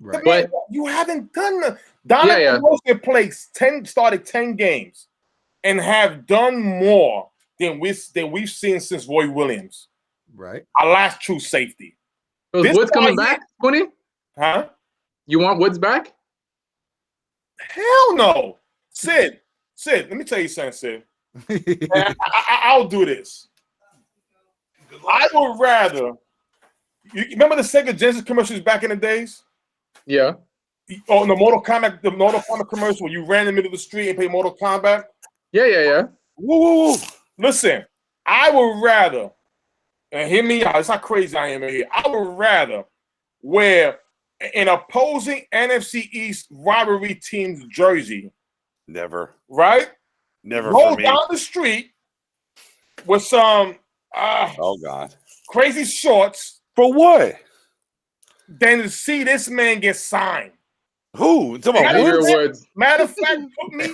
Right. But you haven't done the Donovan Wilson started 10 games and have done more than we've seen since Roy Williams. Right. Our last true safety. So is Woods coming back, Spoonie? Huh? You want Woods back? Hell no. Sid, let me tell you something, Sid. I'll do this. I would rather. You remember the Sega Genesis commercials back in the days? Yeah. Oh, the Mortal Kombat commercial where you ran in the middle of the street and played Mortal Kombat? Yeah. Woo. Listen, I would rather and hear me out. It's not crazy I am here. I would rather wear an opposing NFC East rivalry team's jersey. Never. Right? Never roll for me. down the street with some oh God, crazy shorts. For what? Then to see this man get signed. Who? Matter of fact, put me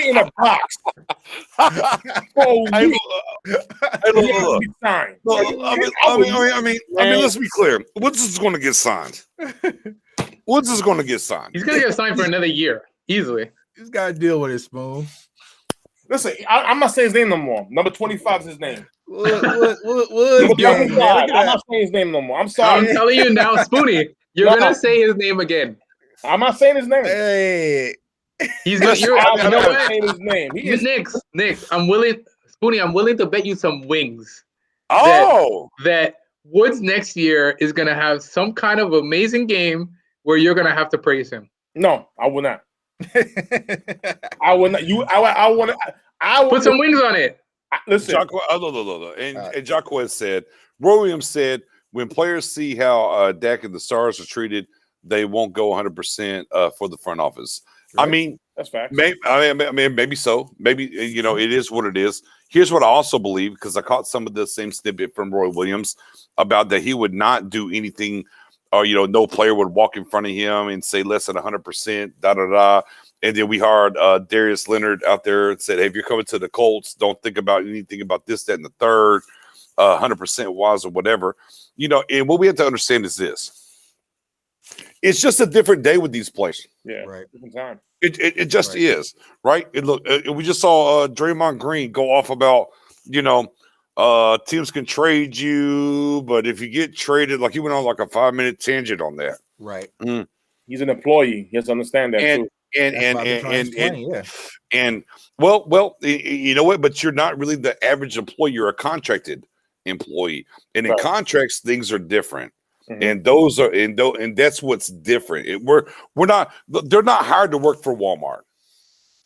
in a box. I mean, let's be clear. Woods is going to get signed. Woods is going to get signed. He's going to get signed for another year, easily. He's got to deal with it, Spoon. Listen, I'm not saying his name no more. Number 25 is his name. What? I'm not saying his name no more. I'm sorry. I'm telling you now, Spoonie, you're going to say his name again. I'm not saying his name. Hey. He's going to say his name. Nick, I'm willing to bet you some wings. That Woods next year is going to have some kind of amazing game where you're going to have to praise him. No, I will not. I will not. I want to. I will put some wings on it. Listen, and Jacquez said, Roy Williams said, when players see how Dak and the Stars are treated, they won't go 100% for the front office. Right. I mean, that's fact. Maybe so. Maybe it is what it is. Here's what I also believe, because I caught some of the same snippet from Roy Williams about that he would not do anything, or no player would walk in front of him and say less than 100%. Da da da. And then we heard Darius Leonard out there and said, hey, if you're coming to the Colts, don't think about anything about this, that, and the third, 100% wise or whatever. And what we have to understand is this. It's just a different day with these players. Yeah, right. Different time. It just is, right? We just saw Draymond Green go off about, teams can trade you, but if you get traded, like he went on like a 5-minute tangent on that. Right. Mm. He's an employee. He has to understand that too. And well, you know what? But you're not really the average employee. You're a contracted employee, and in contracts, things are different. Mm-hmm. And those are and that's what's different. We're not. They're not hired to work for Walmart,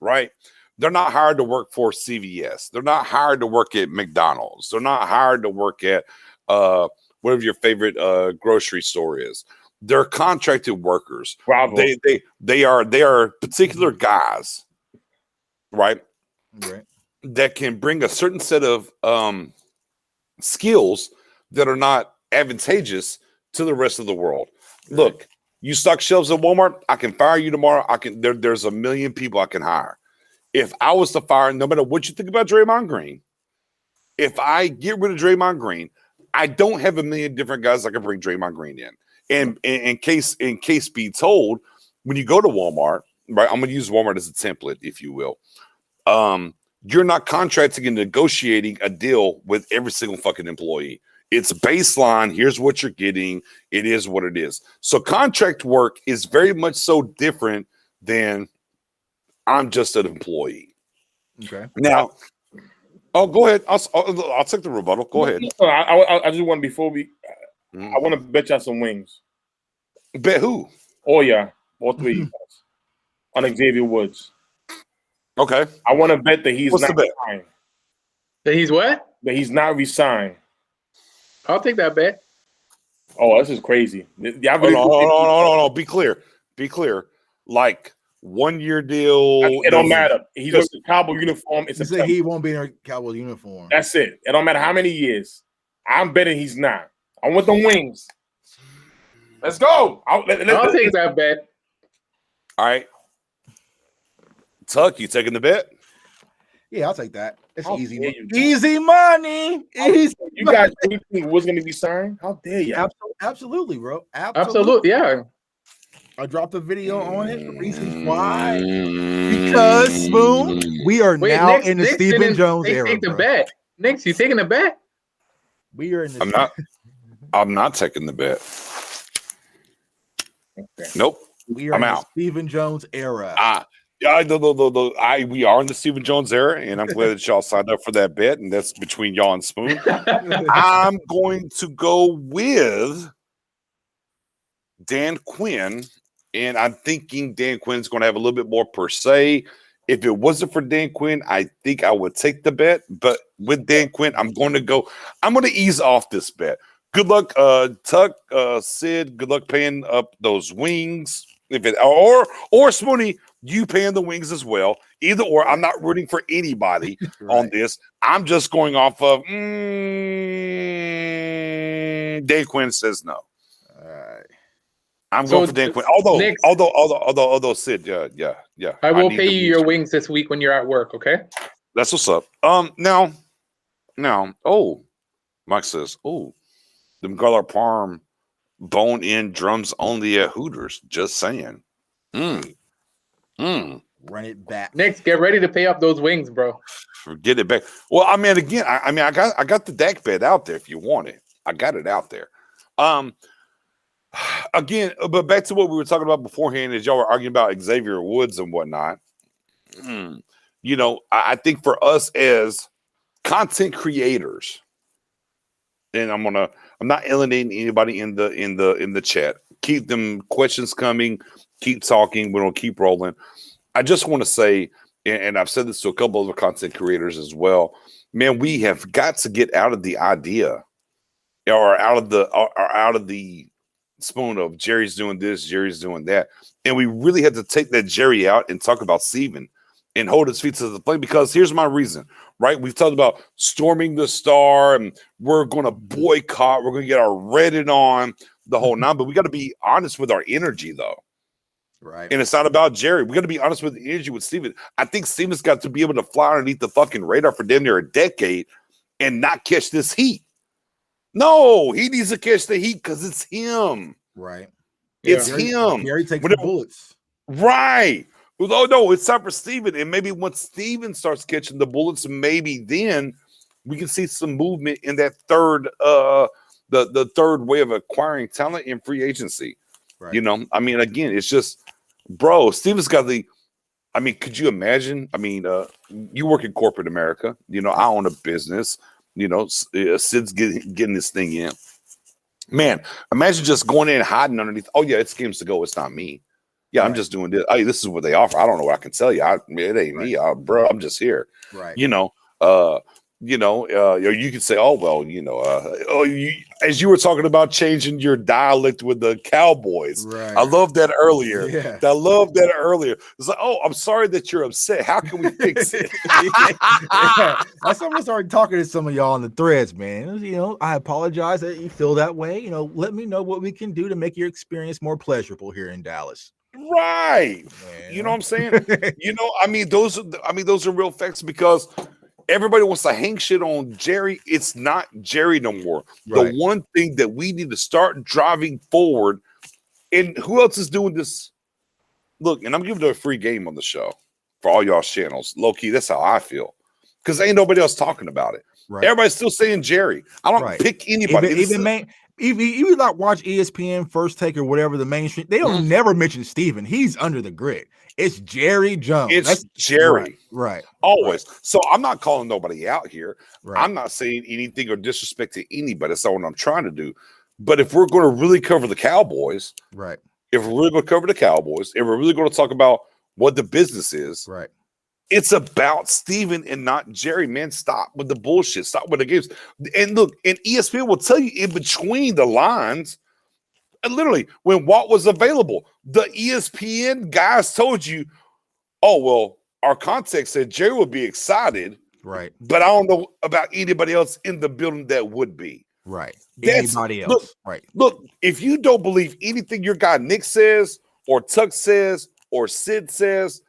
right? They're not hired to work for CVS. They're not hired to work at McDonald's. They're not hired to work at whatever your favorite grocery store is. They're contracted workers. Bravo. They are particular guys, right? Right. That can bring a certain set of skills that are not advantageous to the rest of the world. Right. Look, you stock shelves at Walmart, I can fire you tomorrow. There's a million people I can hire. If I was to fire, no matter what you think about Draymond Green, if I get rid of Draymond Green, I don't have a million different guys I can bring Draymond Green in. And in case be told, when you go to Walmart, right? I'm going to use Walmart as a template, if you will. You're not contracting and negotiating a deal with every single fucking employee. It's baseline. Here's what you're getting. It is what it is. So contract work is very much so different than I'm just an employee. Okay. Now, go ahead. I'll take the rebuttal. Go ahead. I just want before we. I want to bet y'all some wings. Bet who? Oh yeah, all three on Xavier Woods. Okay. I want to bet that he's not resigned. That he's what? That he's not resigned. I'll take that bet. Oh, this is crazy. No. Be clear. Like 1 year deal. It don't matter. He's wearing the Cowboy uniform. He said he won't be in a Cowboy uniform. That's it. It don't matter how many years. I'm betting he's not. I want the wings. Let's go. I'll take that bet. All right. Tuck, you taking the bet? Yeah, I'll take that. It's easy money. You guys think what's going to be signed? How dare you? Absolutely, bro. Absolutely, yeah. I dropped a video on it. The reasons why. Because, Spoon, we are now in the Stephen Jones era. Take the bet. Nick, you taking the bet? We are in the I'm not taking the bet. Okay. Nope. We are in the Stephen Jones era. We are in the Stephen Jones era, and I'm glad that y'all signed up for that bet, and that's between y'all and Spoon. I'm going to go with Dan Quinn, and I'm thinking Dan Quinn's going to have a little bit more per se. If it wasn't for Dan Quinn, I think I would take the bet, but with Dan Quinn. I'm going to ease off this bet. Good luck, Tuck, Sid. Good luck paying up those wings. If it or Spoony, you paying the wings as well. Either or, I'm not rooting for anybody on this. I'm just going off of Dan Quinn says no. All right. I'm going for Dan Quinn. Although Sid, yeah. I will pay you your wings this week when you're at work. Okay. That's what's up. Now. Oh, Mike says, them Garlic Parm bone-in drums only at Hooters. Just saying. Run it back. Nick, get ready to pay up those wings, bro. Get it back. Well, I mean, again, I got the Dak bet out there if you want it. I got it out there. Again, but back to what we were talking about beforehand, as y'all were arguing about Xavier Woods and whatnot. You know, I think for us as content creators, and I'm not alienating anybody in the chat. Keep them questions coming. Keep talking. We're gonna keep rolling. I just want to say, and I've said this to a couple other content creators as well. Man, we have got to get out of the idea, or out of the spoon of Jerry's doing this, Jerry's doing that, and we really had to take that Jerry out and talk about Steven and hold his feet to the plate. Because here's my reason, right? We've talked about storming the star, and we're going to boycott. We're going to get our Reddit on the whole nine, but we got to be honest with our energy, though. Right. And it's not about Jerry. We got to be honest with the energy with Steven. I think Steven's got to be able to fly underneath the fucking radar for damn near a decade and not catch this heat. No, he needs to catch the heat because it's him. Right. It's him. Jerry takes the bullets. Right. Oh, no, it's time for Steven. And maybe once Steven starts catching the bullets, maybe then we can see some movement in that third the third way of acquiring talent in free agency. Right. You know, I mean, again, it's just, bro, Steven's got could you imagine? I mean, you work in corporate America. You know, I own a business. You know, Sid's getting this thing in. Man, imagine just going in and hiding underneath. Oh, yeah, it's games to go. It's not me. Yeah, I'm just doing this. Hey, this is what they offer. I don't know what I can tell you. It ain't me, bro. I'm just here. Right. You know, you can say, oh, well, you know, as you were talking about changing your dialect with the Cowboys. Right. I love that earlier. Yeah. I love that earlier. It's like, oh, I'm sorry that you're upset. How can we fix it? Yeah. I started talking to some of y'all on the threads, man. You know, I apologize that you feel that way. You know, let me know what we can do to make your experience more pleasurable here in Dallas. Right. Man. You know what I'm saying? You know, I mean, those are real facts, because everybody wants to hang shit on Jerry. It's not Jerry no more. Right. The one thing that we need to start driving forward, and who else is doing this? Look, and I'm giving it a free game on the show for all y'all channels. Low key, that's how I feel, because ain't nobody else talking about it. Right. Everybody's still saying Jerry. I don't pick anybody. Even like watch ESPN, First Take, or whatever the mainstream. They don't never mention Steven. He's under the grid. It's Jerry Jones. That's Jerry. Right. Always. Right. So I'm not calling nobody out here. Right. I'm not saying anything or disrespect to anybody. That's not what I'm trying to do. But if we're going to really cover the Cowboys, right. If we're really going to cover the Cowboys, if we're really going to talk about what the business is, right. It's about Steven and not Jerry, man. Stop with the bullshit. Stop with the games. And look, and ESPN will tell you in between the lines, and literally, when Walt was available, the ESPN guys told you, oh, well, our context said Jerry would be excited. Right. But I don't know about anybody else in the building that would be. Right. Anybody else. Look, right. Look, if you don't believe anything your guy Nick says, or Tuck says, or Sid says,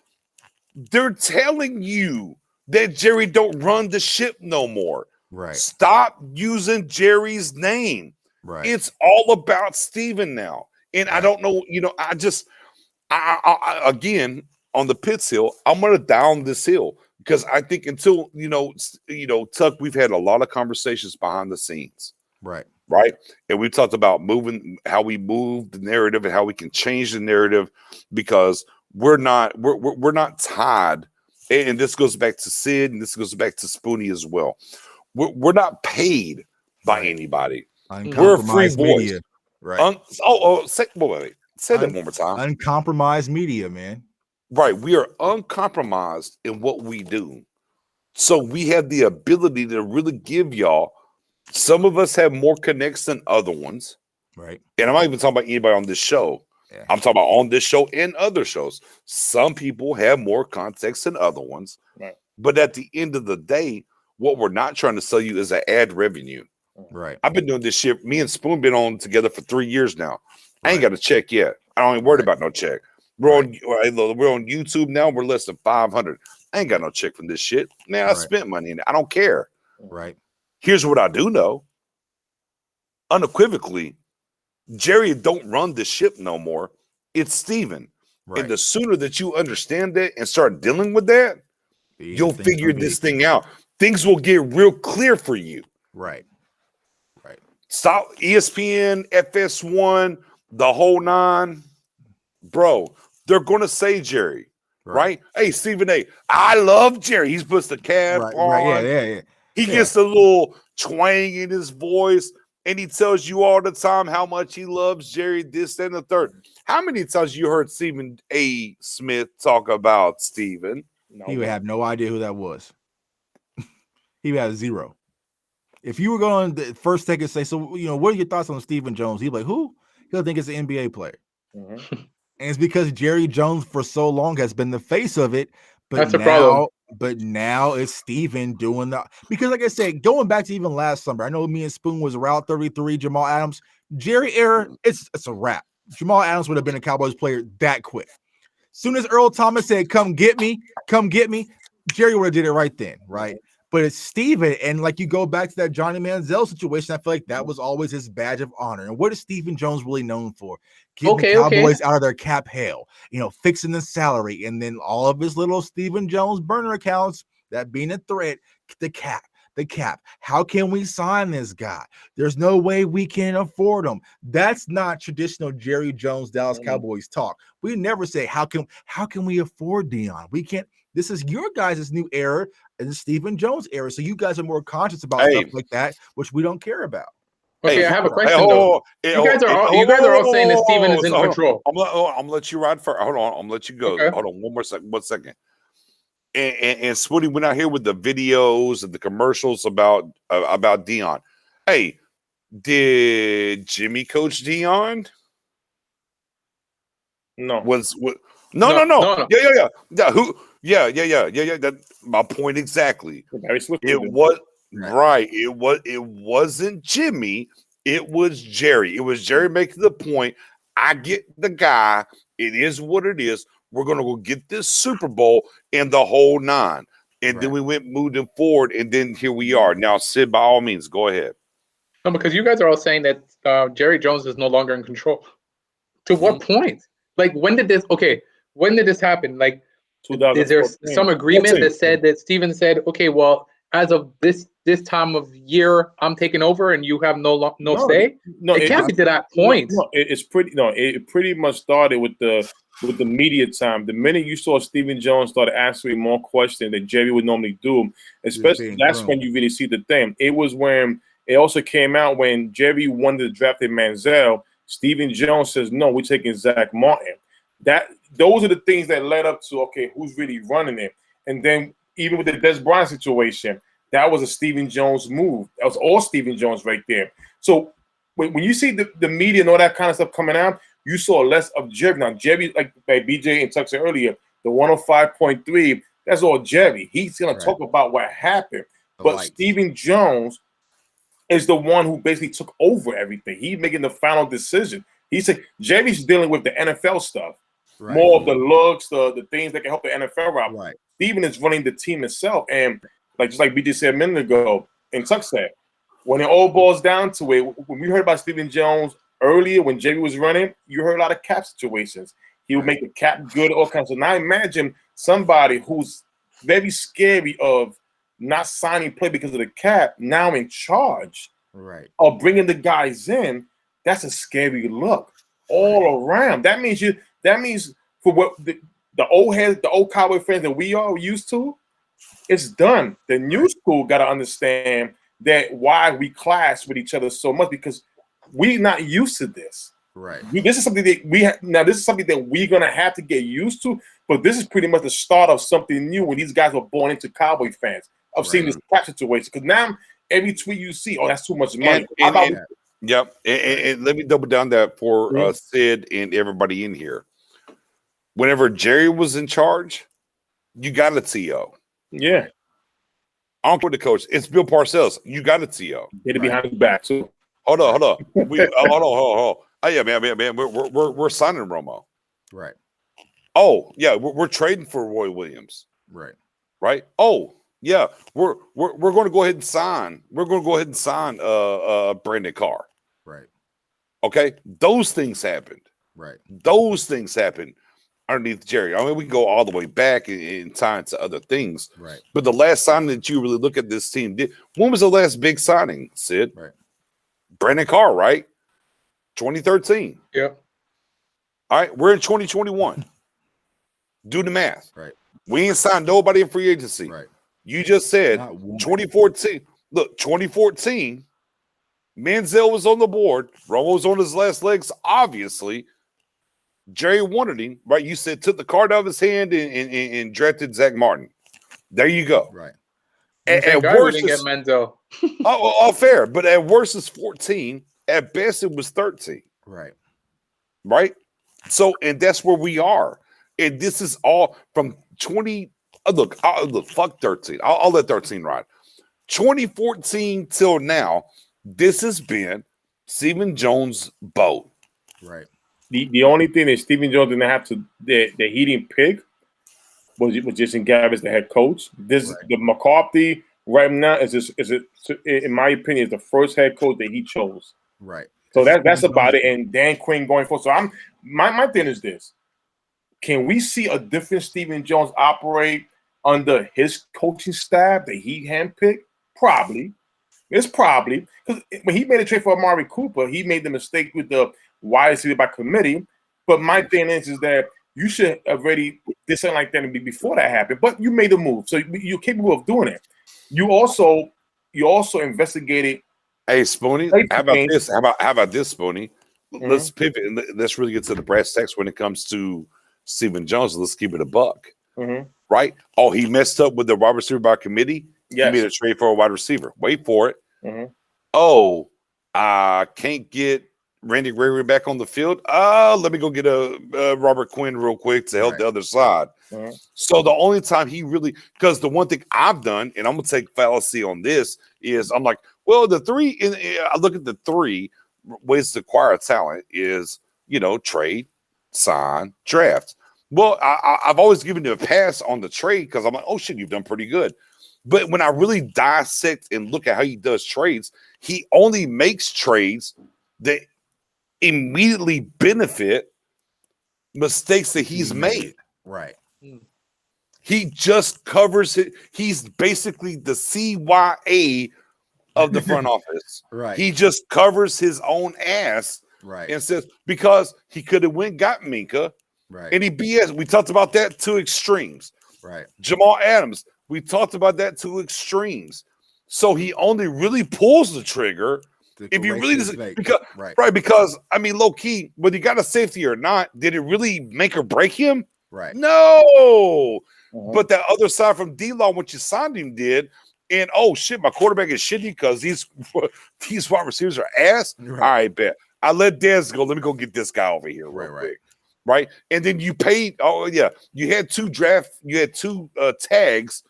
they're telling you that Jerry don't run the ship no more. Right. Stop using Jerry's name. Right. It's all about Steven now. And I don't know, you know, I again, on the Pitts Hill, I'm going to down this hill, because I think until, you know, Tuck, we've had a lot of conversations behind the scenes. Right. Right. And we talked about how we move the narrative and how we can change the narrative, because we're not tied. And this goes back to Sid, and this goes back to Spoony as well. We're not paid by anybody. We're free boys. Media. Right. Say that one more time. Uncompromised media, man. Right. We are uncompromised in what we do. So we have the ability to really give y'all. Some of us have more connects than other ones. Right. And I'm not even talking about anybody on this show. Yeah. I'm talking about on this show and other shows. Some people have more context than other ones. Right. But at the end of the day, what we're not trying to sell you is an ad revenue. Right. I've been doing this shit. Me and Spoon been on together for 3 years now. I ain't got a check yet. I don't even worry about no check. We're on YouTube now. We're less than 500. I ain't got no check from this shit. Man, I spent money in it. I don't care. Right. Here's what I do know. Unequivocally, Jerry don't run the ship no more. It's Steven. Right. And the sooner that you understand that and start dealing with that, you'll figure this thing out. Things will get real clear for you. Right. Right. Stop ESPN, FS1, the whole nine. Bro, they're going to say Jerry. Right? Hey, Stephen A. I love Jerry. He's puts the cap on. Right. Yeah. He gets a little twang in his voice, and he tells you all the time how much he loves Jerry, this, and the third. How many times you heard Stephen A. Smith talk about Stephen? No, he would have no idea who that was. He would have zero. If you were going to first take and say, so, what are your thoughts on Stephen Jones? He'd be like, who? He'll think it's an NBA player. Mm-hmm. And it's because Jerry Jones for so long has been the face of it. But that's the problem. But now it's Steven doing that. Because like I said, going back to even last summer, I know me and Spoon was Route 33, Jamal Adams. Jerry era, it's a wrap. Jamal Adams would have been a Cowboys player that quick. Soon as Earl Thomas said, come get me, Jerry would have did it right then, right? But it's Steven, and like you go back to that Johnny Manziel situation, I feel like that was always his badge of honor. And what is Stephen Jones really known for? Getting the Cowboys out of their cap hell, fixing the salary, and then all of his little Stephen Jones burner accounts, that being a threat, the cap. How can we sign this guy? There's no way we can afford him. That's not traditional Jerry Jones, Dallas Cowboys talk. We never say, how can we afford Dion? We can't. This is your guys' new era and the Stephen Jones era. So you guys are more conscious about stuff like that, which we don't care about. Okay, I have a question though. You guys are all saying that Stephen is in control. I'm gonna let you ride first. Hold on, I'm gonna let you go. Okay. Hold on, one second. And Swooty went out here with the videos and the commercials about Dion. Hey, did Jimmy coach Dion? No. No. Yeah. Who? Yeah. That my point exactly. It was right. It wasn't Jimmy. It was Jerry. It was Jerry making the point. I get the guy. It is what it is. We're gonna go get this Super Bowl and the whole nine. And then we moved him forward, and then here we are. Now, Sid, by all means, go ahead. No, because you guys are all saying that Jerry Jones is no longer in control. To what point? Like, when did this happen? Like, is there some agreement that said that Steven said, okay, well, as of this time of year, I'm taking over and you have no say? No, it can't be to that point. It pretty much started with the media time. The minute you saw Stephen Jones started asking more questions that Jerry would normally do, especially that's when you really see the thing. It was when it also came out when Jerry wanted to draft Manziel. Stephen Jones says, no, we're taking Zach Martin. Those are the things that led up to, okay, who's really running it? And then even with the Des Bryant situation, that was a Stephen Jones move. That was all Stephen Jones right there. So when you see the media and all that kind of stuff coming out, you saw less of Jerry. Now, Jerry, like BJ and Tuck said earlier, the 105.3, that's all Jerry. He's going to talk about what happened. But Stephen Jones is the one who basically took over everything. He's making the final decision. He said Jerry's dealing with the NFL stuff. Right. More of the looks, the things that can help the NFL out. Right. Stephen is running the team itself. And just like BJ said a minute ago, and Tuck said, when it all boils down to it, when we heard about Stephen Jones earlier, when Jerry was running, you heard a lot of cap situations. He would make the cap good, all kinds of. Now imagine somebody who's very scary of not signing play because of the cap, now in charge of bringing the guys in. That's a scary look all around. That means for what the old heads, the old Cowboy fans that we are used to, it's done. The new school got to understand that why we clash with each other so much, because we're not used to this. Right. This is something that this is something that we're gonna have to get used to. But this is pretty much the start of something new when these guys were born into Cowboy fans. of seeing this cap situation. Because now every tweet you see, oh, that's too much money. Yep. And let me double down that for Sid and everybody in here. Whenever Jerry was in charge, you got a TO. Yeah. I don't care what the coach. It's Bill Parcells. You got a TO. Get it behind his back too. Hold on. Hold on. Oh yeah, man. We're signing Romo. Right. Oh yeah, we're trading for Roy Williams. Right. Oh yeah, we're going to go ahead and sign. We're going to go ahead and sign Brandon Carr. Right. Okay. Those things happened. Right. Those things happened underneath Jerry. I mean, we can go all the way back in time to other things. Right. But the last signing that you really look at this team did, when was the last big signing, Sid? Right. Brandon Carr, right? 2013. Yep. All right, we're in 2021. Do the math. Right. We ain't signed nobody in free agency. Right. You just said 2014. Look, 2014, Manziel was on the board. Romo was on his last legs, obviously. Jerry wanted him, right? You said took the card out of his hand and drafted Zach Martin. There you go. Right. At worst, we didn't get Manziel. oh, fair. But at worst, it's 14. At best, it was 13. Right. Right? So, and that's where we are. And this is all from 20. Look, fuck 13. I'll let 13 ride. 2014 till now, this has been Stephen Jones' boat. Right. The only thing that Stephen Jones didn't have to that he didn't pick was Jason Garrett's the head coach. The McCarthy right now is in my opinion is the first head coach that he chose. Right. So that's about it. And Dan Quinn going forward. So my thing is this: can we see a different Stephen Jones operate under his coaching staff that he handpicked? Probably. It's probably because when he made a trade for Amari Cooper, he made the mistake with the wide receiver by committee. But my thing is that you should already did something like that before that happened. But you made a move, so you're capable of doing it. You also investigated. Hey, Spoony, how about this? How about this, Spoony? Let's pivot and let's really get to the brass tacks when it comes to Stephen Jones. Let's keep it a buck, right? Oh, he messed up with the wide receiver by committee. Yes. He made a trade for a wide receiver. Wait for it. Oh, I can't get Randy Gregory back on the field. Let me go get a Robert Quinn real quick to help the other side. So the only time he really, because the one thing I've done, and I'm gonna take fallacy on this, is I'm like, well, the three. I look at the three ways to acquire talent is trade, sign, draft. Well, I've always given you a pass on the trade because I'm like, oh shit, you've done pretty good. But when I really dissect and look at how he does trades, he only makes trades that immediately benefit mistakes that he's made. Right. He just covers it. He's basically the CYA of the front office. Right. He just covers his own ass. Right. And says, because he could have got Minka. Right. And he BS. We talked about that to extremes. Right. Jamal Adams. We talked about that to extremes. So he only really pulls the trigger if he really doesn't, because I mean, low key, whether you got a safety or not, did it really make or break him? Right. No. But that other side from D-Law, what you signed him did, and oh shit, my quarterback is shitty because these wide receivers are ass. Right. All right, bet. I let Dez go. Let me go get this guy over here real quick. Right. And then you paid, you had two tags.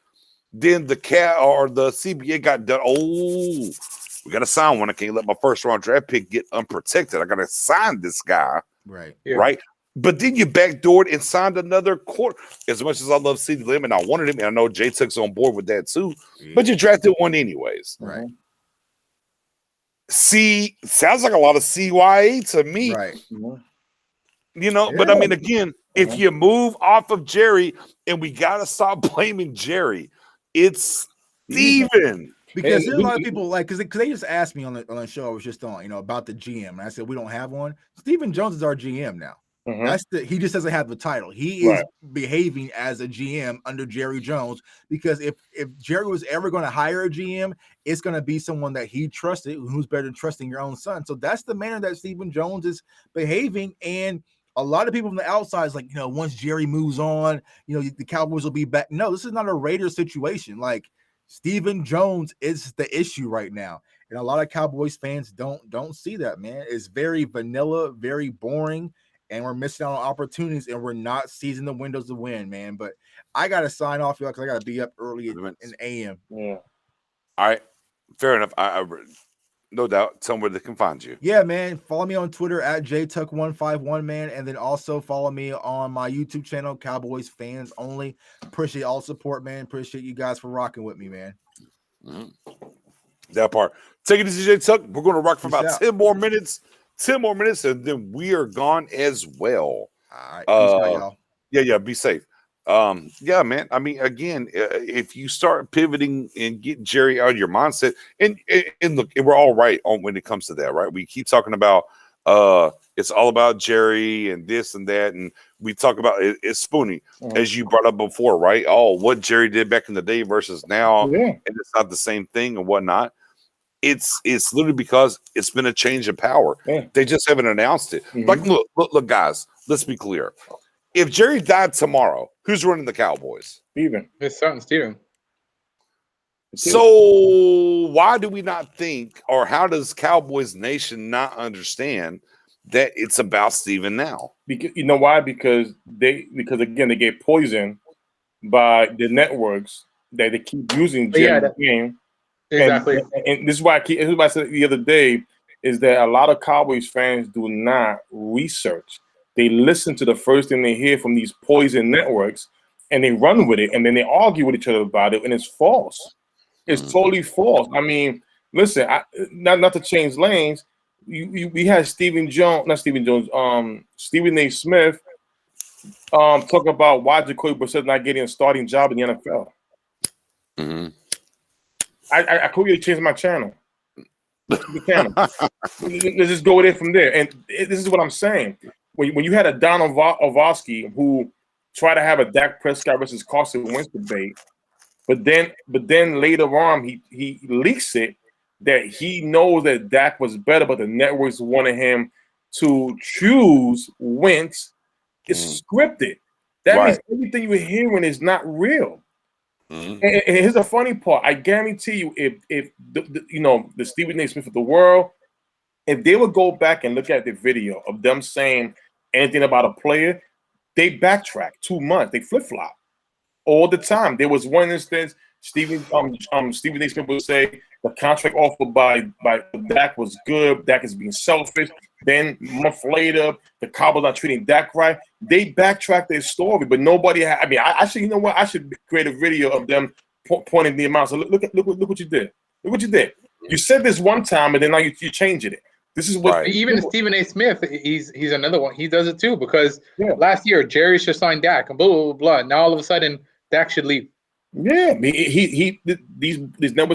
Then the CBA got done. Oh, we got to sign one. I can't let my first round draft pick get unprotected. I got to sign this guy. Right. Yeah. Right. But then you backdoored and signed another quarter. As much as I love CeeDee Lamb and I wanted him, and I know Jay Tuck's on board with that too, but you drafted one anyways. Right. Sounds like a lot of CYA to me. Right. But I mean, again, if you move off of Jerry, and we got to stop blaming Jerry, it's Steven. Because there's a lot of people because they just asked me on the show I was just on, about the GM, and I said we don't have one. Stephen Jones is our GM now. He just doesn't have the title. He is behaving as a GM under Jerry Jones, because if Jerry was ever going to hire a GM, it's going to be someone that he trusted, who's better than trusting your own son. So that's the manner that Stephen Jones is behaving. And a lot of people from the outside is like, once Jerry moves on, the Cowboys will be back. No, this is not a Raiders situation. Like, Stephen Jones is the issue right now. And a lot of Cowboys fans don't see that, man. It's very vanilla, very boring, and we're missing out on opportunities, and we're not seizing the windows to win, man. But I got to sign off, y'all, because I got to be up early in AM. Yeah. All right. Fair enough. I no doubt. Tell them where they can find you. Yeah, man. Follow me on Twitter at JTuck151, man. And then also follow me on my YouTube channel, Cowboys Fans Only. Appreciate all support, man. Appreciate you guys for rocking with me, man. That part. Take it easy, J-Tuck. We're going to rock for about 10 more minutes. 10 more minutes, and then we are gone as well. All right. Peace out, y'all. Yeah. Be safe. Yeah, man. I mean, again, if you start pivoting and get Jerry out of your mindset, and look, we're all right on when it comes to that, right? We keep talking about it's all about Jerry and this and that, and we talk about it's Spoonie, as you brought up before, right? Oh, what Jerry did back in the day versus now, and it's not the same thing and whatnot. It's literally because it's been a change of power. They just haven't announced it. Like, look, guys, let's be clear. If Jerry died tomorrow, who's running the Cowboys? Steven. His son, Steven. So why do we not think, or how does Cowboys Nation not understand that it's about Steven now? Because you know why? Because again they get poisoned by the networks that they keep using Jerry in the game. Exactly. And this is why I said the other day is that a lot of Cowboys fans do not research. They listen to the first thing they hear from these poison networks, and they run with it, and then they argue with each other about it, and it's false. It's totally false. I mean, listen, not to change lanes. We had Stephen A. Smith talk about why Jacoby Brissett not getting a starting job in the NFL. I quickly changed my channel. Let's just go there from there. And this is what I'm saying. When you had a Don Orlovsky who tried to have a Dak Prescott versus Carson Wentz debate, but then later on he leaks it that he knows that Dak was better, but the networks wanted him to choose Wentz. It's scripted. That means everything you're hearing is not real. And here's the funny part. I guarantee you, if the Stephen A. Smith of the world, if they would go back and look at the video of them saying anything about a player, they backtrack 2 months. They flip-flop all the time. There was one instance, Stephen A. Smith would say the contract offered by Dak was good. Dak is being selfish. Then a month later, the Cowboys are treating Dak right. They backtrack their story, but nobody. I should. You know what? I should create a video of them pointing the amount. So look what you did. Look what you did. You said this one time, and then now you're changing it. This is what even Stephen A. Smith. He's another one. He does it too because last year Jerry should sign Dak and blah blah blah. Now all of a sudden Dak should leave. Yeah, these numbers